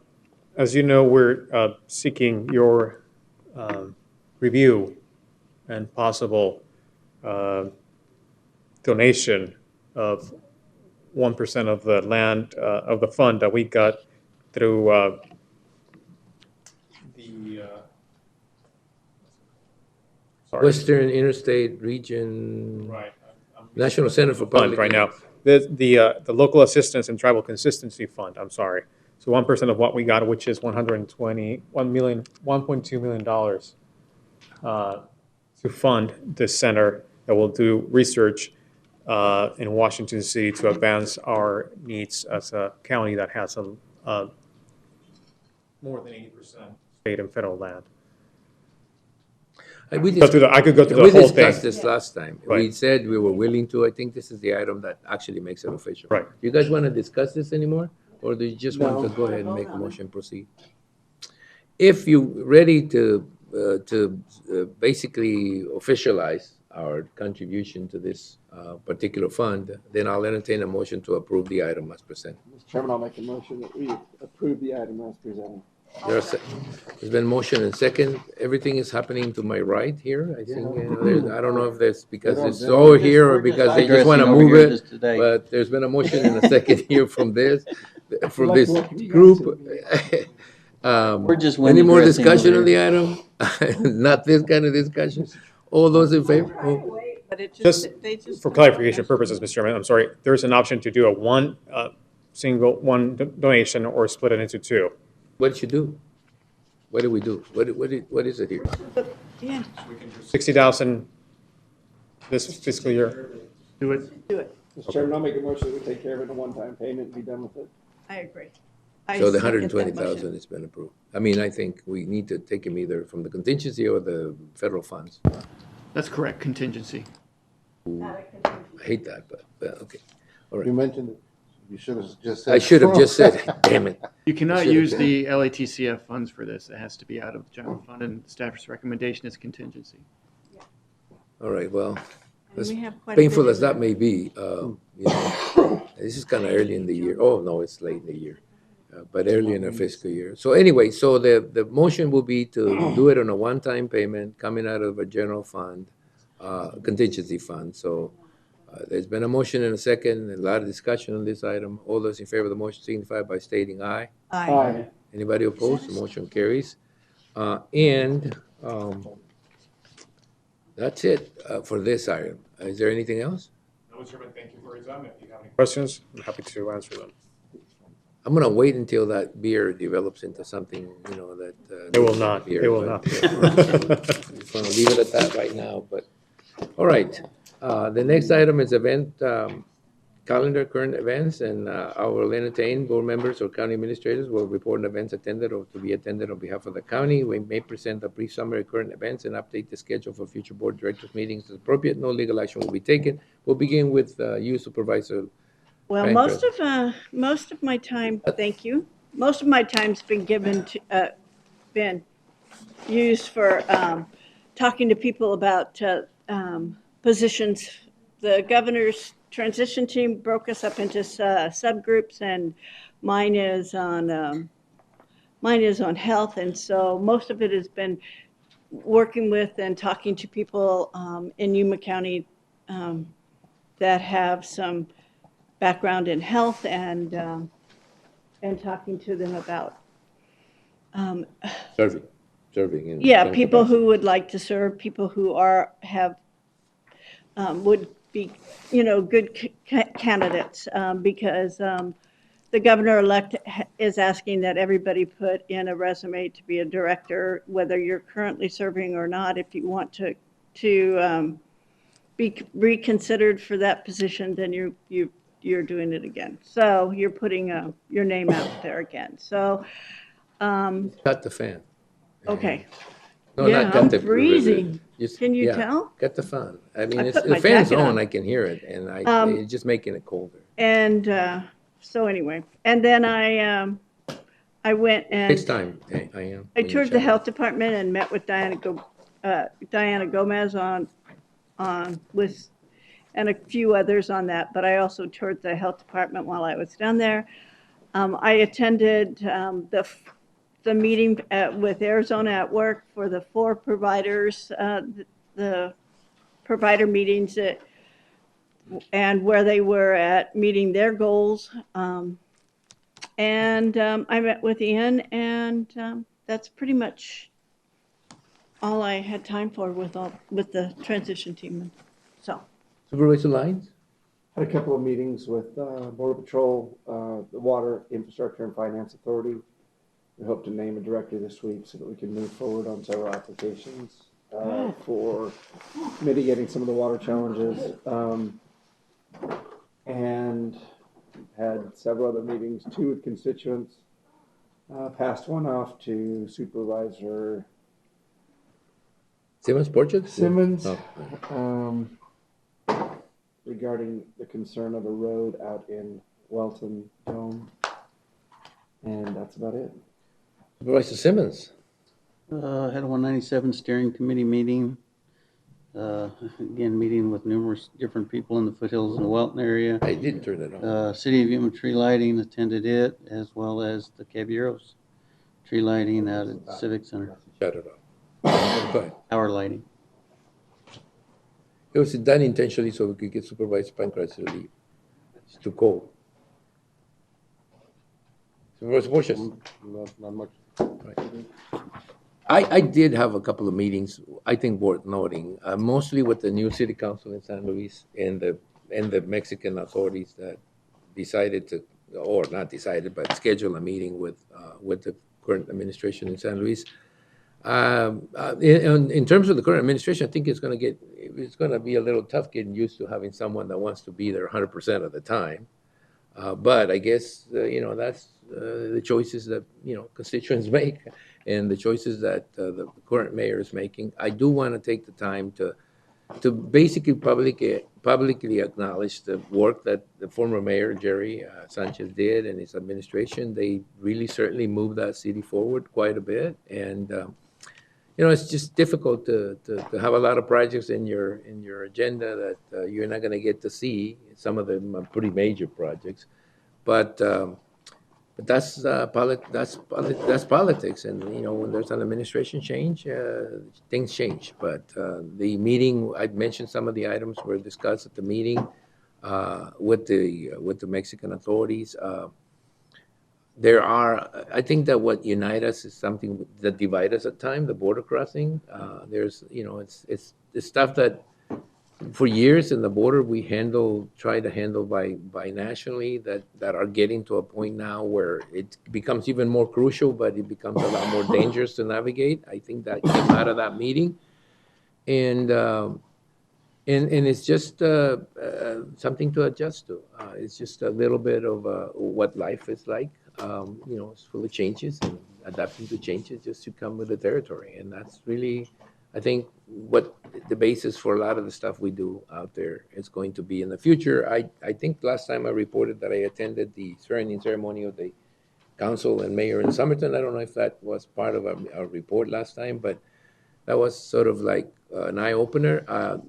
Speaker 4: as you know, we're seeking your review and possible donation of 1% of the land of the fund that we got through
Speaker 1: Western Interstate Region,
Speaker 4: right.
Speaker 1: National Center for Public
Speaker 4: Fund right now. The Local Assistance and Tribal Consistency Fund, I'm sorry. So 1% of what we got, which is $1.2 million to fund this center that will do research in Washington City to advance our needs as a county that has more than 80% state and federal land. I could go through the whole thing.
Speaker 1: We discussed this last time.
Speaker 4: Right.
Speaker 1: We said we were willing to. I think this is the item that actually makes it official.
Speaker 4: Right.
Speaker 1: You guys want to discuss this anymore? Or do you just want to go ahead and make a motion, proceed? If you're ready to basically officialize our contribution to this particular fund, then I'll entertain a motion to approve the item as presented.
Speaker 2: Mr. Chairman, I'll make a motion that we approve the item as presented.
Speaker 1: There's been motion and second. Everything is happening to my right here. I think, I don't know if that's because it's all here or because they just want to move it. But there's been a motion and a second here from this group.
Speaker 18: We're just
Speaker 1: Any more
Speaker 18: dressing
Speaker 1: discussion
Speaker 18: over
Speaker 1: on the item? Not this kind of discussion? All those in favor? Oh,
Speaker 4: Just for clarification purposes, Mr. Chairman, I'm sorry, there's an option to do a one donation or split it into two.
Speaker 1: what did you do? What did we do? What is it here?
Speaker 5: Yeah.
Speaker 4: 60,000 this fiscal year.
Speaker 9: Do it.
Speaker 5: Do it.
Speaker 2: Mr. Chairman, I'll make a motion that we take care of it in a one-time payment and be done with it.
Speaker 5: I agree.
Speaker 1: So the
Speaker 5: second that
Speaker 1: 120,000
Speaker 5: motion.
Speaker 1: has been approved. I mean, I think we need to take them either from the contingency or the federal funds.
Speaker 9: That's correct, contingency.
Speaker 1: I hate that, but okay. All
Speaker 8: You
Speaker 1: right.
Speaker 8: mentioned it. You should have just said.
Speaker 1: I should have just said, it. Damn it.
Speaker 9: You cannot
Speaker 1: Should've
Speaker 9: use
Speaker 1: said.
Speaker 9: the LATCF funds for this. It has to be out of the general fund, and staff's recommendation is contingency.
Speaker 1: All right, well, as
Speaker 5: we have quite a
Speaker 1: painful
Speaker 5: bit
Speaker 1: as that may be, this is kind of early in the year. Oh, no, it's late in the year, but early in our fiscal year. So anyway, so the motion will be to do it on a one-time payment coming out of a general fund, contingency fund. So there's been a motion and a second, and a lot of discussion on this item. All those in favor of the motion signify by stating aye.
Speaker 2: Aye.
Speaker 1: Anybody opposed? The motion carries. And that's it for this item. Is there anything else?
Speaker 4: No, Chairman, thank you for your time. If you have any questions, I'm happy to answer them.
Speaker 1: I'm gonna wait until that beer develops into something, that.
Speaker 4: It will not.
Speaker 1: beer,
Speaker 4: It will
Speaker 1: but-
Speaker 4: not.
Speaker 1: I'm just gonna leave it at that right now, but, all right. The next item is event calendar, current events, and I will entertain board members or county administrators will report on events attended or to be attended on behalf of the county. We may present a brief summary of current events and update the schedule for future board directors meetings as appropriate. No legal action will be taken. We'll begin with you, Supervisor.
Speaker 5: Well,
Speaker 1: Pankratz.
Speaker 5: most of my time, thank you. Most of my time's been been used for talking to people about positions. The governor's transition team broke us up into subgroups, and mine is on health, and so most of it has been working with and talking to people in Yuma County that have some background in health, and talking to them about
Speaker 1: serving. In
Speaker 5: yeah,
Speaker 1: some
Speaker 5: people
Speaker 1: capacity.
Speaker 5: who would like to serve, people who would be, good candidates, because the governor-elect is asking that everybody put in a resume to be a director, whether you're currently serving or not. If you want to be reconsidered for that position, then you're doing it again. So you're putting your name out there again. So,
Speaker 1: Cut the fan.
Speaker 5: okay.
Speaker 1: No,
Speaker 5: Yeah,
Speaker 1: not cut
Speaker 5: I'm
Speaker 1: the.
Speaker 5: freezing. Can you
Speaker 1: yeah,
Speaker 5: tell?
Speaker 1: Cut the fan. I mean,
Speaker 5: I
Speaker 1: it's,
Speaker 5: put
Speaker 1: the
Speaker 5: my
Speaker 1: fan's
Speaker 5: jacket
Speaker 1: on,
Speaker 5: on.
Speaker 1: I can hear it, and it's just making it colder.
Speaker 5: And so anyway, and then I went and
Speaker 1: Next time, I am.
Speaker 5: I toured the health department and met with Diana Gomez with and a few others on that. But I also toured the health department while I was down there. I attended the meeting with Arizona at Work for the 4 providers, the provider meetings and where they were at meeting their goals. And I met with Ian, and that's pretty much all I had time for with the transition team. So,
Speaker 1: Supervisor Lyons?
Speaker 2: Had a couple of meetings with Border Patrol, the Water Infrastructure and Finance Authority. We hope to name a director this week so that we can move forward on several applications for mitigating some of the water challenges. And had several other meetings, 2 with constituents. Passed one off to Supervisor
Speaker 1: Simmons Porches?
Speaker 2: Simmons.
Speaker 1: Oh.
Speaker 2: Regarding the concern of a road out in Welton Dome. And that's about it.
Speaker 1: Supervisor Simmons?
Speaker 18: Had a 197 steering committee meeting. Again, meeting with numerous different people in the foothills in the Welton area.
Speaker 1: I did turn it on.
Speaker 18: City of Yuma Tree Lighting attended it, as well as the Caballeros Tree Lighting out at the Civic Center.
Speaker 1: Shut it off. Go ahead.
Speaker 18: Hour lighting.
Speaker 1: It was done intentionally so we could get Supervisor Pankratz to leave. It's too cold. Supervisor Porches?
Speaker 8: Not much.
Speaker 1: I did have a couple of meetings, I think worth noting, mostly with the new city council in San Luis and the Mexican authorities that decided to, or not decided, but schedule a meeting with the current administration in San Luis. In terms of the current administration, I think it's going to be a little tough getting used to having someone that wants to be there 100% of the time. But I guess, that's the choices that, constituents make and the choices that the current mayor is making. I do want to take the time to basically publicly acknowledge the work that the former mayor, Jerry Sanchez, did and his administration. They really certainly moved that city forward quite a bit. And, it's just difficult to have a lot of projects in your agenda that you're not going to get to see. Some of them are pretty major projects, but that's politics. And when there's an administration change, things change. But the meeting, I mentioned some of the items were discussed at the meeting with the Mexican authorities. I think that what unites us is something that divides us at times, the border crossing. There's, it's stuff that for years in the border we try to handle by nationally that are getting to a point now where it becomes even more crucial, but it becomes a lot more dangerous to navigate. I think that came out of that meeting. And And it's just something to adjust to. It's just a little bit of what life is like. You know, it's full of changes and adapting to changes just to come with the territory. And that's really, I think, what the basis for a lot of the stuff we do out there is going to be in the future. I think last time I reported that I attended the swearing-in ceremony of the council and mayor in Somerton. I don't know if that was part of our report last time, but that was sort of like an eye opener.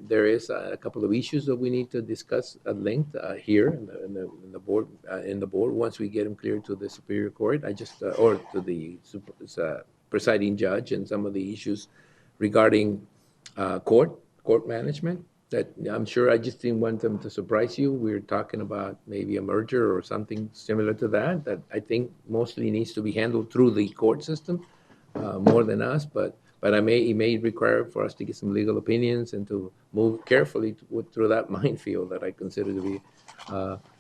Speaker 1: There is a couple of issues that we need to discuss at length here in the board once we get them cleared to the Superior Court. Or to the presiding judge, and some of the issues regarding court management that I'm sure I just didn't want them to surprise you. We're talking about maybe a merger or something similar to that I think mostly needs to be handled through the court system more than us, but it may require for us to get some legal opinions and to move carefully through that minefield that I consider to be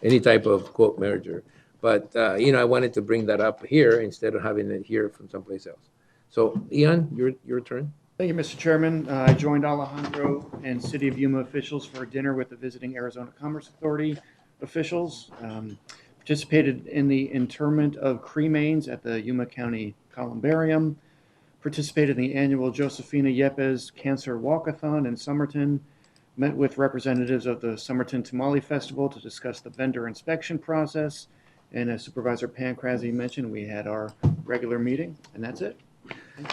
Speaker 1: any type of quote merger. But you know, I wanted to bring that up here instead of having it here from someplace else. So, Ian, your turn.
Speaker 9: Thank you, Mr. Chairman. I joined Alejandro and City of Yuma officials for dinner with the visiting Arizona Commerce Authority officials. Participated in the interment of cremains at the Yuma County Columbarium. Participated in the annual Josefina Yepes Cancer Walkathon in Somerton. Met with representatives of the Somerton Tamale Festival to discuss the vendor inspection process. And as Supervisor Pancrazzi mentioned, we had our regular meeting, and that's it.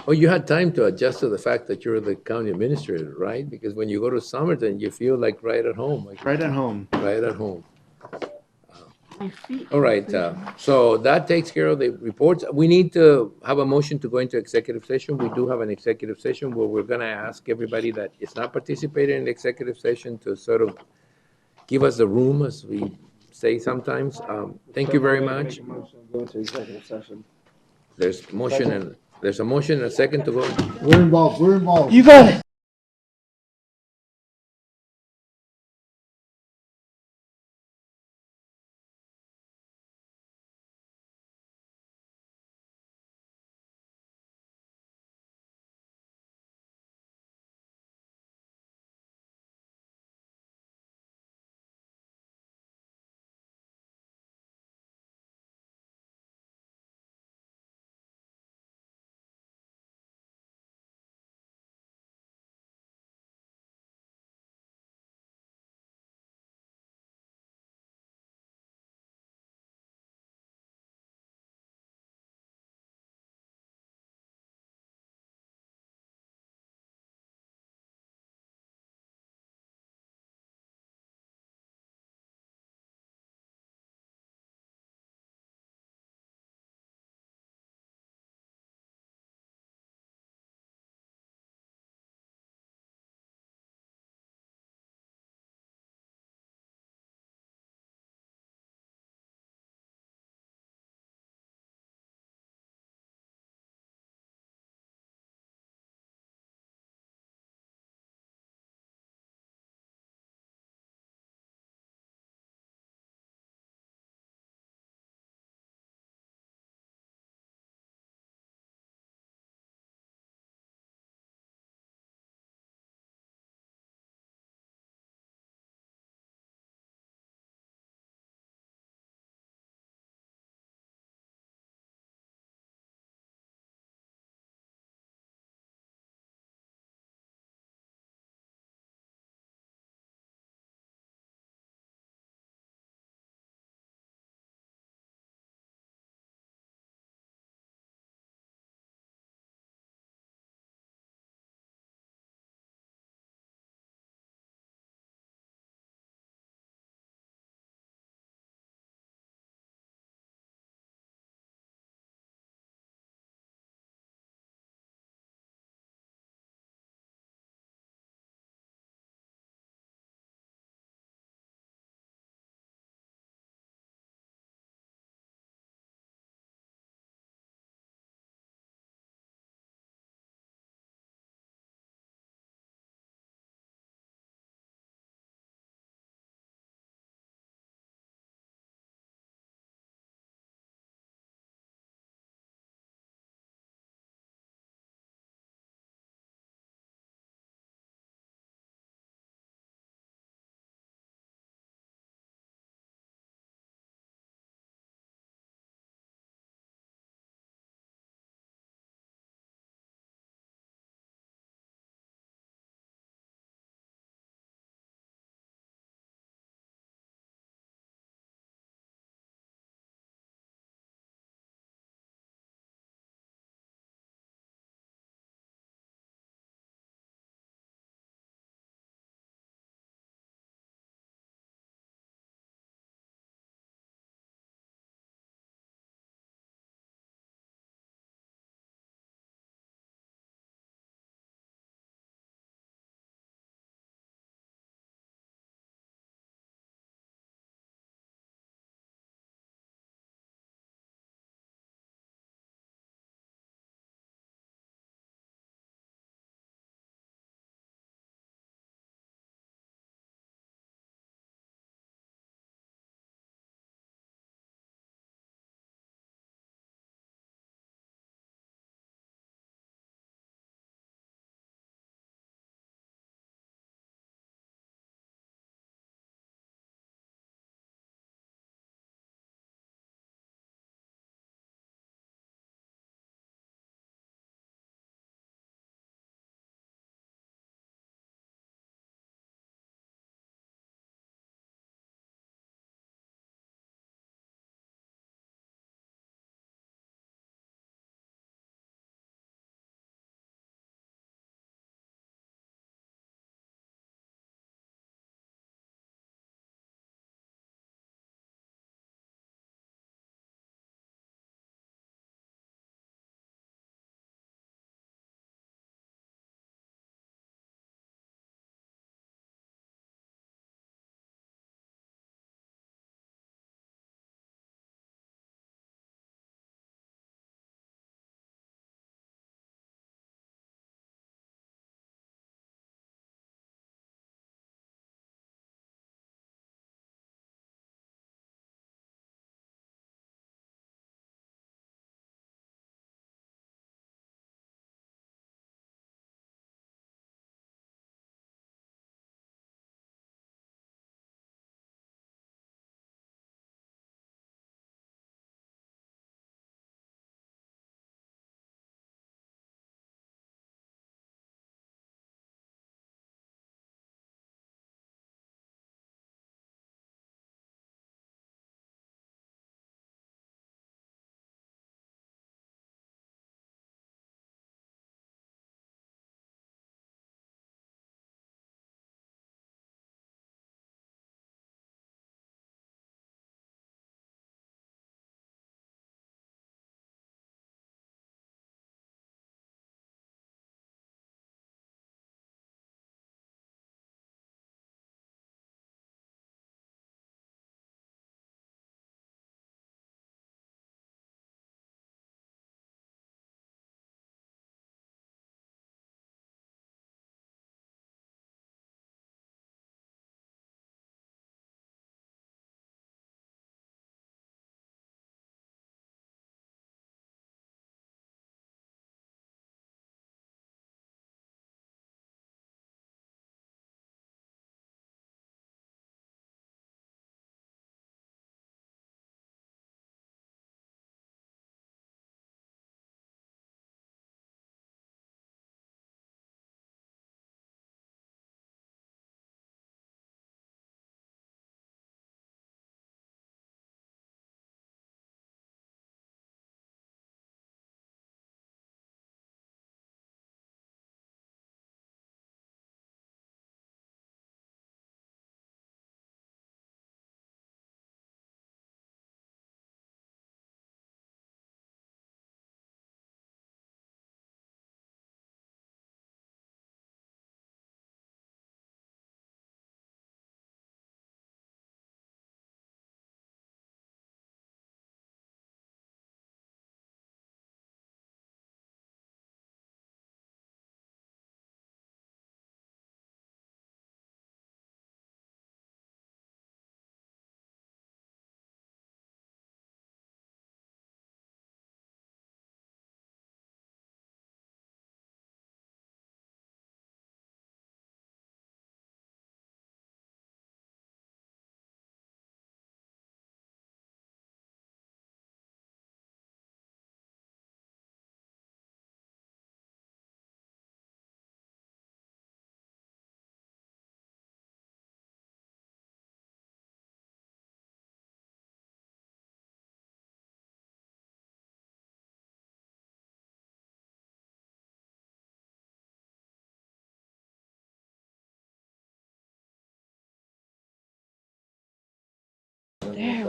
Speaker 1: Oh, you had time to adjust to the fact that you're the county administrator, right? Because when you go to Somerton, you feel like right at home.
Speaker 9: Right at home.
Speaker 1: Right at home. All right, so that takes care of the reports. We need to have a motion to go into executive session. We do have an executive session where we're going to ask everybody that is not participating in the executive session to sort of give us the room, as we say sometimes. Thank you very much.
Speaker 2: Go into executive session.
Speaker 1: There's a motion and a second to go.
Speaker 8: We're involved.
Speaker 2: You got it.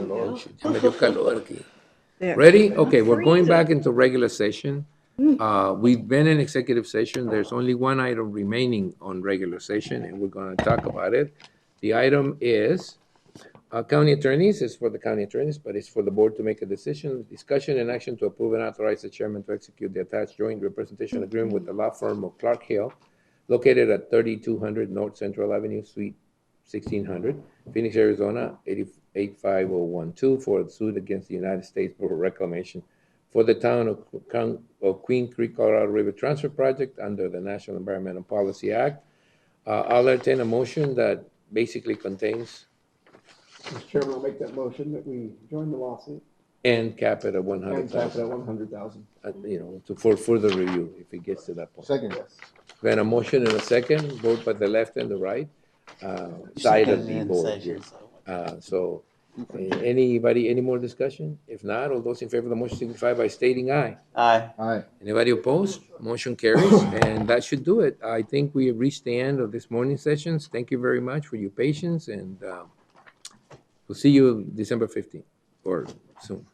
Speaker 1: calor. Ya me dio calor aquí.
Speaker 5: There.
Speaker 1: Ready? Okay, we're going
Speaker 5: Freezing.
Speaker 1: back into regular session. We've been in executive session. There's only one item remaining on regular session, and we're going to talk about it. The item is county attorneys. It's for the county attorneys, but it's for the board to make a decision, discussion, and action to approve and authorize the chairman to execute the attached joint representation agreement with the law firm of Clark Hill, located at 3200 North Central Avenue, Suite 1600, Phoenix, Arizona, 85012, for a suit against the United States for reclamation for the town of Queen Creek, Colorado River Transfer Project under the National Environmental Policy Act. I'll entertain a motion that basically contains
Speaker 2: Mr. Chairman, I'll make that motion that we join the lawsuit
Speaker 1: and cap it at
Speaker 2: and
Speaker 1: 100,000.
Speaker 2: cap it at 100,000.
Speaker 1: For further review, if it gets to that point.
Speaker 8: Second.
Speaker 1: Then a motion and a second, both by the left and the right side of the board here. So, any more discussion? If not, all those in favor of the motion signify by stating aye.
Speaker 18: Aye.
Speaker 8: Aye.
Speaker 1: Anybody opposed? Motion carries, and that should do it. I think we have reached the end of this morning's sessions. Thank you very much for your patience, and we'll see you December 15th or soon.